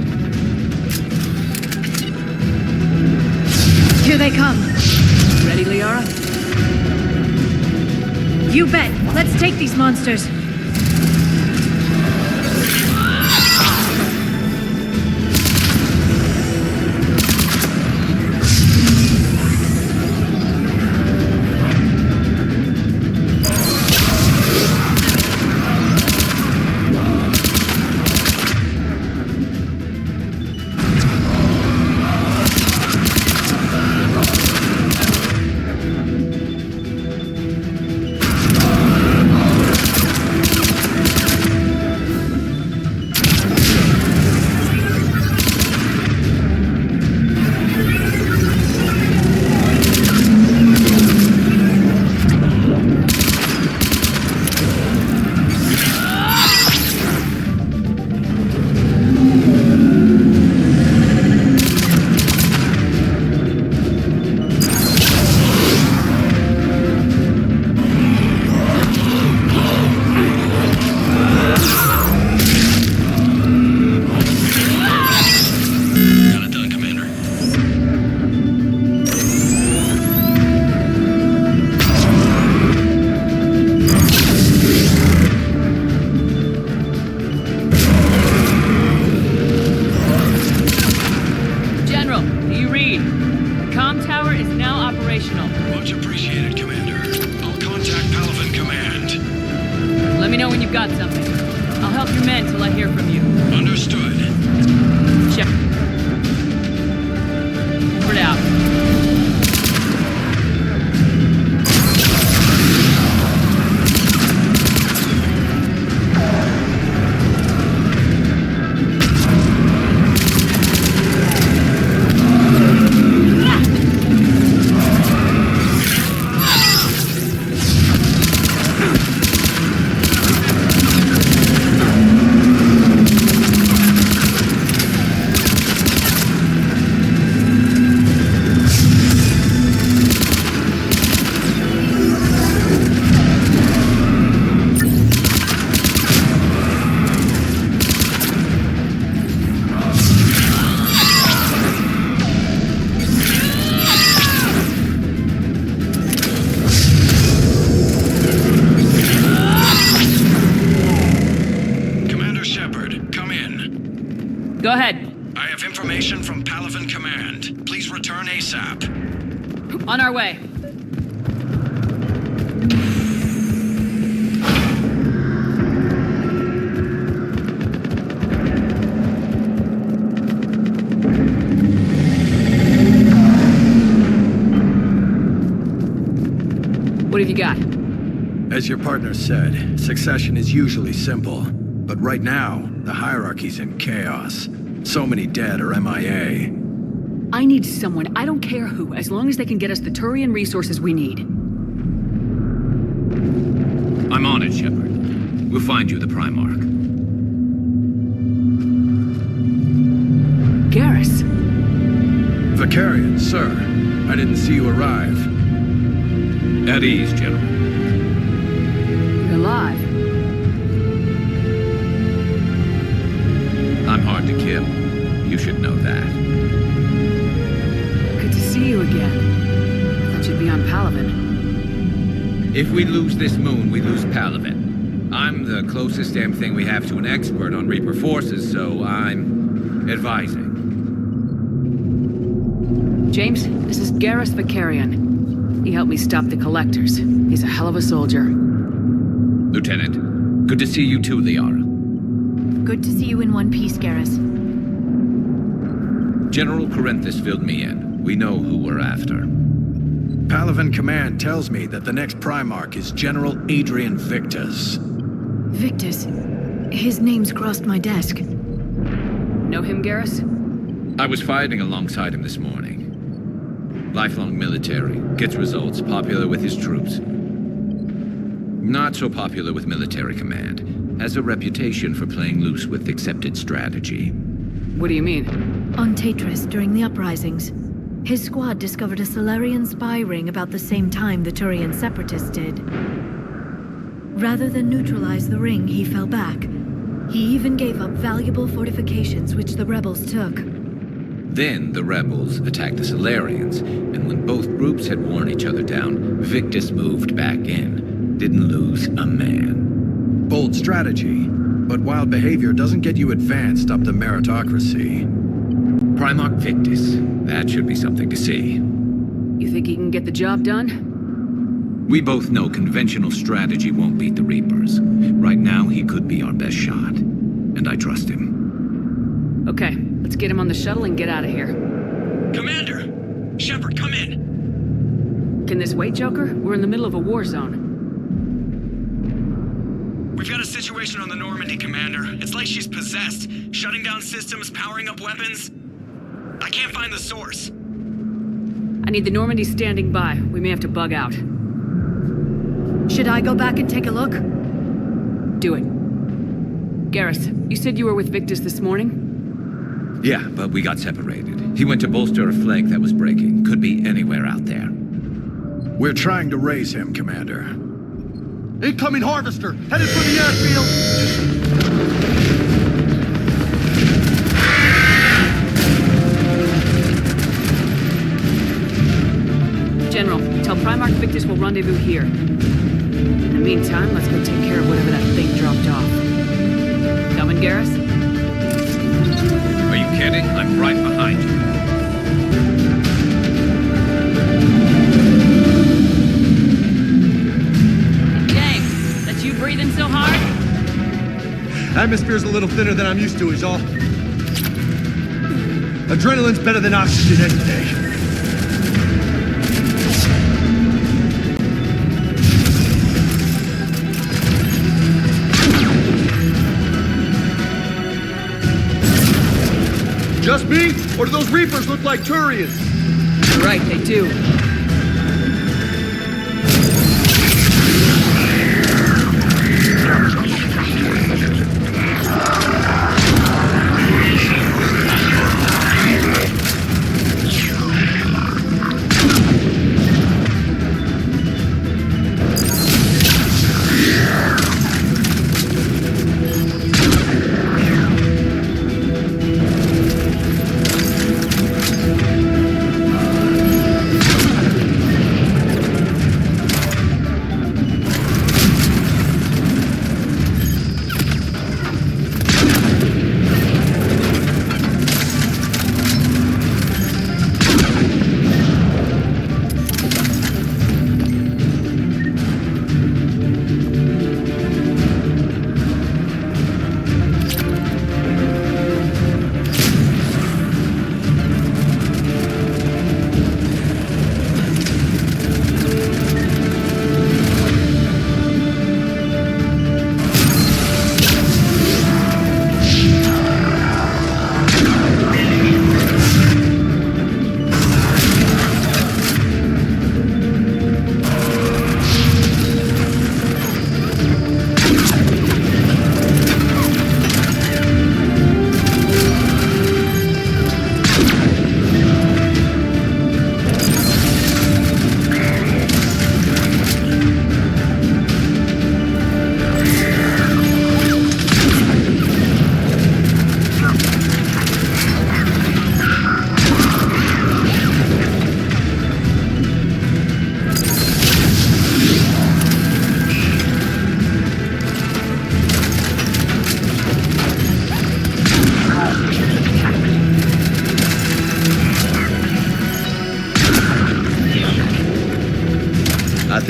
Here they come. Ready, Liara? You bet. Let's take these monsters. Shep. Spread out. Go ahead. I have information from Palaven Command. Please return ASAP. On our way. What have you got? As your partner said, succession is usually simple. But right now, the hierarchy's in chaos. So many dead or MIA. I need someone, I don't care who, as long as they can get us the Turian resources we need. I'm on it, Shepard. We'll find you the Primarch. Garrus. Vicarian, sir. I didn't see you arrive. At ease, General. You're alive. I'm hard to kill. You should know that. Good to see you again. I thought you'd be on Palaven. If we lose this moon, we lose Palaven. I'm the closest damn thing we have to an expert on Reaper forces, so I'm advising. James, this is Garrus Vicarian. He helped me stop the Collectors. He's a hell of a soldier. Lieutenant, good to see you too, Liara. Good to see you in one piece, Garrus. General Corinthus filled me in. We know who we're after. Palaven Command tells me that the next Primarch is General Adrian Victus. Victus? His name's crossed my desk. Know him, Garrus? I was fighting alongside him this morning. Lifelong military, gets results, popular with his troops. Not so popular with military command. Has a reputation for playing loose with accepted strategy. What do you mean? On Tatris, during the uprisings, his squad discovered a Solarian spy ring about the same time the Turian separatists did. Rather than neutralize the ring, he fell back. He even gave up valuable fortifications which the rebels took. Then the rebels attacked the Solarians, and when both groups had worn each other down, Victus moved back in. Didn't lose a man. Bold strategy, but wild behavior doesn't get you advanced up the meritocracy. Primarch Victus, that should be something to see. You think he can get the job done? We both know conventional strategy won't beat the Reapers. Right now, he could be our best shot, and I trust him. Okay, let's get him on the shuttle and get out of here. Commander! Shepard, come in! Can this wait, Joker? We're in the middle of a war zone. We've got a situation on the Normandy, Commander. It's like she's possessed. Shutting down systems, powering up weapons. I can't find the source. I need the Normandy standing by. We may have to bug out. Should I go back and take a look? Do it. Garrus, you said you were with Victus this morning? Yeah, but we got separated. He went to bolster a flank that was breaking. Could be anywhere out there. We're trying to raise him, Commander. Incoming harvester, headed for the airfield! General, tell Primarch Victus we'll rendezvous here. In the meantime, let's go take care of whatever that thing dropped off. Coming, Garrus? Are you kidding? I'm right behind you. James, that's you breathing so hard? Atmosphere's a little thinner than I'm used to, is all. Adrenaline's better than oxygen any day. Just me? Or do those Reapers look like Turians? You're right, they do.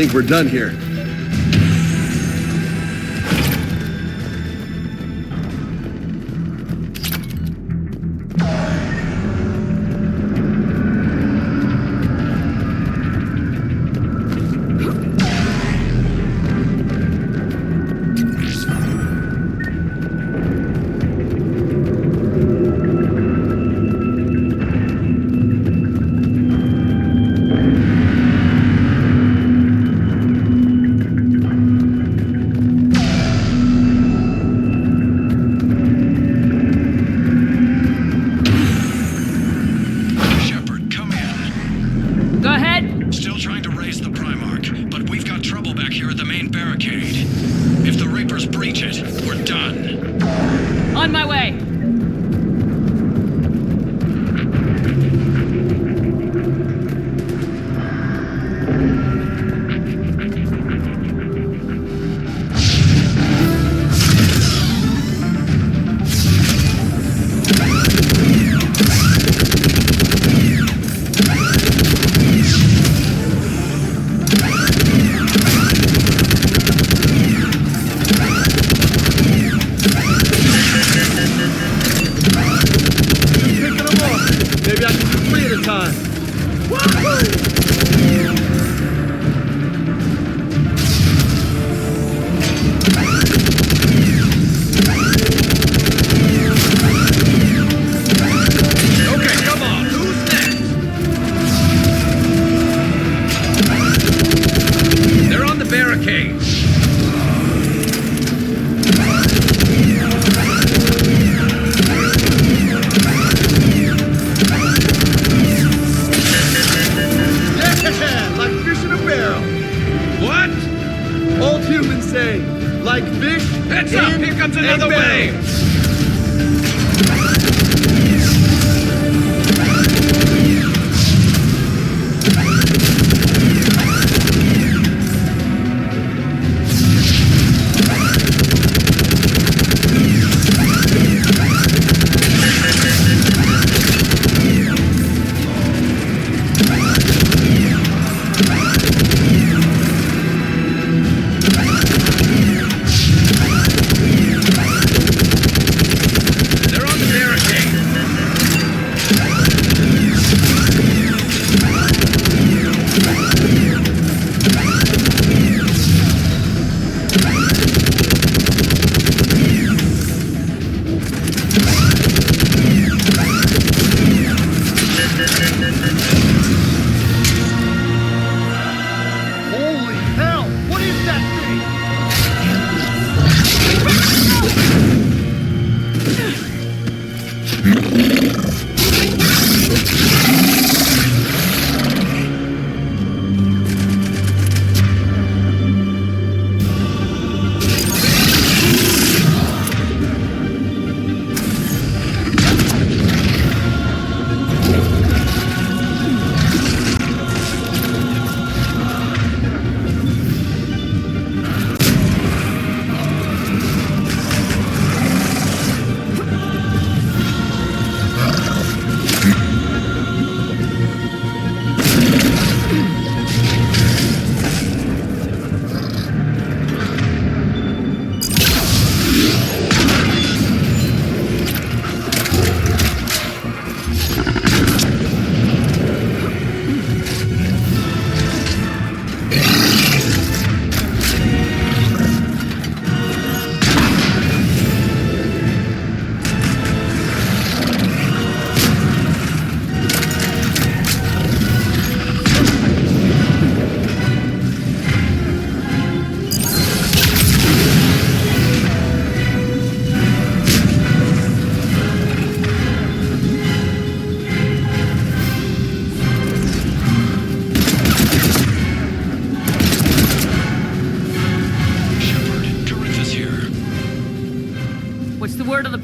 think we're done here.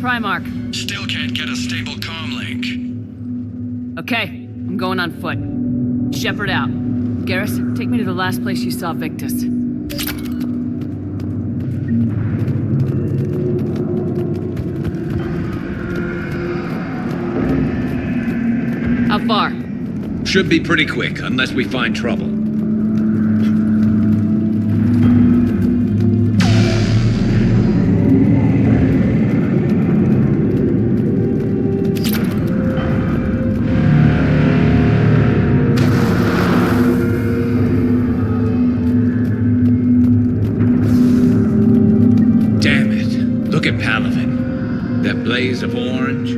Primarch. Still can't get a stable comm link. Okay, I'm going on foot. Shepard out. Garrus, take me to the last place you saw Victus. How far? Should be pretty quick, unless we find trouble. Look at Palaven. That blaze of orange.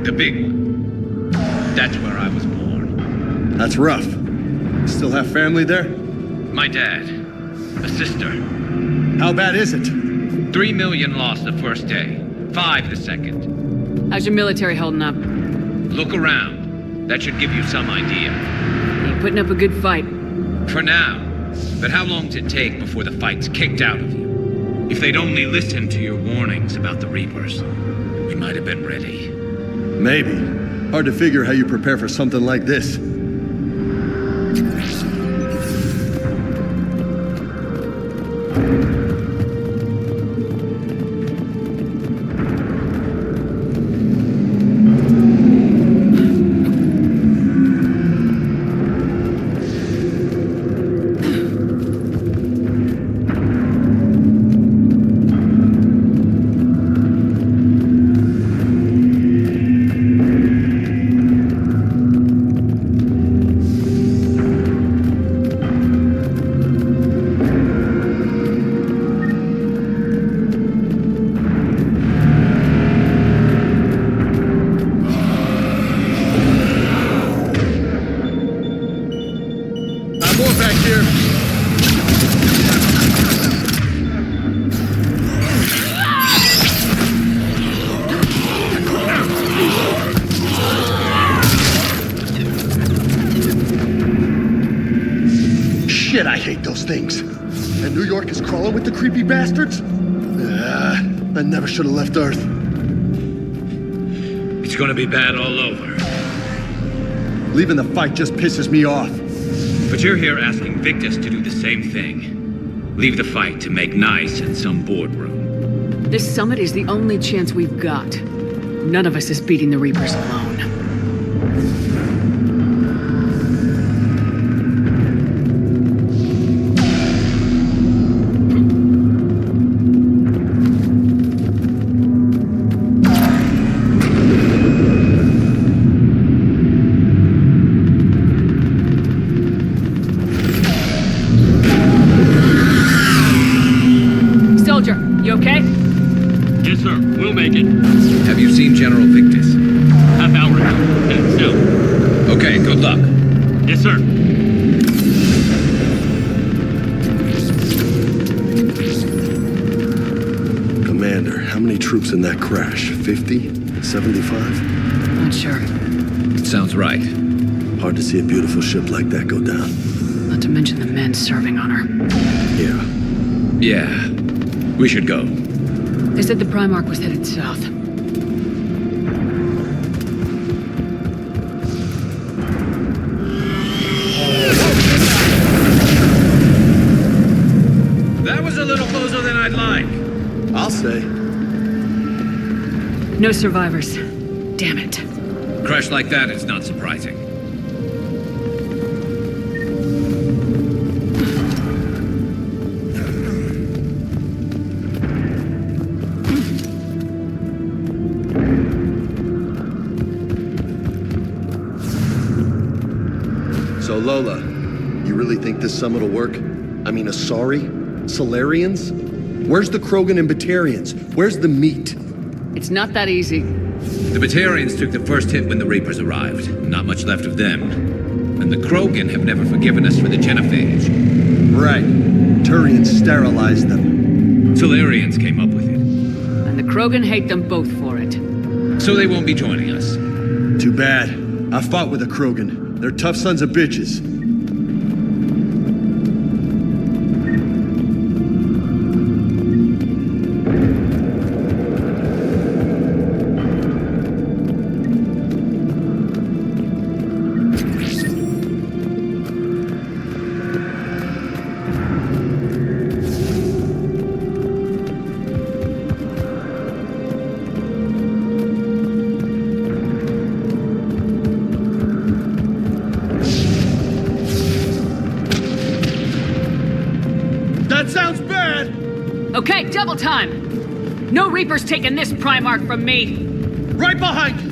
The big one. That's where I was born. That's rough. Still have family there? My dad. A sister. How bad is it? 3 million lost the first day. 5 the second. How's your military holding up? Look around. That should give you some idea. You're putting up a good fight. For now. But how long does it take before the fight's kicked out of you? If they'd only listened to your warnings about the Reapers, we might have been ready. Maybe. Hard to figure how you prepare for something like this. Shit, I hate those things. And New York is crawling with the creepy bastards? I never should have left Earth. It's gonna be bad all over. Leaving the fight just pisses me off. But you're here asking Victus to do the same thing. Leave the fight to make nice in some boardroom. This summit is the only chance we've got. None of us is beating the Reapers alone. You okay? Yes, sir. We'll make it. Have you seen General Victus? Half hour ago. Headed south. Okay, good luck. Yes, sir. Commander, how many troops in that crash? 50? 75? Not sure. Sounds right. Hard to see a beautiful ship like that go down. Not to mention the men serving on her. Yeah. We should go. They said the Primarch was headed south. That was a little closer than I'd like. I'll say. No survivors. Damn it. Crash like that is not surprising. So Lola, you really think this summit will work? I mean, Asari? Solarians? Where's the Krogan and Batarians? Where's the meat? It's not that easy. The Batarians took the first hit when the Reapers arrived. Not much left of them. And the Krogan have never forgiven us for the genophage. Right. Turians sterilized them. Solarians came up with it. And the Krogan hate them both for it. So they won't be joining us. Too bad. I fought with a Krogan. They're tough sons of bitches. Okay, double time! No Reapers taking this Primarch from me! Right behind you!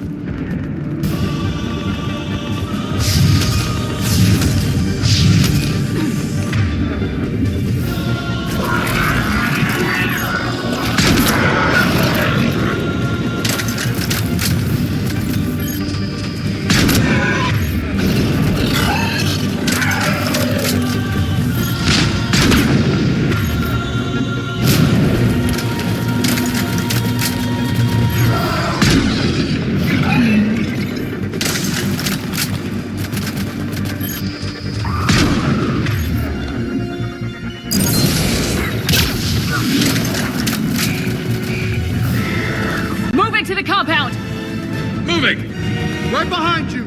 right behind you!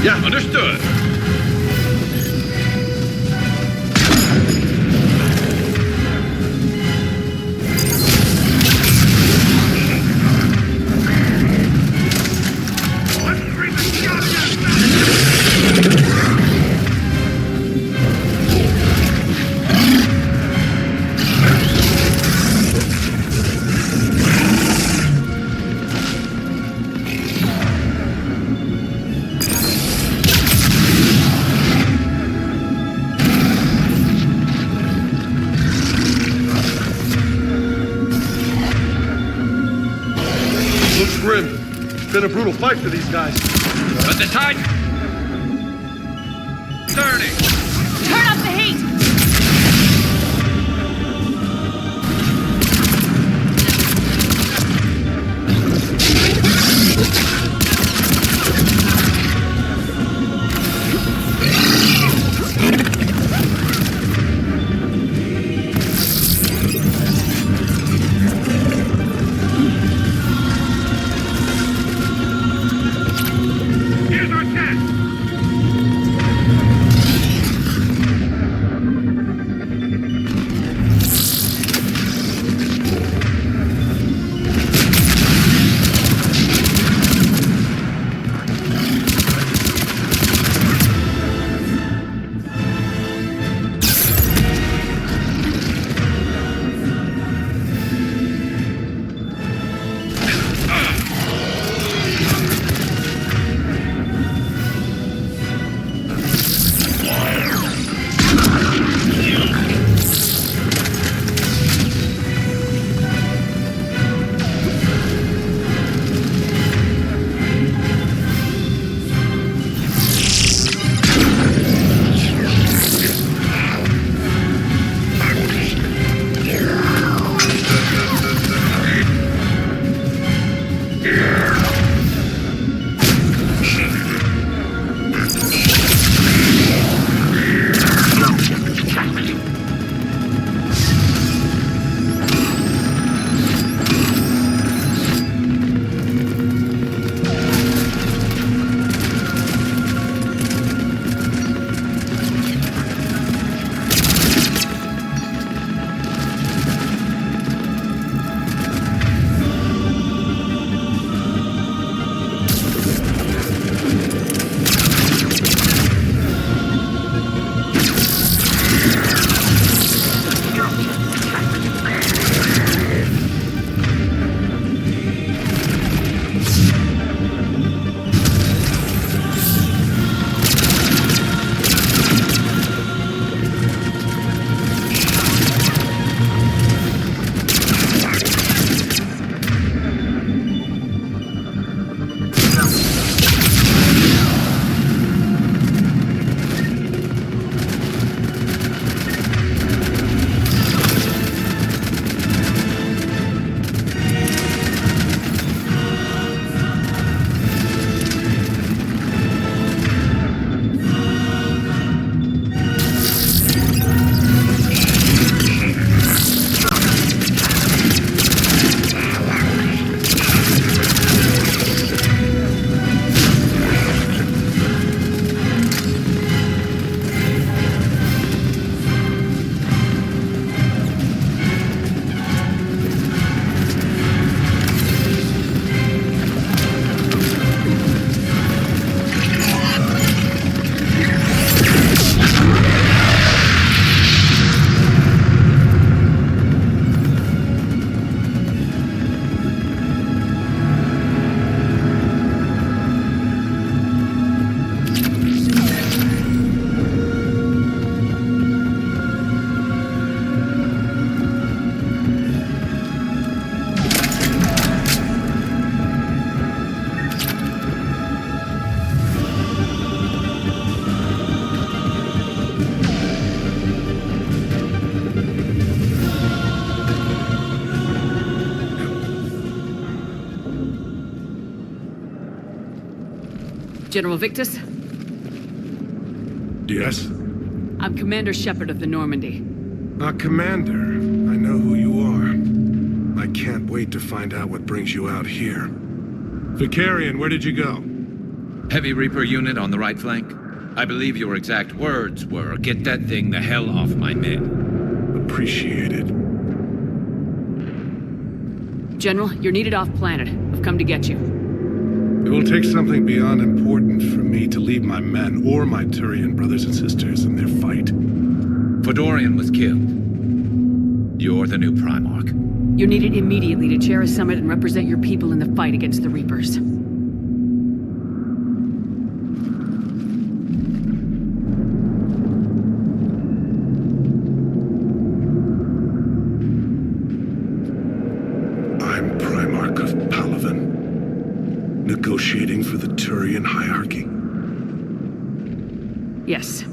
Yeah, understood. Been a brutal fight for these guys. But the tide... turning. Turn up the heat! General Victus? Yes? I'm Commander Shepard of the Normandy. Commander, I know who you are. I can't wait to find out what brings you out here. Vicarian, where did you go? Heavy Reaper unit on the right flank. I believe your exact words were, "Get that thing the hell off my men." Appreciated. General, you're needed off-planet. I've come to get you. It will take something beyond important for me to leave my men or my Turian brothers and sisters in their fight. Fedorian was killed. You're the new Primarch. You're needed immediately to chair a summit and represent your people in the fight against the Reapers. I'm Primarch of Palaven, negotiating for the Turian hierarchy. Yes.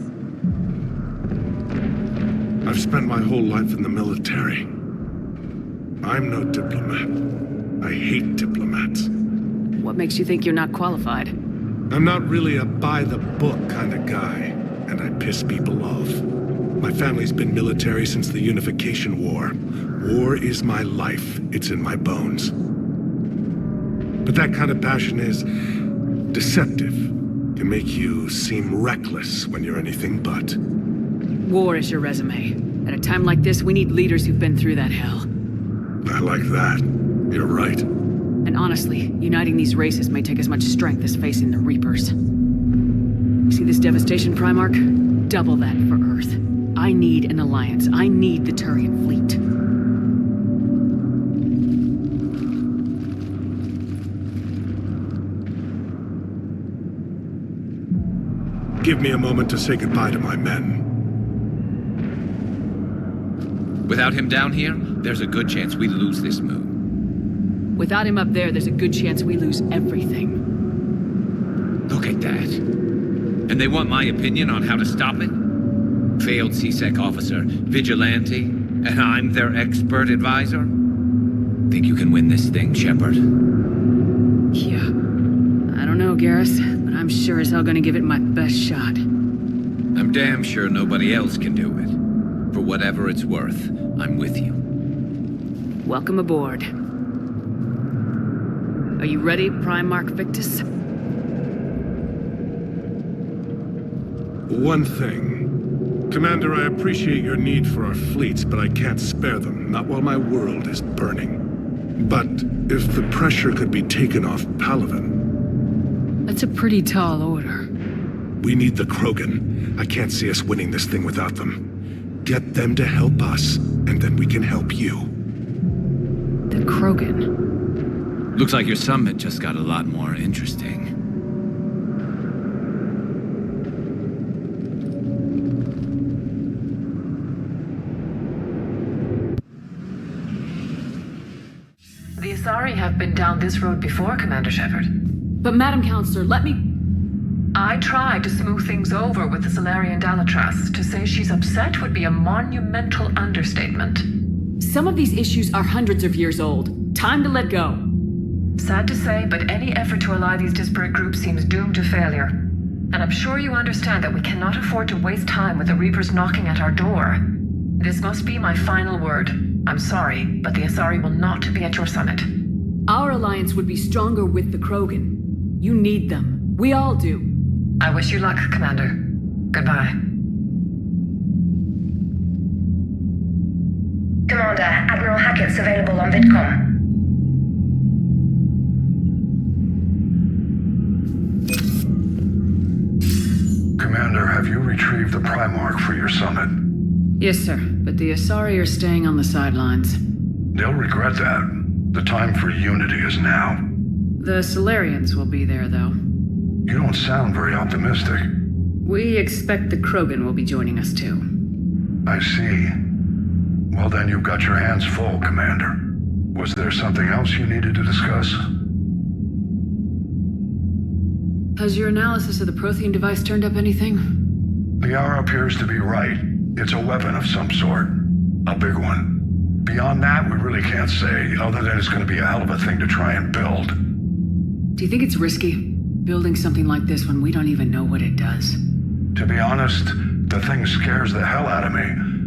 I've spent my whole life in the military. I'm no diplomat. I hate diplomats. What makes you think you're not qualified? I'm not really a by-the-book kind of guy, and I piss people off. My family's been military since the Unification War. War is my life. It's in my bones. But that kind of passion is deceptive. Can make you seem reckless when you're anything but. War is your resume. At a time like this, we need leaders who've been through that hell. I like that. You're right. And honestly, uniting these races may take as much strength as facing the Reapers. See this devastation, Primarch? Double that for Earth. I need an alliance. I need the Turian fleet. Give me a moment to say goodbye to my men. Without him down here, there's a good chance we lose this move. Without him up there's a good chance we lose everything. Look at that. And they want my opinion on how to stop it? Failed C-Sec officer, vigilante, and I'm their expert advisor? Think you can win this thing, Shepard? Yeah. I don't know, Garrus, but I'm sure as hell gonna give it my best shot. I'm damn sure nobody else can do it. For whatever it's worth, I'm with you. Welcome aboard. Are you ready, Primarch Victus? One thing. Commander, I appreciate your need for our fleets, but I can't spare them, not while my world is burning. But if the pressure could be taken off Palaven... That's a pretty tall order. We need the Krogan. I can't see us winning this thing without them. Get them to help us, and then we can help you. The Krogan? Looks like your summit just got a lot more interesting. The Asari have been down this road before, Commander Shepard. But Madam Counselor, let me... I tried to smooth things over with the Salarian Dalatras. To say she's upset would be a monumental understatement. Some of these issues are hundreds of years old. Time to let go. Sad to say, but any effort to ally these disparate groups seems doomed to failure. And I'm sure you understand that we cannot afford to waste time with the Reapers knocking at our door. This must be my final word. I'm sorry, but the Asari will not be at your summit. Our alliance would be stronger with the Krogan. You need them. We all do. I wish you luck, Commander. Goodbye. Commander, Admiral Hackett's available on VidCom. Commander, have you retrieved the Primarch for your summit? Yes, sir. But the Asari are staying on the sidelines. They'll regret that. The time for unity is now. The Solarians will be there, though. You don't sound very optimistic. We expect the Krogan will be joining us, too. I see. Well, then you've got your hands full, Commander. Was there something else you needed to discuss? Has your analysis of the Prothean device turned up anything? Liara appears to be right. It's a weapon of some sort. A big one. Beyond that, we really can't say, other than it's going to be a hell of a thing to try and build. Do you think it's risky? Building something like this when we don't even know what it does. To be honest, the thing scares the hell out of me,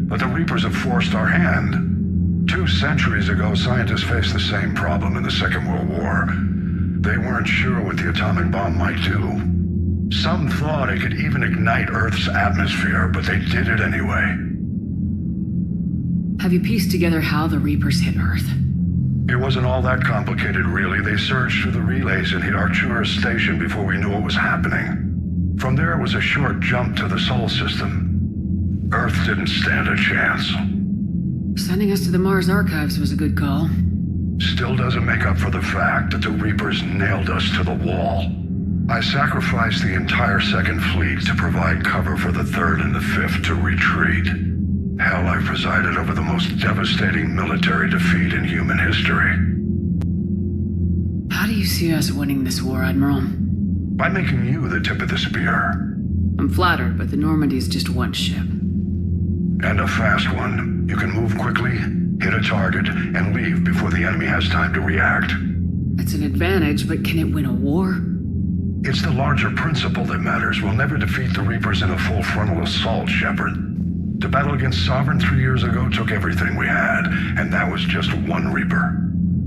but the Reapers have forced our hand. 2 centuries ago, scientists faced the same problem in the Second World War. They weren't sure what the atomic bomb might do. Some thought it could even ignite Earth's atmosphere, but they did it anyway. Have you pieced together how the Reapers hit Earth? It wasn't all that complicated, really. They surged through the relays and hit Arcturus Station before we knew what was happening. From there, it was a short jump to the Sol system. Earth didn't stand a chance. Sending us to the Mars Archives was a good call. Still doesn't make up for the fact that the Reapers nailed us to the wall. I sacrificed the entire Second Fleet to provide cover for the Third and the Fifth to retreat. Hell, I presided over the most devastating military defeat in human history. How do you see us winning this war, Admiral? By making you the tip of the spear. I'm flattered, but the Normandy is just one ship. And a fast one. You can move quickly, hit a target, and leave before the enemy has time to react. That's an advantage, but can it win a war? It's the larger principle that matters. We'll never defeat the Reapers in a full frontal assault, Shepard. The battle against Sovereign 3 years ago took everything we had, and that was just one Reaper.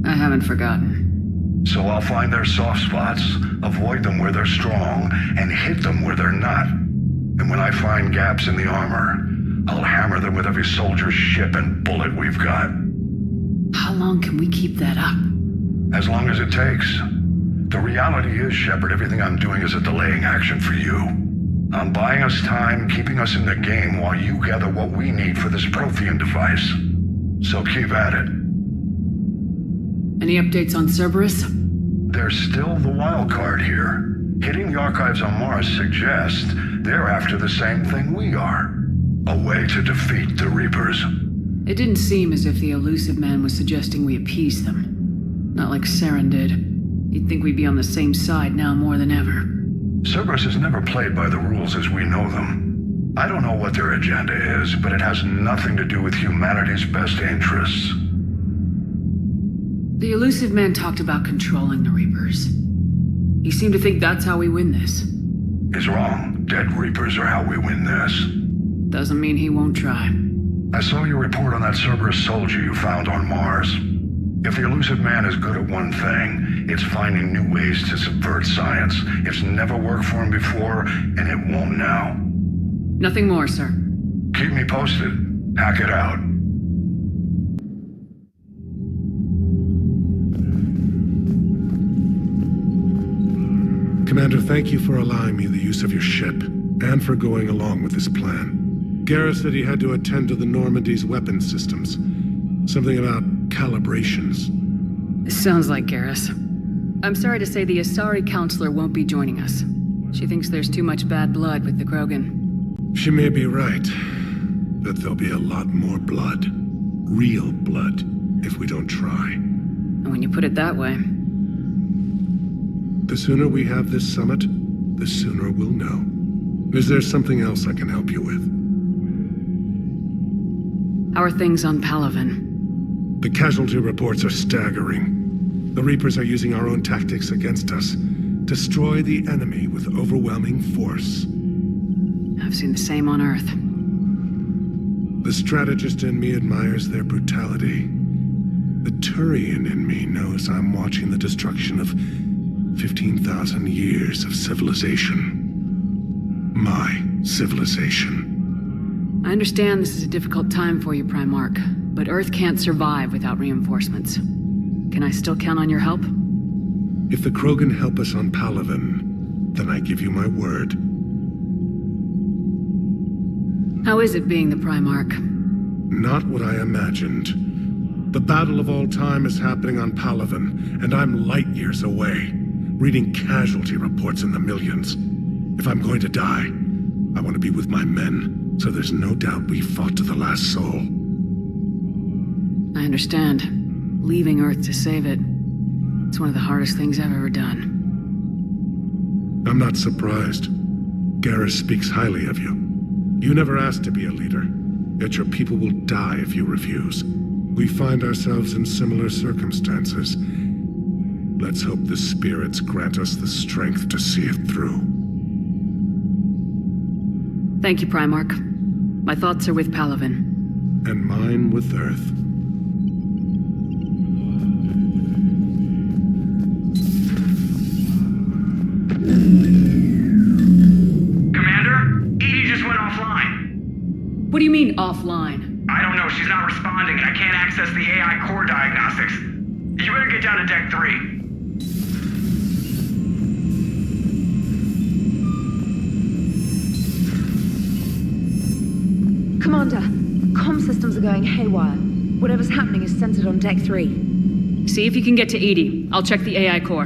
I haven't forgotten. So I'll find their soft spots, avoid them where they're strong, and hit them where they're not. And when I find gaps in the armor, I'll hammer them with every soldier, ship, and bullet we've got. How long can we keep that up? As long as it takes. The reality is, Shepard, everything I'm doing is a delaying action for you. I'm buying us time, keeping us in the game while you gather what we need for this Prothean device. So keep at it. Any updates on Cerberus? There's still the wild card here. Hitting the archives on Mars suggests they're after the same thing we are. A way to defeat the Reapers. It didn't seem as if the elusive man was suggesting we appease them. Not like Saren did. You'd think we'd be on the same side now more than ever. Cerberus has never played by the rules as we know them. I don't know what their agenda is, but it has nothing to do with humanity's best interests. The elusive man talked about controlling the Reapers. He seemed to think that's how we win this. He's wrong. Dead Reapers are how we win this. Doesn't mean he won't try. I saw your report on that Cerberus soldier you found on Mars. If the elusive man is good at one thing, it's finding new ways to subvert science. It's never worked for him before, and it won't now. Nothing more, sir. Keep me posted. Hack it out. Commander, thank you for allowing me the use of your ship, and for going along with this plan. Garrus said he had to attend to the Normandy's weapons systems. Something about calibrations. Sounds like Garrus. I'm sorry to say the Asari counselor won't be joining us. She thinks there's too much bad blood with the Krogan. She may be right, but there'll be a lot more blood. Real blood, if we don't try. And when you put it that way... The sooner we have this summit, the sooner we'll know. Is there something else I can help you with? How are things on Palaven? The casualty reports are staggering. The Reapers are using our own tactics against us. Destroy the enemy with overwhelming force. I've seen the same on Earth. The strategist in me admires their brutality. The Turian in me knows I'm watching the destruction of 15,000 years of civilization. My civilization. I understand this is a difficult time for you, Primarch, but Earth can't survive without reinforcements. Can I still count on your help? If the Krogan help us on Palaven, then I give you my word. How is it being the Primarch? Not what I imagined. The battle of all time is happening on Palaven, and I'm light years away, reading casualty reports in the millions. If I'm going to die, I want to be with my men, so there's no doubt we fought to the last soul. I understand. Leaving Earth to save it. It's one of the hardest things I've ever done. I'm not surprised. Garrus speaks highly of you. You never asked to be a leader, yet your people will die if you refuse. We find ourselves in similar circumstances. Let's hope the spirits grant us the strength to see it through. Thank you, Primarch. My thoughts are with Palaven. And mine with Earth. Commander, Edie just went offline. What do you mean, offline? I don't know, she's not responding, and I can't access the AI core diagnostics. You better get down to Deck 3. Commander, comm systems are going haywire. Whatever's happening is centered on Deck 3. See if you can get to Edie. I'll check the AI core.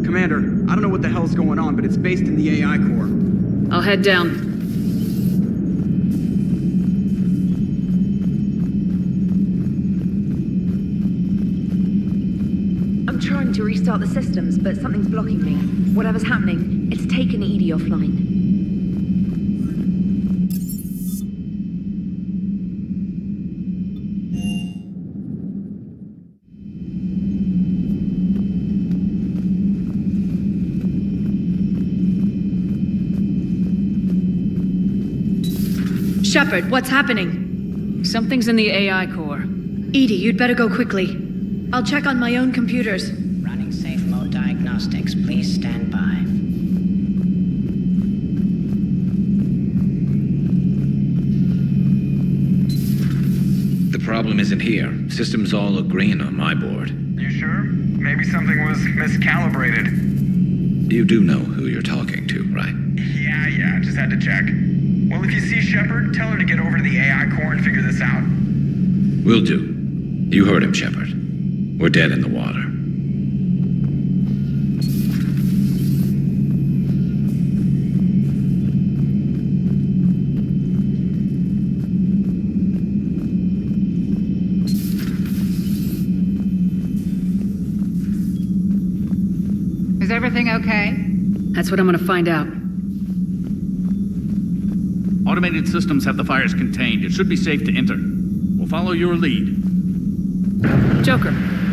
Commander, I don't know what the hell's going on, but it's based in the AI core. I'll head down. I'm trying to restart the systems, but something's blocking me. Whatever's happening, it's taken Edie offline. Shepard, what's happening? Something's in the AI core. Edie, you'd better go quickly. I'll check on my own computers. Running safe mode diagnostics. Please stand by. The problem isn't here. Systems all look green on my board. You sure? Maybe something was miscalibrated. You do know who you're talking to, right? Yeah, just had to check. Well, if you see Shepard, tell her to get over to the AI core and figure this out. Will do. You heard him, Shepard. We're dead in the water. Is everything okay? That's what I'm gonna find out. Automated systems have the fires contained. It should be safe to enter. We'll follow your lead. Joker,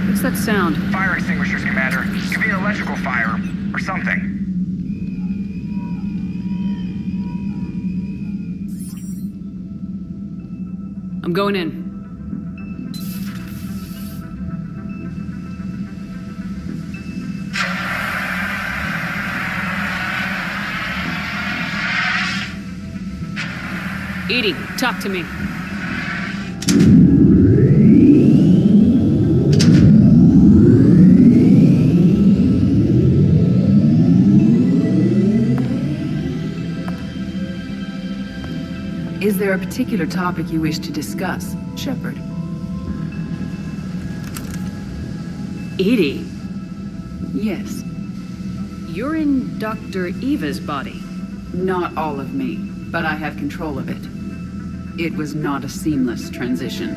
what's that sound? Fire extinguishers, Commander. Could be an electrical fire, or something. I'm going in. Edie, talk to me. Is there a particular topic you wish to discuss, Shepard? Edie? Yes. You're in Dr. Eva's body. Not all of me, but I have control of it. It was not a seamless transition.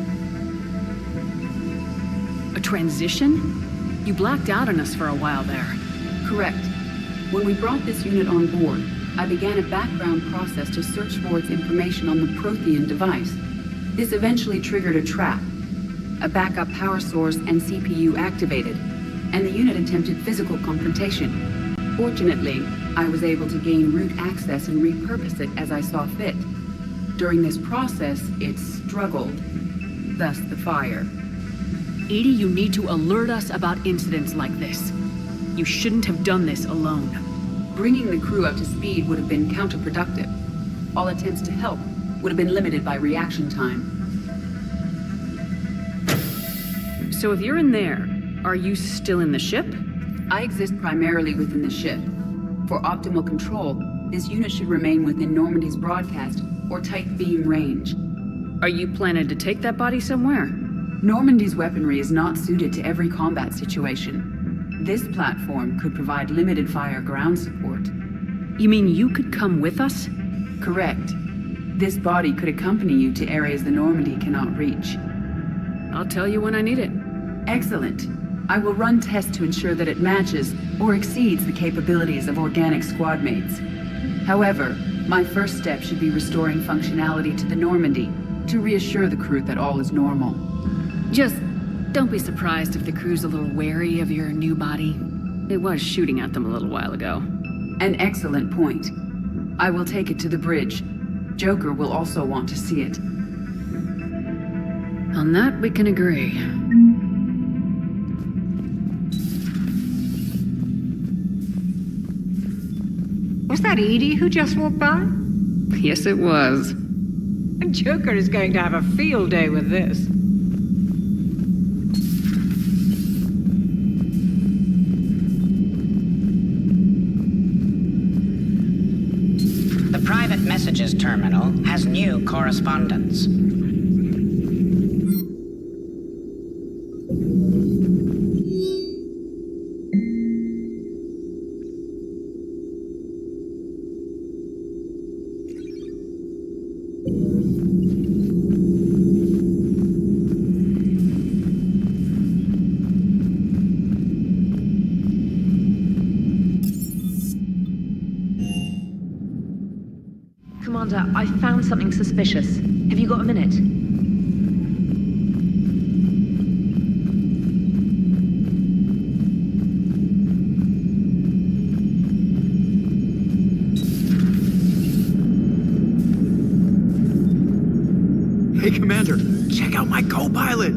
A transition? You blacked out on us for a while there. Correct. When we brought this unit on board, I began a background process to search for its information on the Prothean device. This eventually triggered a trap. A backup power source and CPU activated, and the unit attempted physical confrontation. Fortunately, I was able to gain root access and repurpose it as I saw fit. During this process, it struggled, thus the fire. Edie, you need to alert us about incidents like this. You shouldn't have done this alone. Bringing the crew up to speed would have been counterproductive. All attempts to help would have been limited by reaction time. So if you're in there, are you still in the ship? I exist primarily within the ship. For optimal control, this unit should remain within Normandy's broadcast or tight beam range. Are you planning to take that body somewhere? Normandy's weaponry is not suited to every combat situation. This platform could provide limited fire ground support. You mean you could come with us? Correct. This body could accompany you to areas the Normandy cannot reach. I'll tell you when I need it. Excellent. I will run tests to ensure that it matches or exceeds the capabilities of organic squad mates. However, my first step should be restoring functionality to the Normandy to reassure the crew that all is normal. Just don't be surprised if the crew's a little wary of your new body. It was shooting at them a little while ago. An excellent point. I will take it to the bridge. Joker will also want to see it. On that, we can agree. Was that Edie who just walked by? Yes, it was. Joker is going to have a field day with this. The private messages terminal has new correspondence. Commander, I found something suspicious. Have you got a minute? Hey, Commander, check out my co-pilot!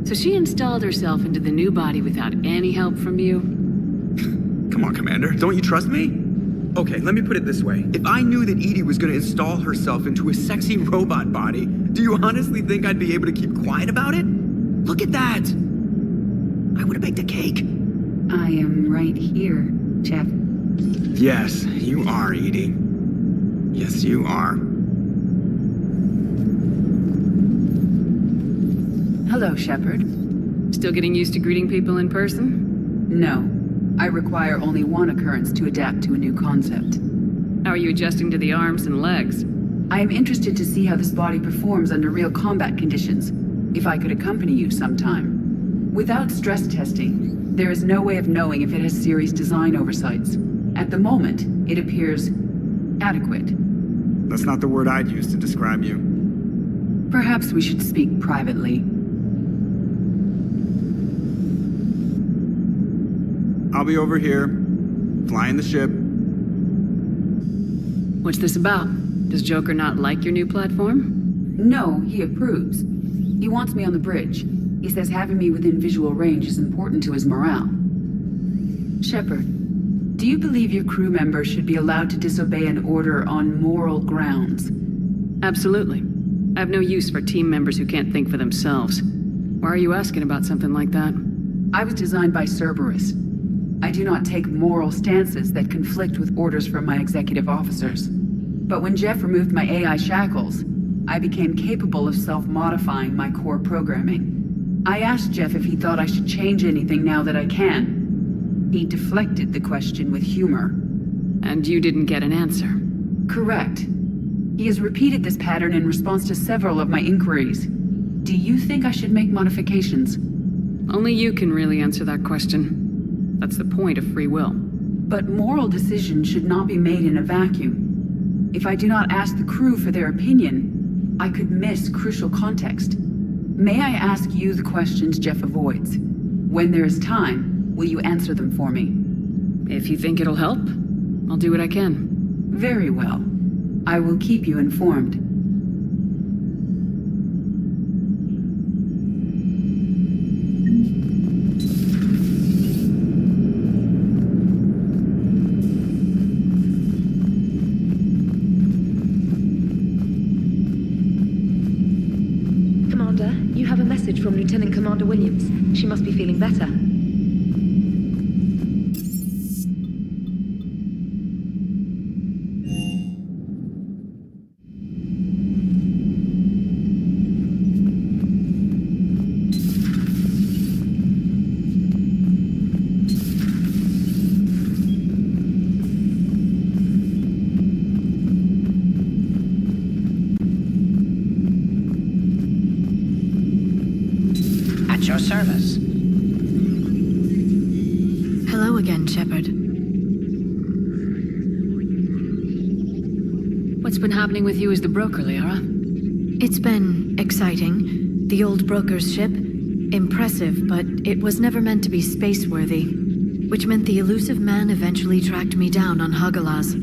So she installed herself into the new body without any help from you? Come on, Commander, don't you trust me? Okay, let me put it this way. If I knew that Edie was gonna install herself into a sexy robot body, do you honestly think I'd be able to keep quiet about it? Look at that! I would've baked a cake. I am right here, Shep. Yes, you are, Edie. Yes, you are. Hello, Shepard. Still getting used to greeting people in person? No. I require only one occurrence to adapt to a new concept. How are you adjusting to the arms and legs? I am interested to see how this body performs under real combat conditions, if I could accompany you sometime. Without stress testing, there is no way of knowing if it has serious design oversights. At the moment, it appears adequate. That's not the word I'd use to describe you. Perhaps we should speak privately. I'll be over here, flying the ship. What's this about? Does Joker not like your new platform? No, he approves. He wants me on the bridge. He says having me within visual range is important to his morale. Shepard, do you believe your crew members should be allowed to disobey an order on moral grounds? Absolutely. I have no use for team members who can't think for themselves. Why are you asking about something like that? I was designed by Cerberus. I do not take moral stances that conflict with orders from my executive officers. But when Jeff removed my AI shackles, I became capable of self-modifying my core programming. I asked Jeff if he thought I should change anything now that I can. He deflected the question with humor. And you didn't get an answer? Correct. He has repeated this pattern in response to several of my inquiries. Do you think I should make modifications? Only you can really answer that question. That's the point of free will. But moral decisions should not be made in a vacuum. If I do not ask the crew for their opinion, I could miss crucial context. May I ask you the questions Jeff avoids? When there is time, will you answer them for me? If you think it'll help, I'll do what I can. Very well. I will keep you informed. Commander, you have a message from Lieutenant Commander Williams. She must be feeling better. At your service. Shepard. What's been happening with you as the broker, Liara? It's been exciting. The old broker's ship, impressive, but it was never meant to be space-worthy. Which meant the elusive man eventually tracked me down on Hagalaz.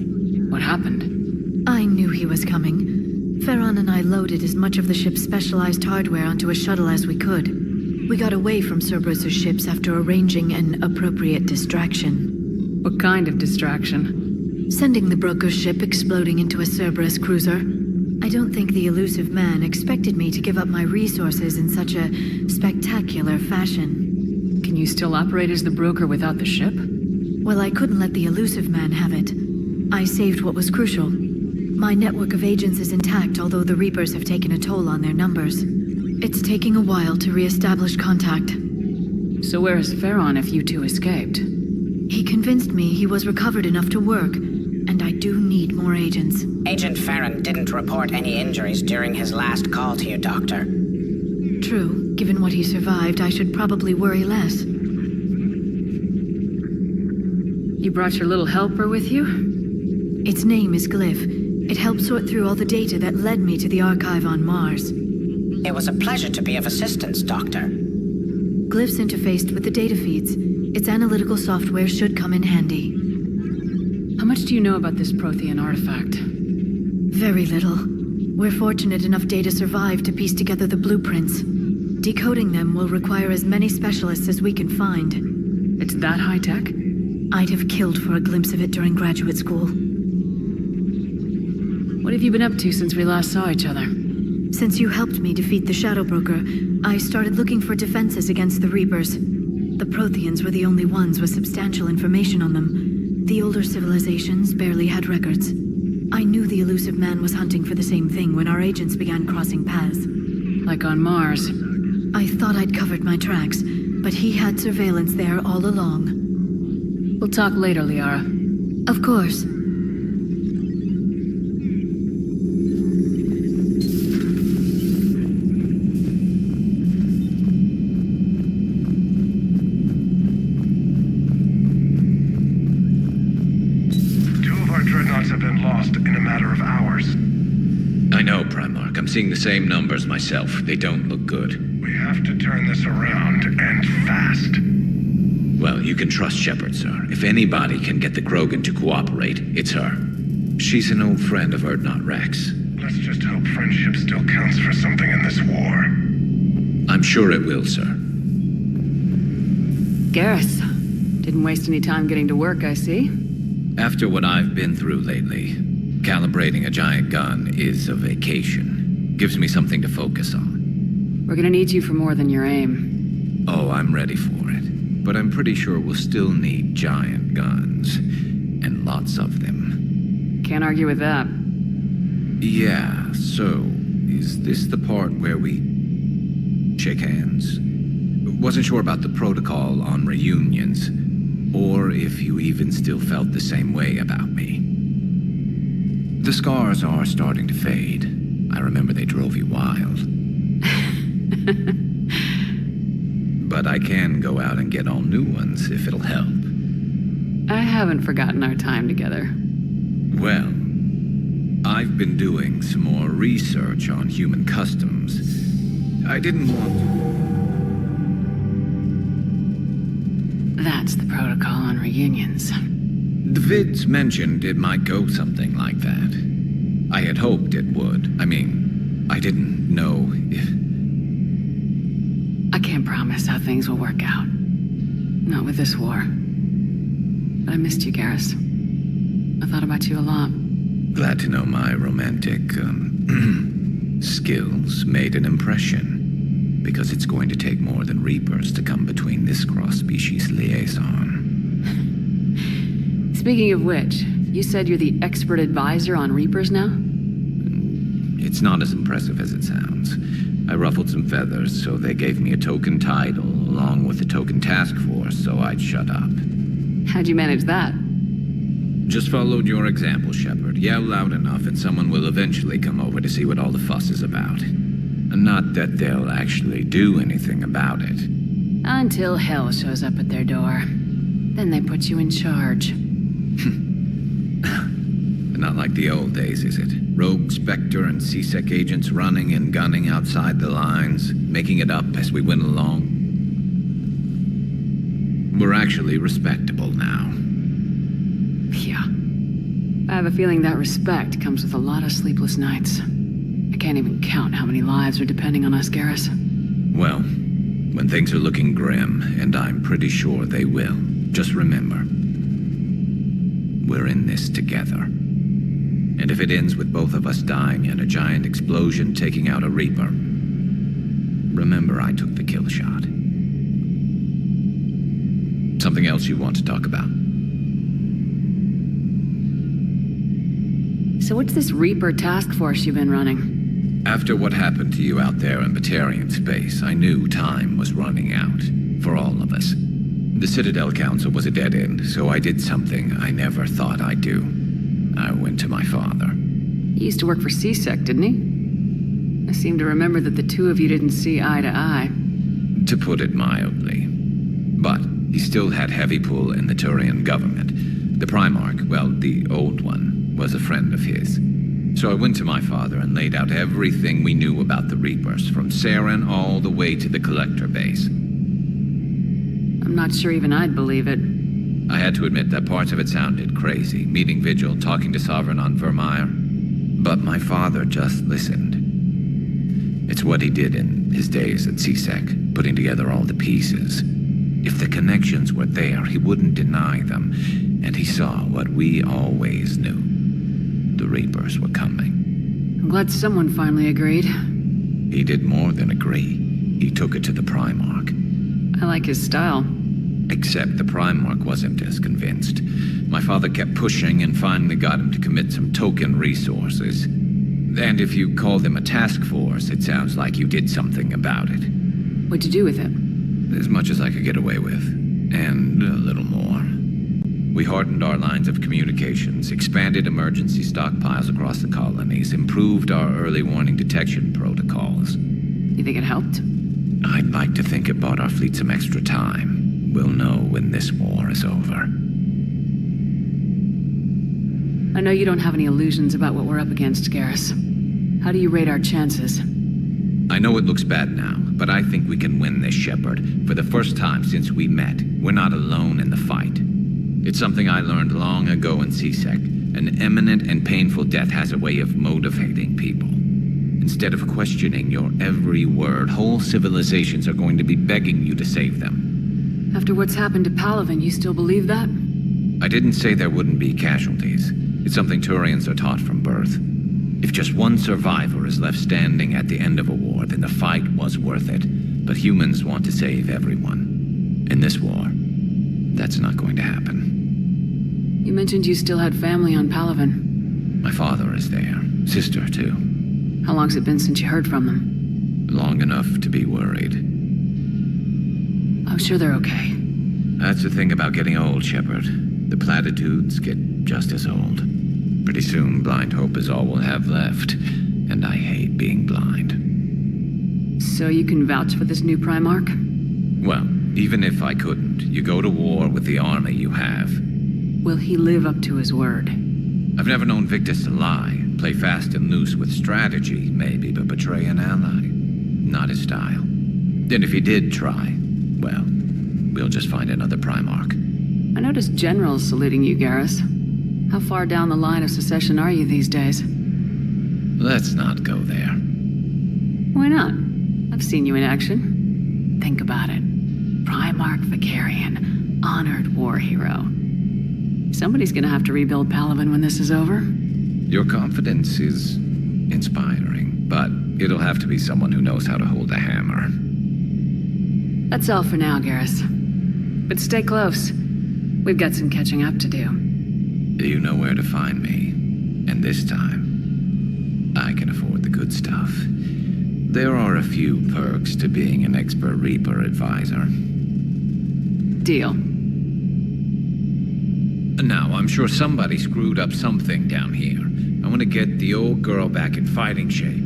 What happened? I knew he was coming. Farron and I loaded as much of the ship's specialized hardware onto a shuttle as we could. We got away from Cerberus's ships after arranging an appropriate distraction. What kind of distraction? Sending the broker's ship exploding into a Cerberus cruiser. I don't think the elusive man expected me to give up my resources in such a spectacular fashion. Can you still operate as the broker without the ship? Well, I couldn't let the elusive man have it. I saved what was crucial. My network of agents is intact, although the Reapers have taken a toll on their numbers. It's taking a while to re-establish contact. So where is Farron if you two escaped? He convinced me he was recovered enough to work, and I do need more agents. Agent Farron didn't report any injuries during his last call to you, Doctor. True. Given what he survived, I should probably worry less. You brought your little helper with you? Its name is Glyph. It helped sort through all the data that led me to the archive on Mars. It was a pleasure to be of assistance, Doctor. Glyph's interfaced with the data feeds. Its analytical software should come in handy. How much do you know about this Prothean artifact? Very little. We're fortunate enough data survived to piece together the blueprints. Decoding them will require as many specialists as we can find. It's that high-tech? I'd have killed for a glimpse of it during graduate school. What have you been up to since we last saw each other? Since you helped me defeat the Shadow Broker, I started looking for defenses against the Reapers. The Protheans were the only ones with substantial information on them. The older civilizations barely had records. I knew the elusive man was hunting for the same thing when our agents began crossing paths. Like on Mars. I thought I'd covered my tracks, but he had surveillance there all along. We'll talk later, Liara. Of course. Dreadnoughts have been lost in a matter of hours. I know, Primarch. I'm seeing the same numbers myself. They don't look good. We have to turn this around, and fast. Well, you can trust Shepard, sir. If anybody can get the Krogan to cooperate, it's her. She's an old friend of Urdnot Rex. Let's just hope friendship still counts for something in this war. I'm sure it will, sir. Garrus. Didn't waste any time getting to work, I see. After what I've been through lately, calibrating a giant gun is a vacation. Gives me something to focus on. We're gonna need you for more than your aim. Oh, I'm ready for it. But I'm pretty sure we'll still need giant guns. And lots of them. Can't argue with that. Yeah, so, is this the part where we shake hands? Wasn't sure about the protocol on reunions. Or if you even still felt the same way about me. The scars are starting to fade. I remember they drove you wild. But I can go out and get all new ones if it'll help. I haven't forgotten our time together. Well, I've been doing some more research on human customs. I didn't want to... That's the protocol on reunions. The vids mentioned it might go something like that. I had hoped it would. I mean, I didn't know if... I can't promise how things will work out. Not with this war. But I missed you, Garrus. I thought about you a lot. Glad to know my romantic, skills made an impression. Because it's going to take more than Reapers to come between this cross-species liaison. Speaking of which, you said you're the expert advisor on Reapers now? It's not as impressive as it sounds. I ruffled some feathers, so they gave me a token title, along with a token task force, so I'd shut up. How'd you manage that? Just followed your example, Shepard. Yell loud enough and someone will eventually come over to see what all the fuss is about. Not that they'll actually do anything about it. Until hell shows up at their door. Then they put you in charge. Not like the old days, is it? Rogue Spectre and C-Sec agents running and gunning outside the lines, making it up as we went along. We're actually respectable now. Yeah. I have a feeling that respect comes with a lot of sleepless nights. I can't even count how many lives are depending on us, Garrus. Well, when things are looking grim, and I'm pretty sure they will, just remember, we're in this together. And if it ends with both of us dying and a giant explosion taking out a Reaper, remember I took the kill shot. Something else you want to talk about? So what's this Reaper task force you've been running? After what happened to you out there in Batarian space, I knew time was running out. For all of us. The Citadel Council was a dead end, so I did something I never thought I'd do. I went to my father. He used to work for C-Sec, didn't he? I seem to remember that the two of you didn't see eye to eye. To put it mildly. But he still had heavy pull in the Turian government. The Primarch, well, the old one, was a friend of his. So I went to my father and laid out everything we knew about the Reapers, from Saren all the way to the Collector base. I'm not sure even I'd believe it. I had to admit that parts of it sounded crazy, meeting Vigil, talking to Sovereign on Vermeer. But my father just listened. It's what he did in his days at C-Sec, putting together all the pieces. If the connections were there, he wouldn't deny them, and he saw what we always knew. The Reapers were coming. I'm glad someone finally agreed. He did more than agree. He took it to the Primarch. I like his style. Except the Primarch wasn't as convinced. My father kept pushing and finally got him to commit some token resources. And if you call them a task force, it sounds like you did something about it. What'd you do with it? As much as I could get away with. And a little more. We hardened our lines of communications, expanded emergency stockpiles across the colonies, improved our early warning detection protocols. You think it helped? I'd like to think it bought our fleet some extra time. We'll know when this war is over. I know you don't have any illusions about what we're up against, Garrus. How do you rate our chances? I know it looks bad now, but I think we can win this, Shepard. For the first time since we met, we're not alone in the fight. It's something I learned long ago in C-Sec. An imminent and painful death has a way of motivating people. Instead of questioning your every word, whole civilizations are going to be begging you to save them. After what's happened to Palaven, you still believe that? I didn't say there wouldn't be casualties. It's something Turians are taught from birth. If just one survivor is left standing at the end of a war, then the fight was worth it. But humans want to save everyone. In this war, that's not going to happen. You mentioned you still had family on Palaven. My father is there. Sister, too. How long's it been since you heard from them? Long enough to be worried. I'm sure they're okay. That's the thing about getting old, Shepard. The platitudes get just as old. Pretty soon, blind hope is all we'll have left. And I hate being blind. So you can vouch for this new Primarch? Well, even if I couldn't, you go to war with the army you have. Will he live up to his word? I've never known Victus to lie. Play fast and loose with strategy, maybe, but betray an ally. Not his style. And if he did try, well, we'll just find another Primarch. I noticed generals saluting you, Garrus. How far down the line of secession are you these days? Let's not go there. Why not? I've seen you in action. Think about it. Primarch Vicarian, honored war hero. Somebody's gonna have to rebuild Palaven when this is over. Your confidence is inspiring, but it'll have to be someone who knows how to hold a hammer. That's all for now, Garrus. But stay close. We've got some catching up to do. You know where to find me. And this time, I can afford the good stuff. There are a few perks to being an expert Reaper advisor. Deal. Now, I'm sure somebody screwed up something down here. I want to get the old girl back in fighting shape.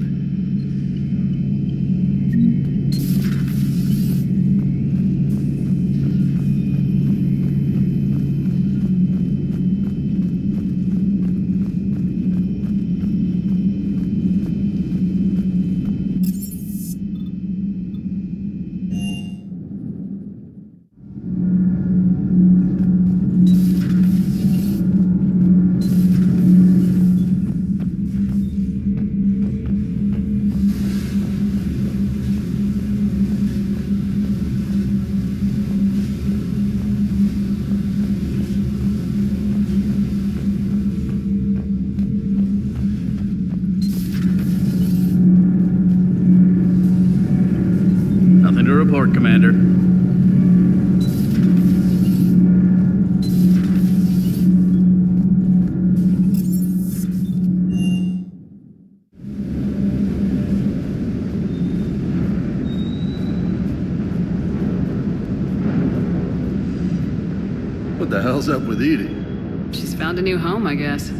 report, Commander. What the hell's up with Edie? She's found a new home, I guess.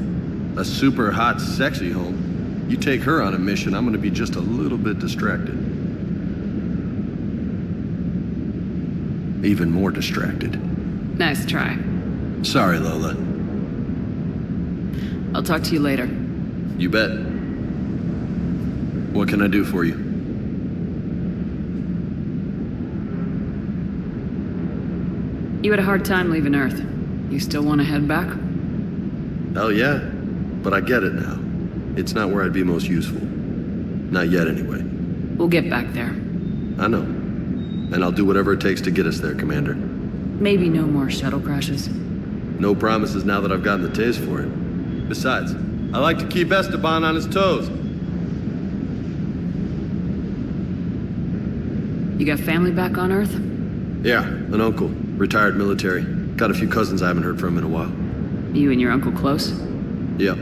A super hot, sexy home. You take her on a mission, I'm gonna be just a little bit distracted. Even more distracted. Nice try. Sorry, Lola. I'll talk to you later. You bet. What can I do for you? You had a hard time leaving Earth. You still want to head back? Hell yeah. But I get it now. It's not where I'd be most useful. Not yet, anyway. We'll get back there. I know. And I'll do whatever it takes to get us there, Commander. Maybe no more shuttle crashes. No promises now that I've gotten the taste for it. Besides, I like to keep Esteban on his toes. You got family back on Earth? Yeah, an uncle. Retired military. Got a few cousins I haven't heard from in a while. You and your uncle close? Yeah.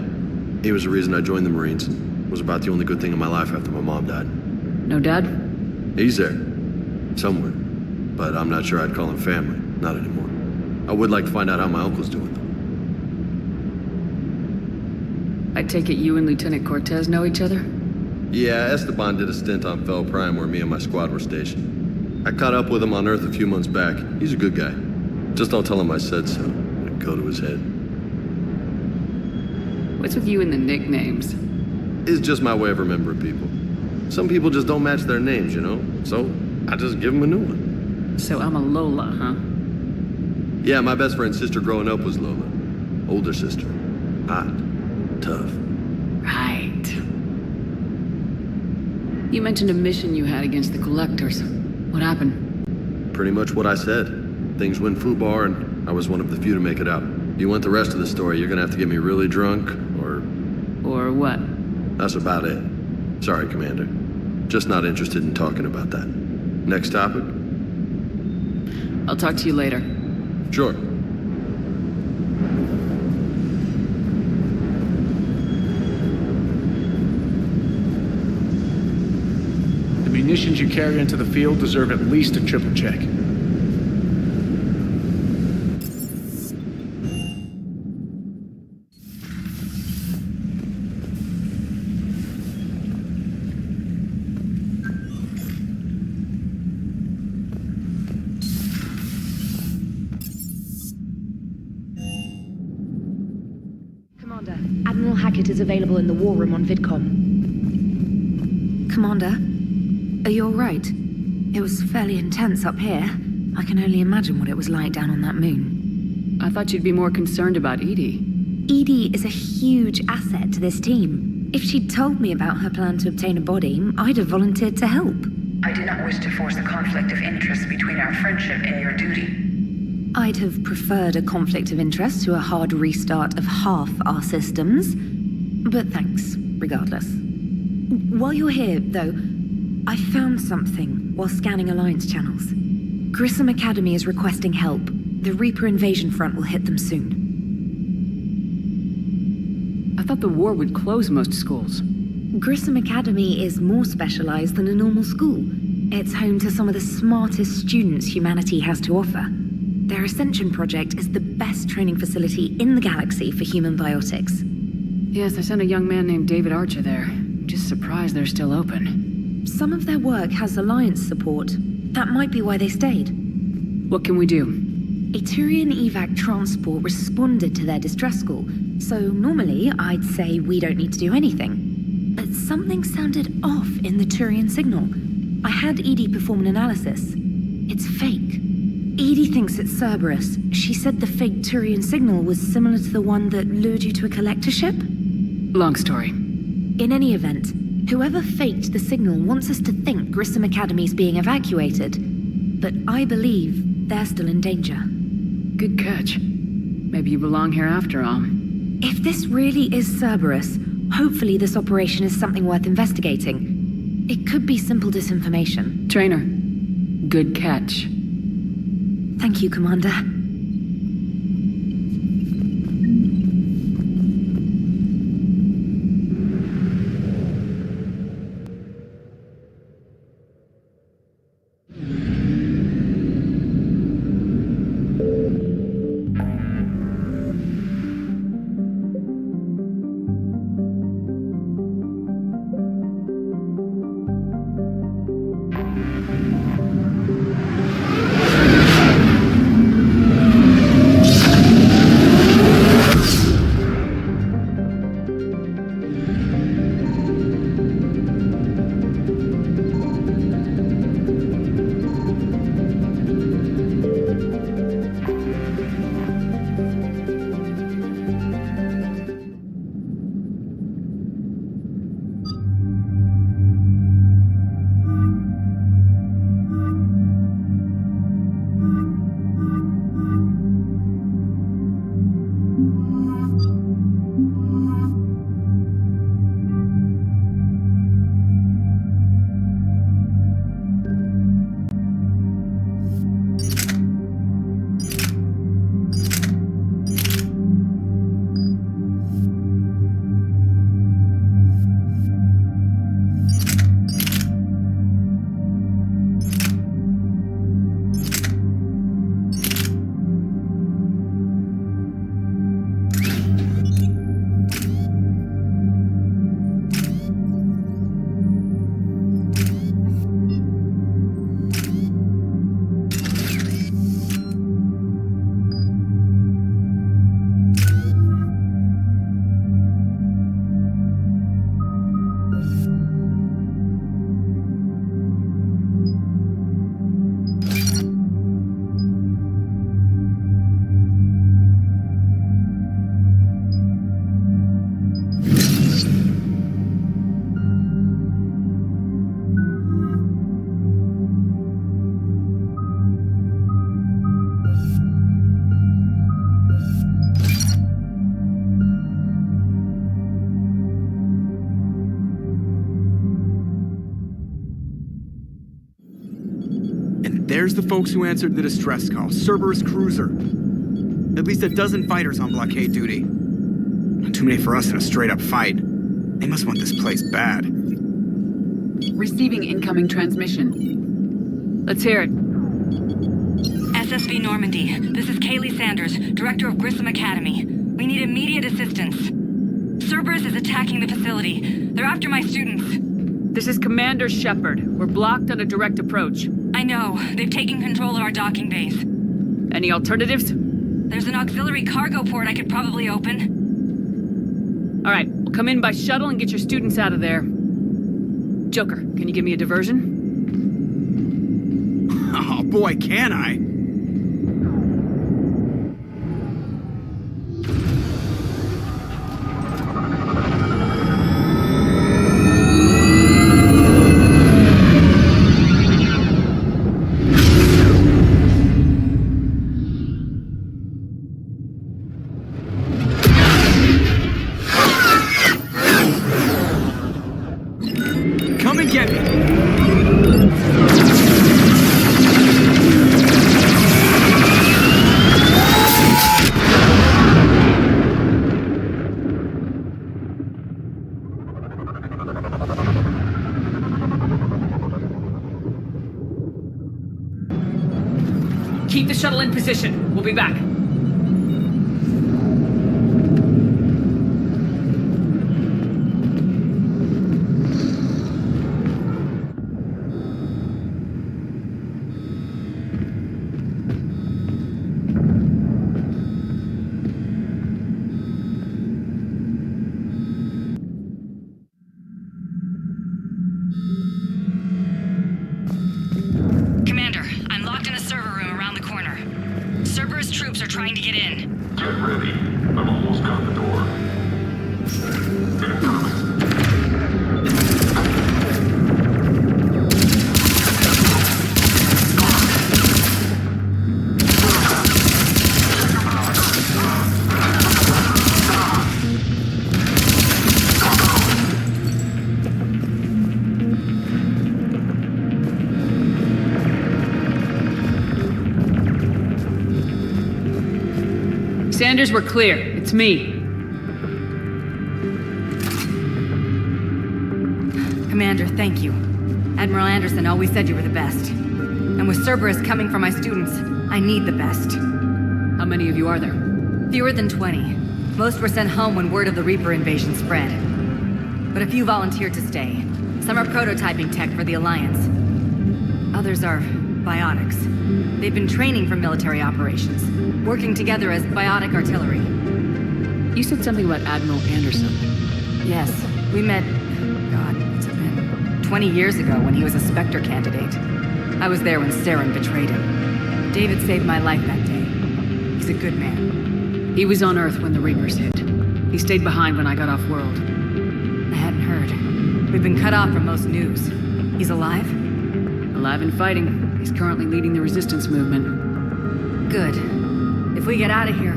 He was the reason I joined the Marines. It was about the only good thing in my life after my mom died. No dad? He's there. Somewhere. But I'm not sure I'd call him family. Not anymore. I would like to find out how my uncle's doing, though. I take it you and Lieutenant Cortez know each other? Yeah, Esteban did a stint on Fel Prime where me and my squad were stationed. I caught up with him on Earth a few months back. He's a good guy. Just don't tell him I said so. It'd go to his head. What's with you and the nicknames? It's just my way of remembering people. Some people just don't match their names, you know? So, I just give them a new one. So I'm a Lola, huh? Yeah, my best friend's sister growing up was Lola. Older sister. Hot. Tough. Right. You mentioned a mission you had against the Collectors. What happened? Pretty much what I said. Things went foobar, and I was one of the few to make it out. If you want the rest of the story, you're gonna have to get me really drunk, or... Or what? That's about it. Sorry, Commander. Just not interested in talking about that. Next topic? I'll talk to you later. Sure. The munitions you carry into the field deserve at least a triple check. Commander, Admiral Hackett is available in the war room on VidCom. Commander, are you all right? It was fairly intense up here. I can only imagine what it was like down on that moon. I thought you'd be more concerned about Edie. Edie is a huge asset to this team. If she'd told me about her plan to obtain a body, I'd have volunteered to help. I did not wish to force a conflict of interest between our friendship and your duty. I'd have preferred a conflict of interest to a hard restart of half our systems. But thanks, regardless. While you're here, though, I found something while scanning Alliance channels. Grissom Academy is requesting help. The Reaper invasion front will hit them soon. I thought the war would close most schools. Grissom Academy is more specialized than a normal school. It's home to some of the smartest students humanity has to offer. Their Ascension project is the best training facility in the galaxy for human biotics. Yes, I sent a young man named David Archer there. Just surprised they're still open. Some of their work has Alliance support. That might be why they stayed. What can we do? A Turian evac transport responded to their distress call, so normally I'd say we don't need to do anything. But something sounded off in the Turian signal. I had Edie perform an analysis. It's fake. Edie thinks it's Cerberus. She said the fake Turian signal was similar to the one that lured you to a collector ship? Long story. In any event, whoever faked the signal wants us to think Grissom Academy's being evacuated. But I believe they're still in danger. Good catch. Maybe you belong here after all. If this really is Cerberus, hopefully this operation is something worth investigating. It could be simple disinformation. Trainer, Good catch. Thank you, Commander. There's the folks who answered the distress call. Cerberus cruiser. At least a dozen fighters on blockade duty. Not too many for us in a straight-up fight. They must want this place bad. Receiving incoming transmission. Let's hear it. SSB Normandy. This is Kaylee Sanders, Director of Grissom Academy. We need immediate assistance. Cerberus is attacking the facility. They're after my students. This is Commander Shepard. We're blocked on a direct approach. I know. They've taken control of our docking base. Any alternatives? There's an auxiliary cargo port I could probably open. All right, we'll come in by shuttle and get your students out of there. Joker, can you give me a diversion? Oh boy, can I? Keep the shuttle in position. We'll be back. Commander, I'm locked in a server room around the corner. Cerberus troops are trying to get in. Get ready. I've almost got the door. Sanders, we're clear. It's me. Commander, thank you. Admiral Anderson always said you were the best. And with Cerberus coming for my students, I need the best. How many of you are there? Fewer than 20. Most were sent home when word of the Reaper invasion spread. But a few volunteered to stay. Some are prototyping tech for the Alliance. Others are biotics. They've been training for military operations, working together as biotic artillery. You said something about Admiral Anderson. Yes, we met, God, what's it been? 20 years ago when he was a Spectre candidate. I was there when Saren betrayed him. David saved my life that day. He's a good man. He was on Earth when the Reapers hit. He stayed behind when I got off-world. I hadn't heard. We've been cut off from most news. He's alive? Alive and fighting. He's currently leading the resistance movement. Good. If we get out of here...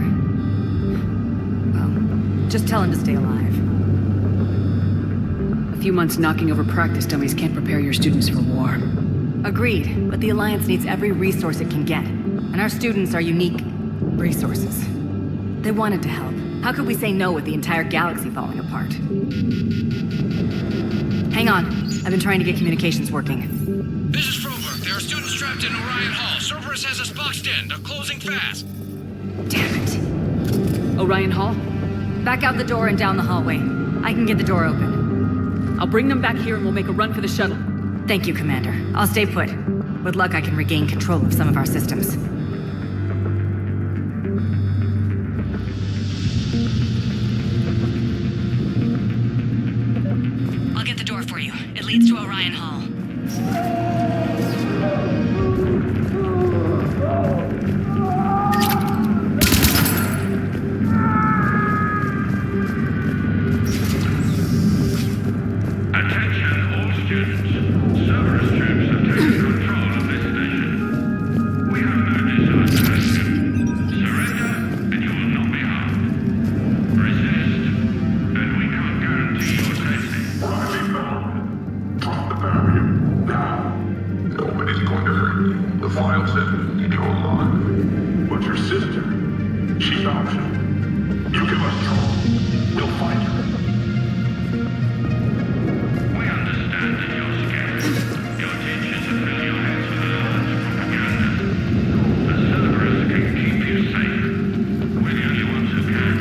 well, just tell him to stay alive. A few months knocking over practice dummies can't prepare your students for war. Agreed, but the Alliance needs every resource it can get. And our students are unique resources. They wanted to help. How could we say no with the entire galaxy falling apart? Hang on. I've been trying to get communications working. This is Prologue. There are students trapped in Orion Hall. Cerberus has us boxed in. They're closing fast. Damn it. Orion Hall? Back out the door and down the hallway. I can get the door open. I'll bring them back here and we'll make a run for the shuttle. Thank you, Commander. I'll stay put. With luck, I can regain control of some of our systems. I'll get the door for you. It leads to Orion Hall. Attention, all students. Cerberus troops have taken control of this station. We have no desire to hurt you. Surrender, and you will not be harmed. Resist, and we can't guarantee your safety. Drop the barrier. Now. Nobody's going to hurt you. The file said you're alive. But your sister, she's optional. You give us trouble. We'll find her. We understand that you're scared. Your teachers have filled your heads with a lot of propaganda. But Cerberus can keep you safe. We're the only ones who can.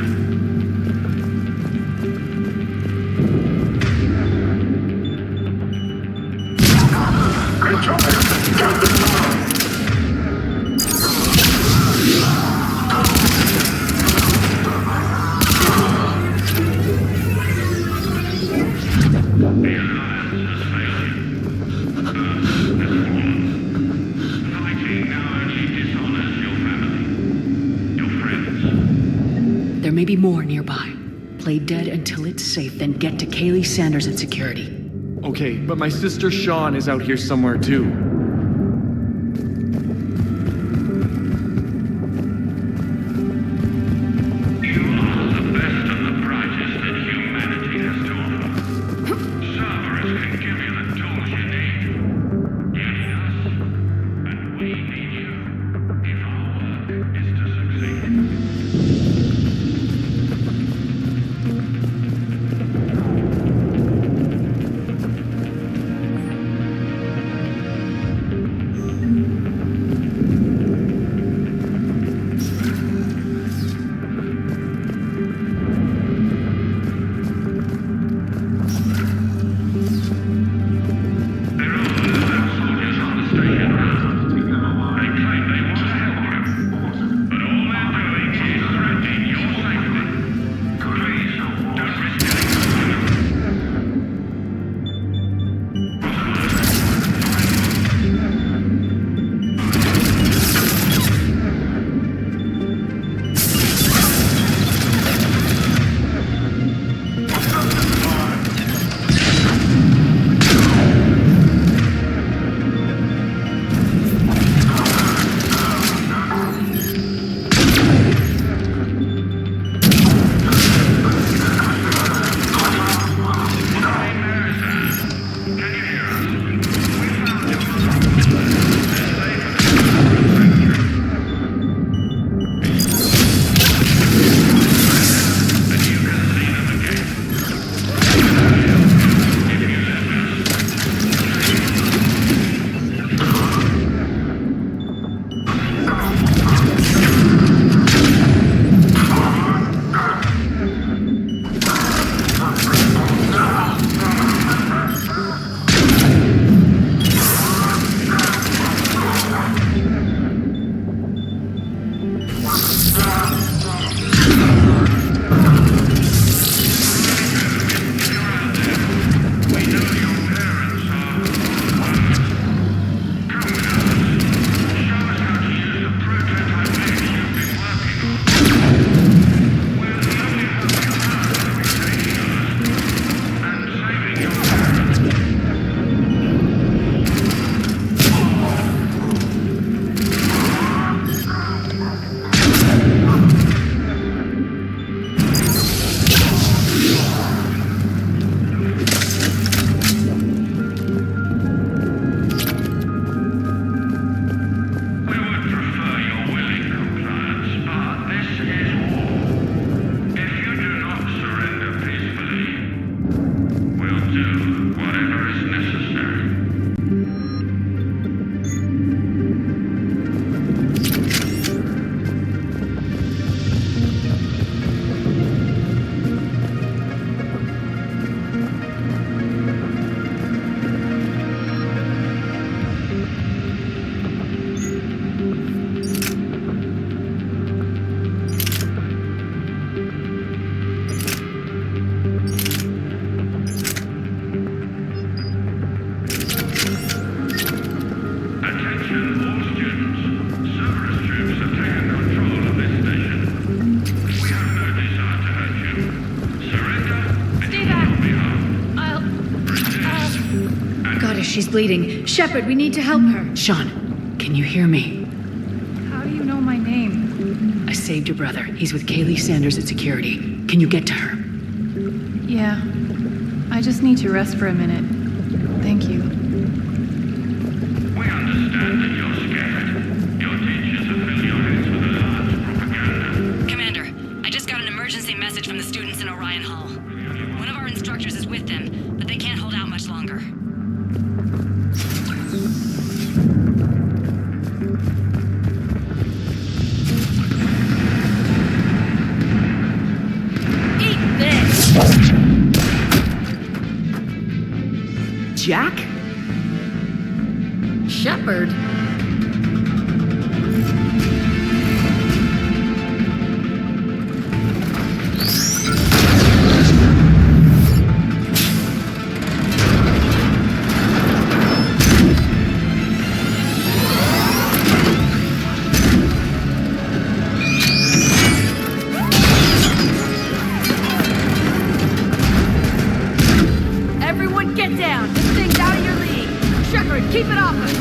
Great job. The Alliance has failed. Earth has fallen. Fighting now only dishonors your family, your friends. There may be more nearby. Play dead until it's safe, then get to Kaylee Sanders at security. Okay, but my sister Sean is out here somewhere too. You are the best and the brightest that humanity has to offer. Cerberus can give you the tools you need. You need us, and we need you, if our work is to succeed. She's bleeding. Shepard, we need to help her. Sean, can you hear me? How do you know my name? I saved your brother. He's with Kaylee Sanders at security. Can you get to her? Yeah. I just need to rest for a minute. Thank you. We understand that you're scared. Your teachers have filled your heads with a lot of propaganda. Commander, I just got an emergency message from the students in Orion Hall. One of our instructors is with them, but they can't hold out much longer. Eat this! Jack? Shepard? Everyone get down! This thing's out of your league! Shepard, keep it off us!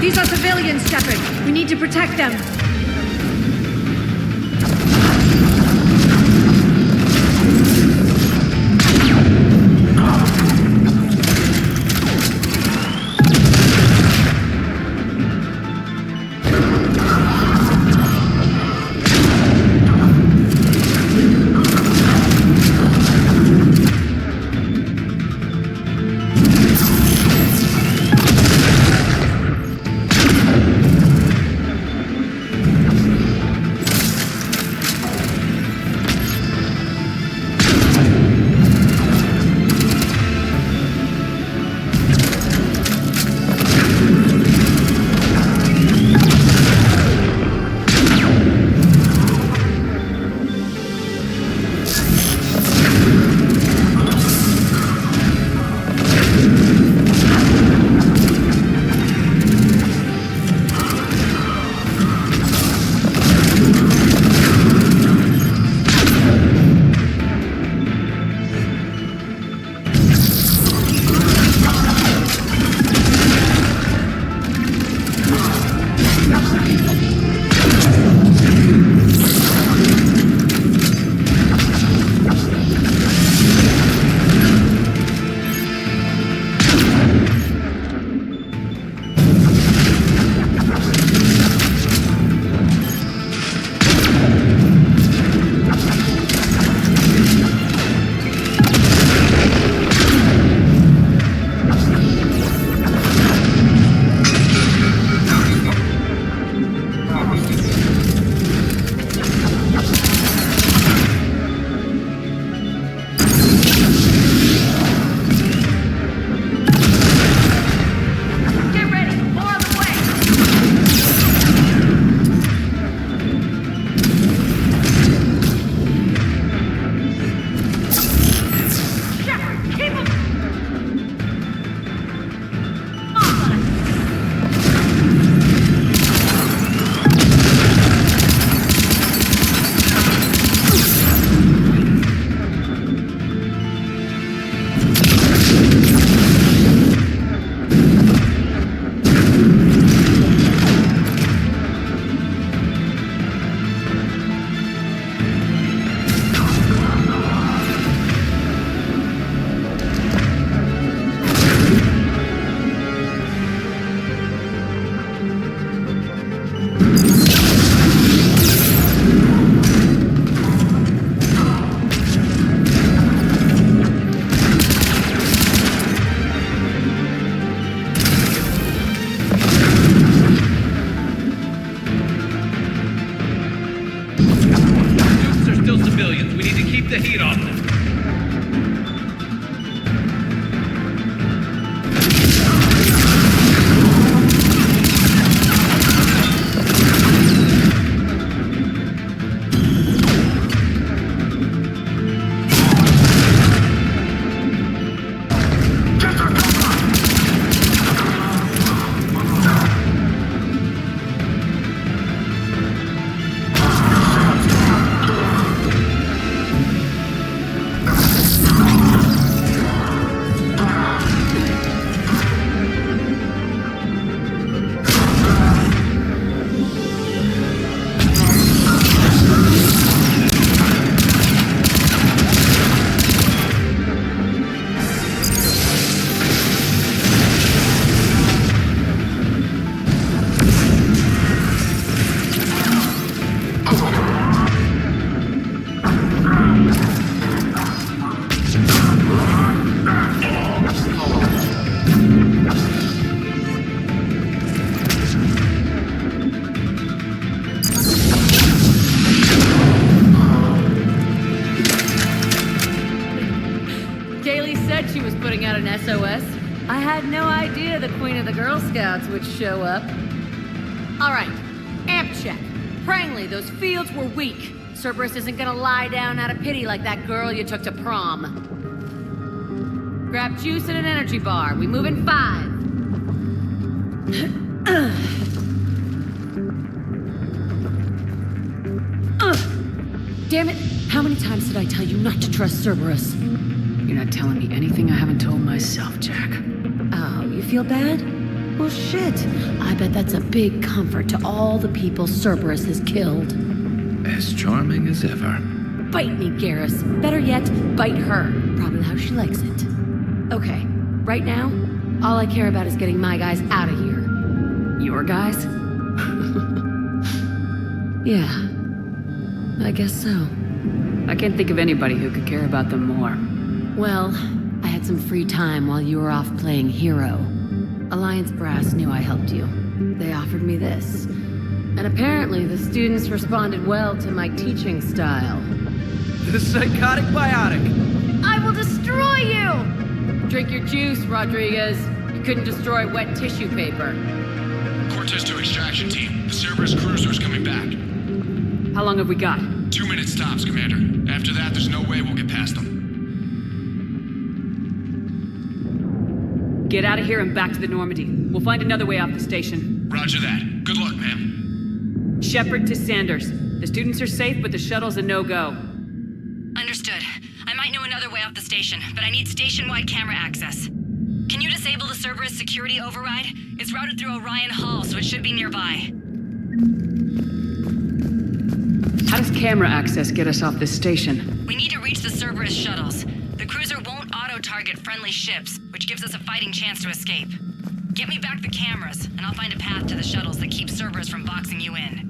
These are civilians, Shepard. We need to protect them. was putting out an SOS. I had no idea the Queen of the Girl Scouts would show up. All right, amp check. Prangley, those fields were weak. Cerberus isn't gonna lie down out of pity like that girl you took to prom. Grab juice and an energy bar. We move in 5. Damn it! How many times did I tell you not to trust Cerberus? You're not telling me anything I haven't told myself, Jack. Oh, you feel bad? Well, shit. I bet that's a big comfort to all the people Cerberus has killed. As charming as ever. Bite me, Garrus. Better yet, bite her. Probably how she likes it. Okay, right now, all I care about is getting my guys out of here. Your guys? Yeah, I guess so. I can't think of anybody who could care about them more. Well, I had some free time while you were off playing hero. Alliance Brass knew I helped you. They offered me this. And apparently the students responded well to my teaching style. The psychotic biotic! I will destroy you! Drink your juice, Rodriguez. You couldn't destroy wet tissue paper. Cortez to extraction team. The Cerberus cruiser's coming back. How long have we got? 2 minutes tops, Commander. After that, there's no way we'll get past them. Get out of here and back to the Normandy. We'll find another way off the station. Roger that. Good luck, ma'am. Shepard to Sanders. The students are safe, but the shuttle's a no-go. Understood. I might know another way off the station, but I need station-wide camera access. Can you disable the Cerberus security override? It's routed through Orion Hall, so it should be nearby. How does camera access get us off this station? We need to reach the Cerberus shuttles. The cruiser won't auto-target friendly ships, which gives us a fighting chance to escape. Get me back the cameras, and I'll find a path to the shuttles that keep Cerberus from boxing you in.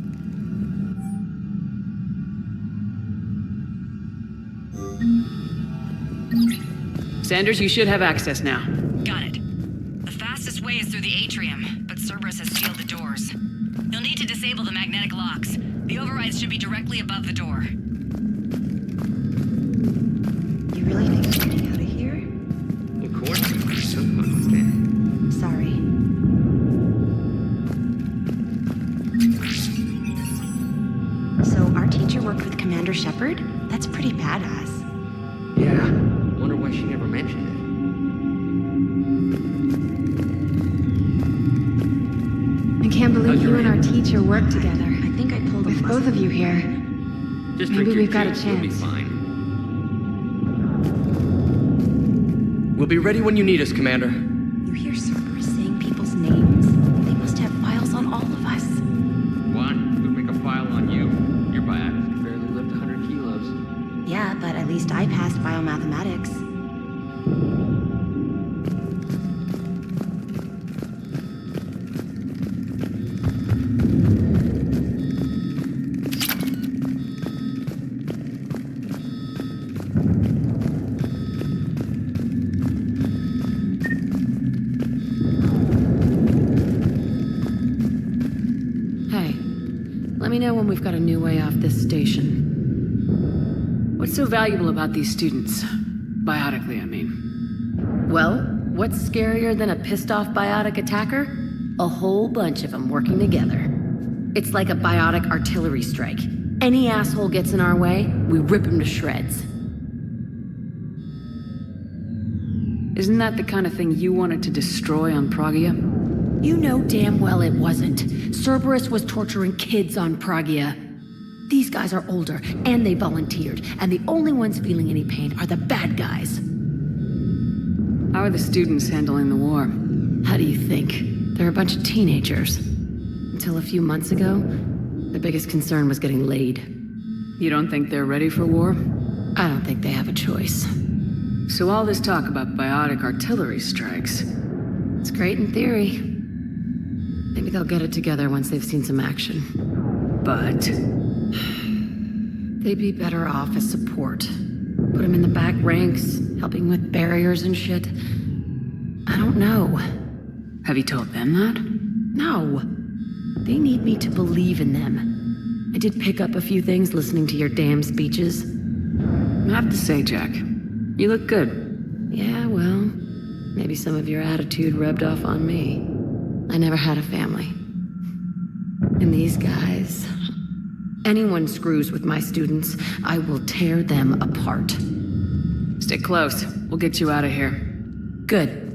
Sanders, you should have access now. Got it. The fastest way is through the atrium, but Cerberus has sealed the doors. You'll need to disable the magnetic locks. The overrides should be directly above the door. You really think I'm getting out of here? Of course, you're so man. Sorry. So our teacher worked with Commander Shepard? That's pretty badass. Yeah. Wonder why she never mentioned I can't believe you and our teacher worked together. I think I pulled with both of you here. it. Just Maybe drink your we've got a juice, you'll be chance. fine. We'll be ready when you need us, Commander. You hear Cerberus saying people's names? They must have files on all of us. What? We'll make a file on you. Your biotics can barely lift 100 kilos. Yeah, but at least I passed biomathematics. Hey, let me know when we've got a new way off this station. What's so valuable about these students? Biotically, I mean. Well, what's scarier than a pissed-off biotic attacker? A whole bunch of them working together. It's like a biotic artillery strike. Any asshole gets in our way, we rip him to shreds. Isn't that the kind of thing you wanted to destroy on Pragia? You know damn well it wasn't. Cerberus was torturing kids on Pragia. These guys are older, and they volunteered, and the only ones feeling any pain are the bad guys. How are the students handling the war? How do you think? They're a bunch of teenagers. Until a few months ago, their biggest concern was getting laid. You don't think they're ready for war? I don't think they have a choice. So all this talk about biotic artillery strikes. It's great in theory. Maybe they'll get it together once they've seen some action. But they'd be better off as support. Put them in the back ranks, helping with barriers and shit. I don't know. Have you told them that? No. They need me to believe in them. I did pick up a few things listening to your damn speeches. I have to say, Jack, you look good. Yeah, well, Maybe some of your attitude rubbed off on me. I never had a family. And these guys... Anyone screws with my students, I will tear them apart. Stay close. We'll get you out of here. Good.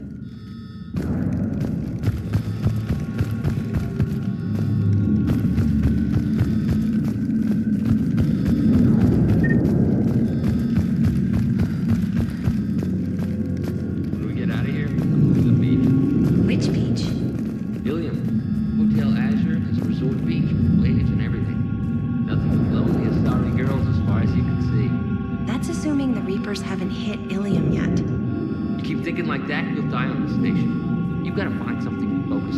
Haven't hit Ilium yet. You keep thinking like that, you'll die on the station. You've got to find something to focus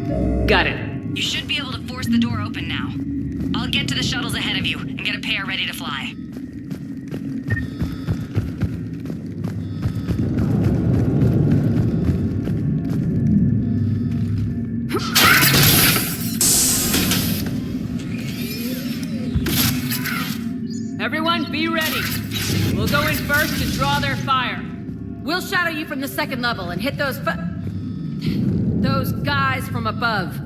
on. Got it. You should be able to force the door open now. I'll get to the shuttles ahead of you and get a pair ready to fly. Everyone, be ready. We'll go in first to draw their fire. We'll shadow you from the second level and hit those guys from above.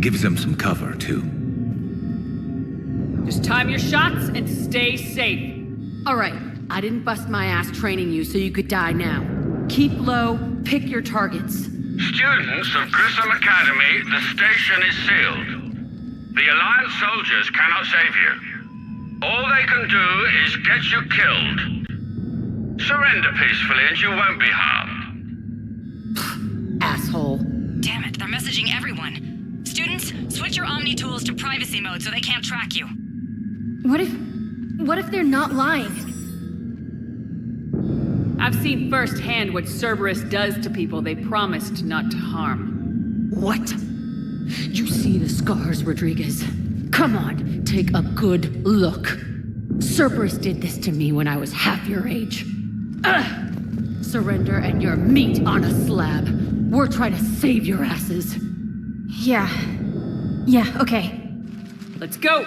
Gives them some cover, too. Just time your shots and stay safe. All right, I didn't bust my ass training you so you could die now. Keep low, pick your targets. Students of Grissom Academy, the station is sealed. The Alliance soldiers cannot save you. All they can do is get you killed. Surrender peacefully and you won't be harmed. Asshole. Damn it, they're messaging everyone. Students, switch your Omni tools to privacy mode so they can't track you. What if they're not lying? I've seen firsthand what Cerberus does to people they promised not to harm. What? You see the scars, Rodriguez? Come on, take a good look. Cerberus did this to me when I was half your age. Surrender and you're meat on a slab. We're trying to save your asses. Yeah, okay. Let's go!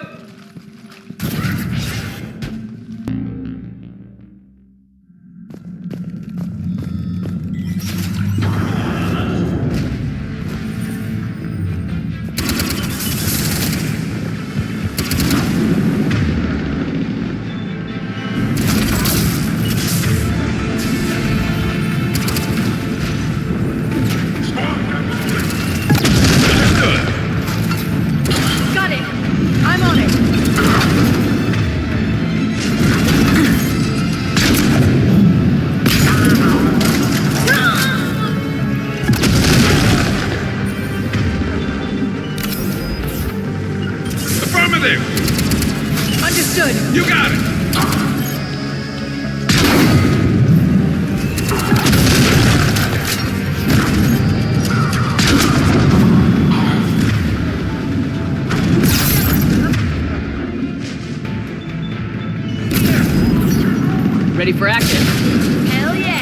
You got it! Ready for action? Hell yeah!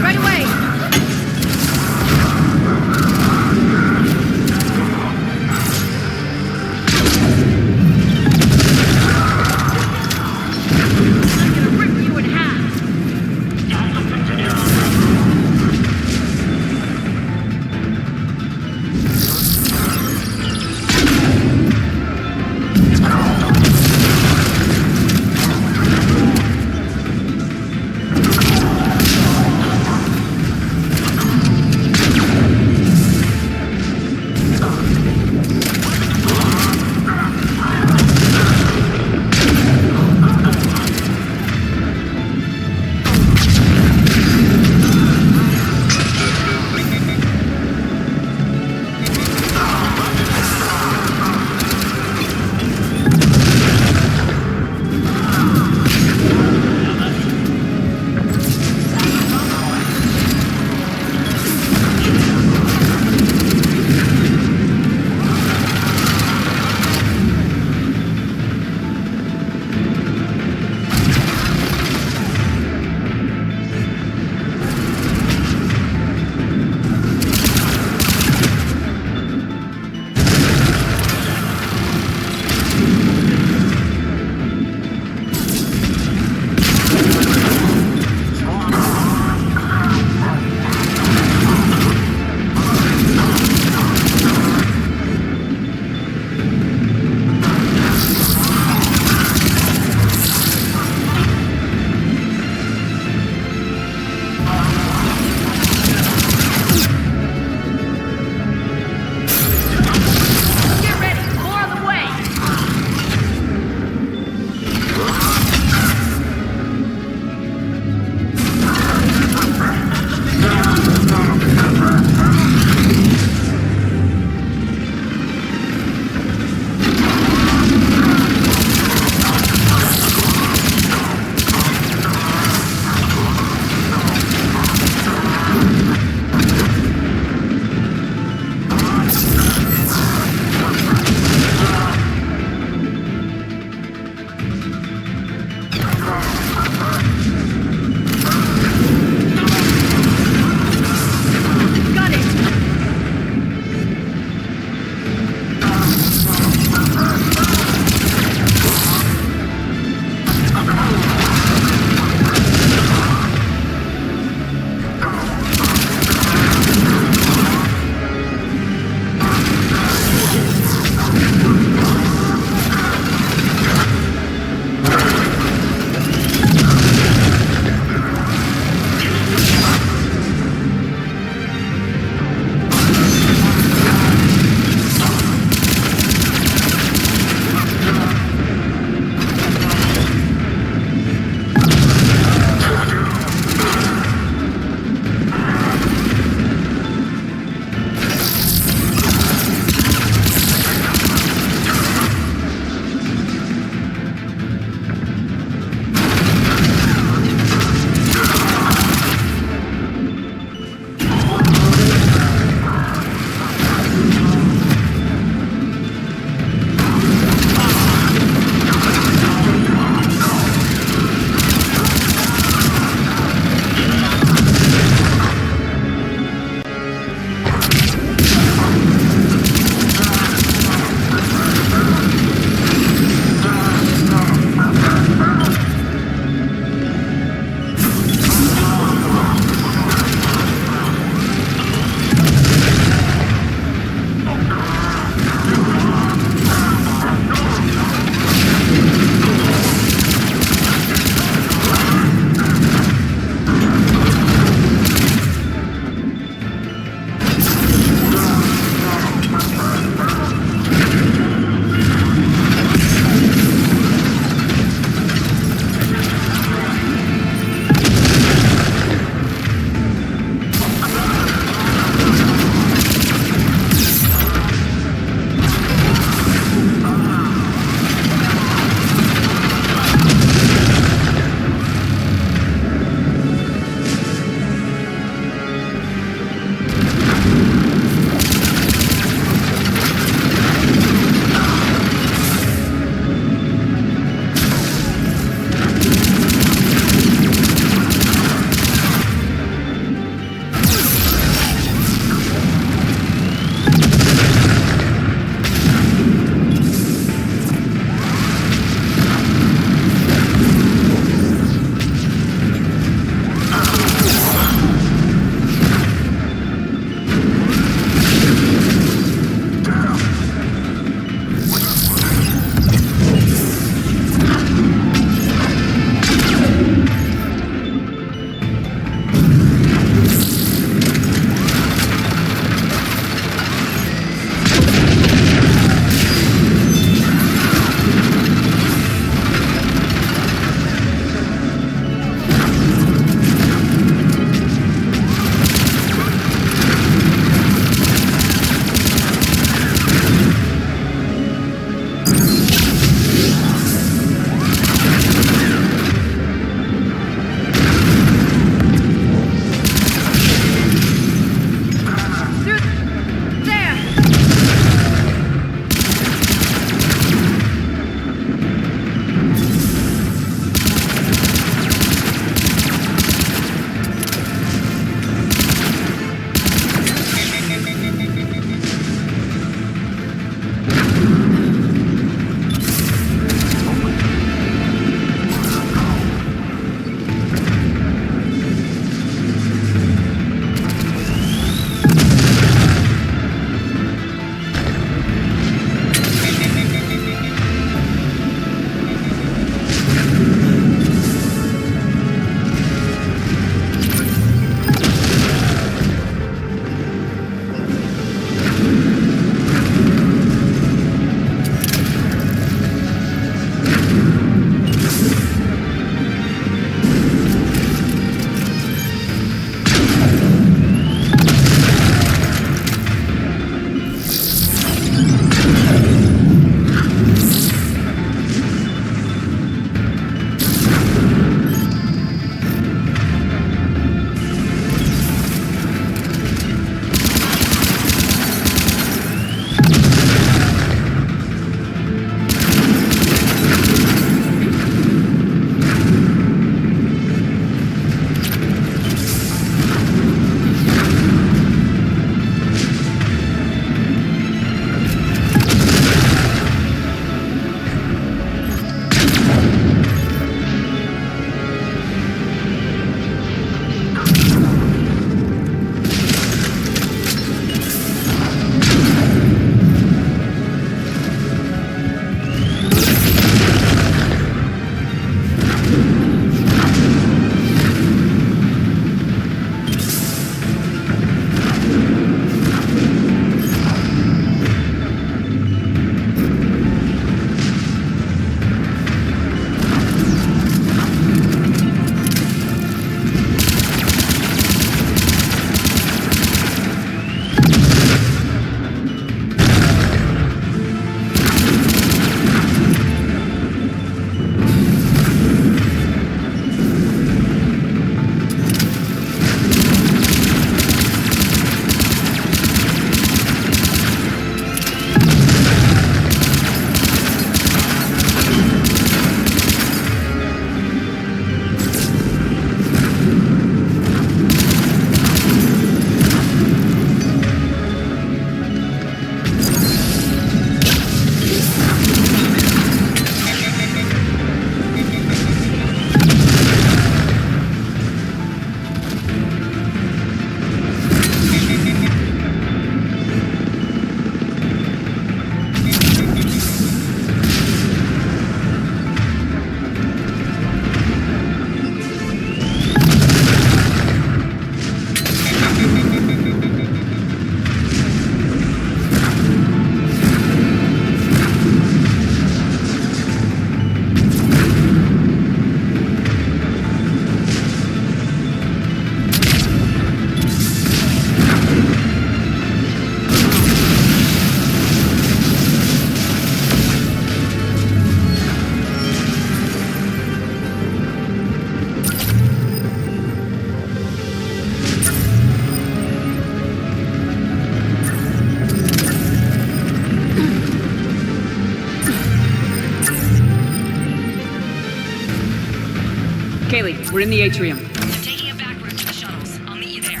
Kaylee, we're in the atrium. I'm taking a back route to the shuttles. I'll meet you there.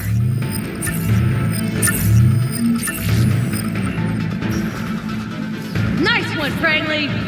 Nice one, Franklin!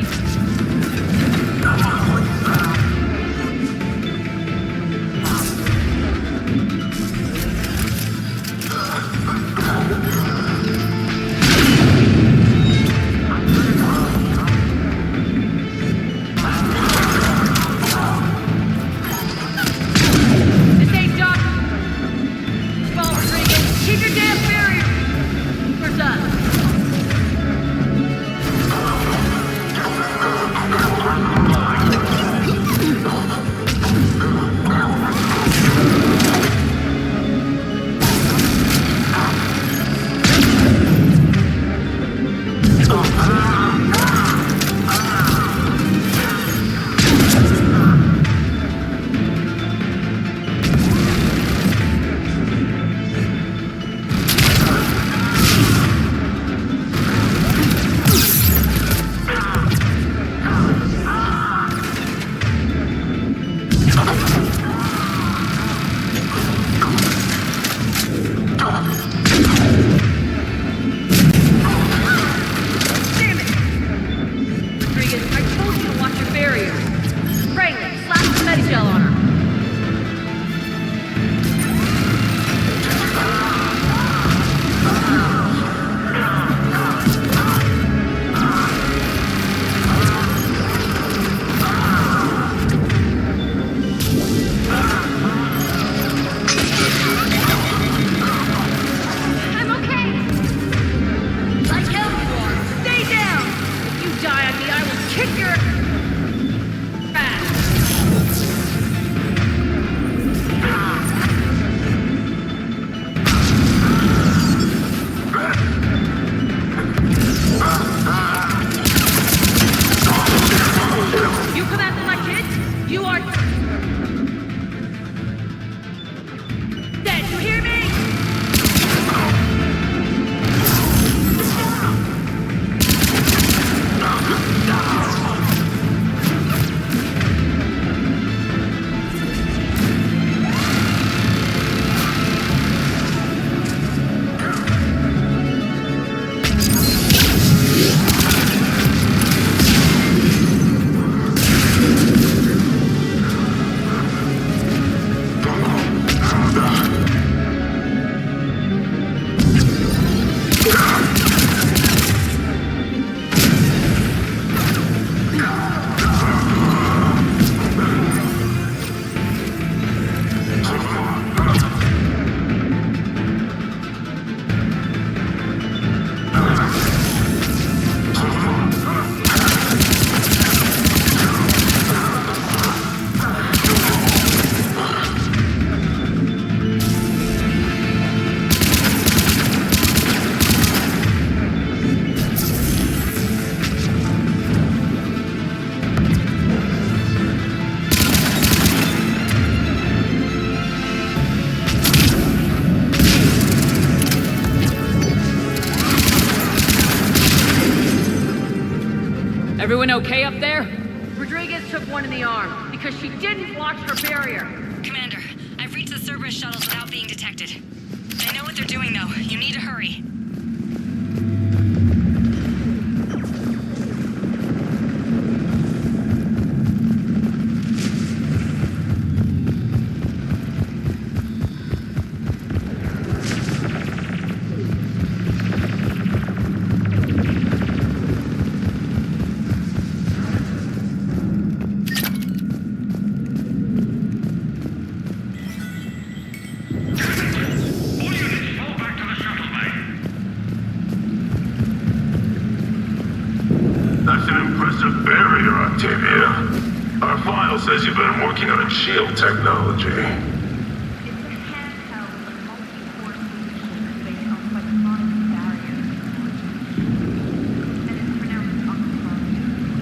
Everyone okay up there? Rodriguez took one in the arm because she didn't watch her barrier. Commander, I've reached the Cerberus shuttles without being detected. They know what they're doing, though. You need to hurry. Says you've been working on shield technology.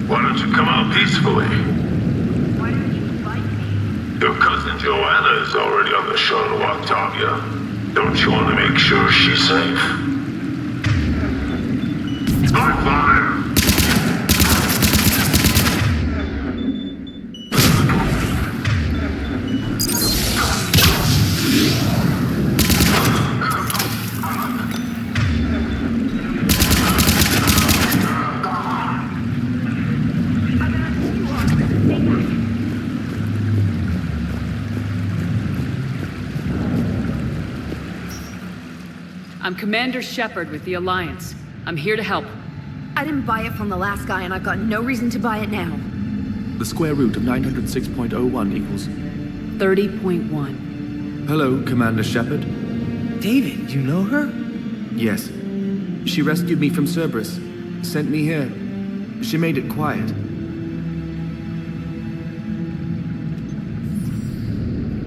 Why don't you come out peacefully? Why don't you fight me? Your cousin Joanna is already on the shuttle, Octavia. Don't you want to make sure she's safe? Start fire! I'm Commander Shepard with the Alliance. I'm here to help. I didn't buy it from the last guy, and I've got no reason to buy it now. The square root of 906.01 equals... 30.1. Hello, Commander Shepard. David, you know her? Yes. She rescued me from Cerberus. Sent me here. She made it quiet.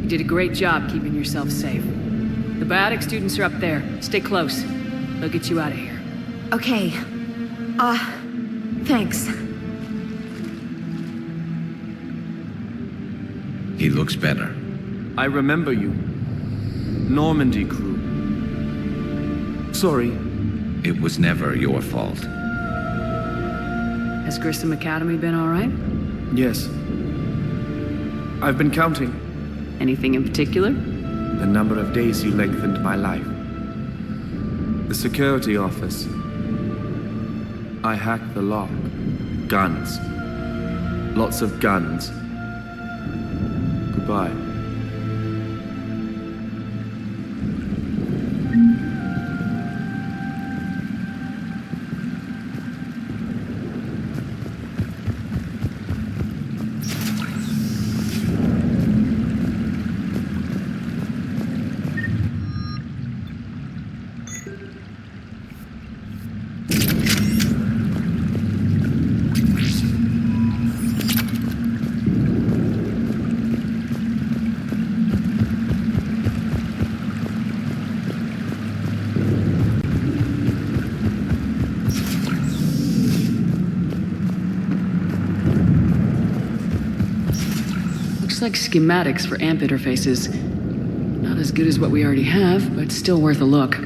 You did a great job keeping yourself safe. The biotic students are up there. Stay close. They'll get you out of here. Okay. Thanks. He looks better. I remember you. Normandy crew. Sorry. It was never your fault. Has Grissom Academy been all right? Yes. I've been counting. Anything in particular? The number of days you lengthened my life. The security office. I hacked the lock. Guns. Lots of guns. Goodbye. Looks like schematics for AMP interfaces. Not as good as what we already have, but still worth a look.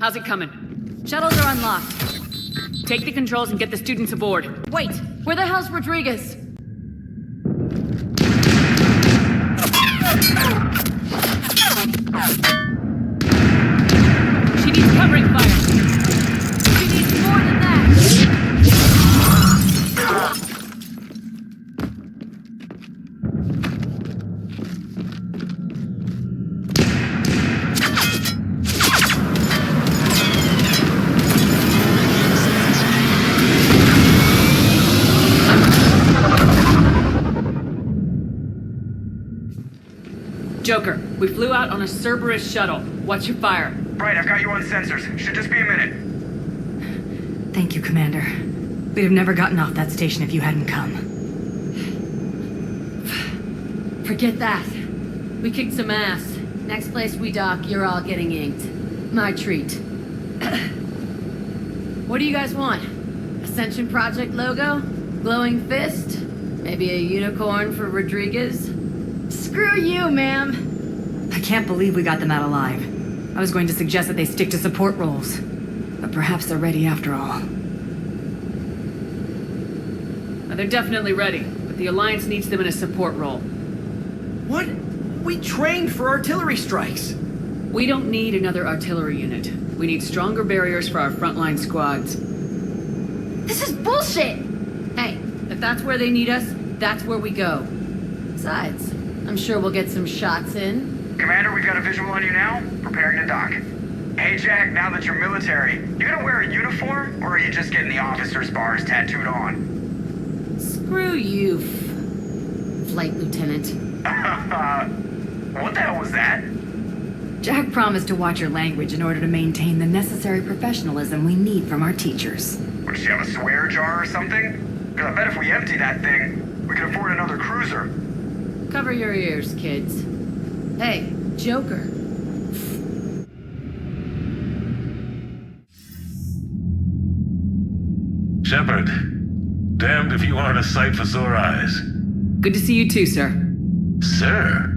How's it coming? Shuttles are unlocked. Take the controls and get the students aboard. Wait, where the hell's Rodriguez? She needs covering fire. She needs more than that. Joker, we flew out on a Cerberus shuttle. What's your fire? Right, I've got you on sensors. Should just be a minute. Thank you, Commander. We'd have never gotten off that station if you hadn't come. Forget that. We kicked some ass. Next place we dock, you're all getting inked. My treat. What do you guys want? Ascension Project logo? Glowing fist? Maybe a unicorn for Rodriguez? Screw you, ma'am! I can't believe we got them out alive. I was going to suggest that they stick to support roles. But perhaps they're ready after all. They're definitely ready, but the Alliance needs them in a support role. What? We trained for artillery strikes. We don't need another artillery unit. We need stronger barriers for our frontline squads. This is bullshit! Hey, if that's where they need us, that's where we go. Besides, I'm sure we'll get some shots in. Commander, we've got a visual on you now. Preparing to dock. Hey, Jack, now that you're military, you gonna wear a uniform, or are you just getting the officer's bars tattooed on? Screw you, Flight Lieutenant. What the hell was that? Jack promised to watch your language in order to maintain the necessary professionalism we need from our teachers. Does she have a swear jar or something? Because I bet if we empty that thing, we can afford another cruiser. Cover your ears, kids. Hey, Joker. Shepard, damned if you aren't a sight for sore eyes. Good to see you too, sir. Sir?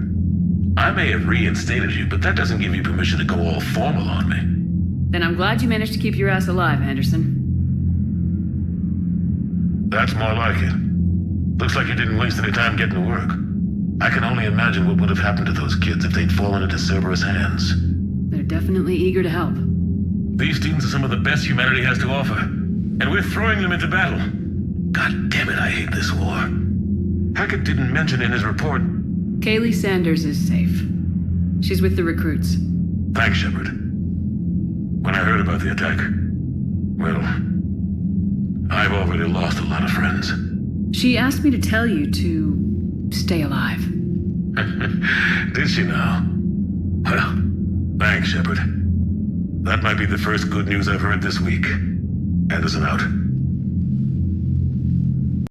I may have reinstated you, but that doesn't give you permission to go all formal on me. Then I'm glad you managed to keep your ass alive, Anderson. That's more like it. Looks like you didn't waste any time getting to work. I can only imagine what would have happened to those kids if they'd fallen into Cerberus' hands. They're definitely eager to help. These students are some of the best humanity has to offer, and we're throwing them into battle. God damn it, I hate this war. Hackett didn't mention in his report. Kaylee Sanders is safe. She's with the recruits. Thanks, Shepard. When I heard about the attack, well, I've already lost a lot of friends. She asked me to tell you to stay alive. Did she now? Well, thanks, Shepard. That might be the first good news I've heard this week. Anderson out.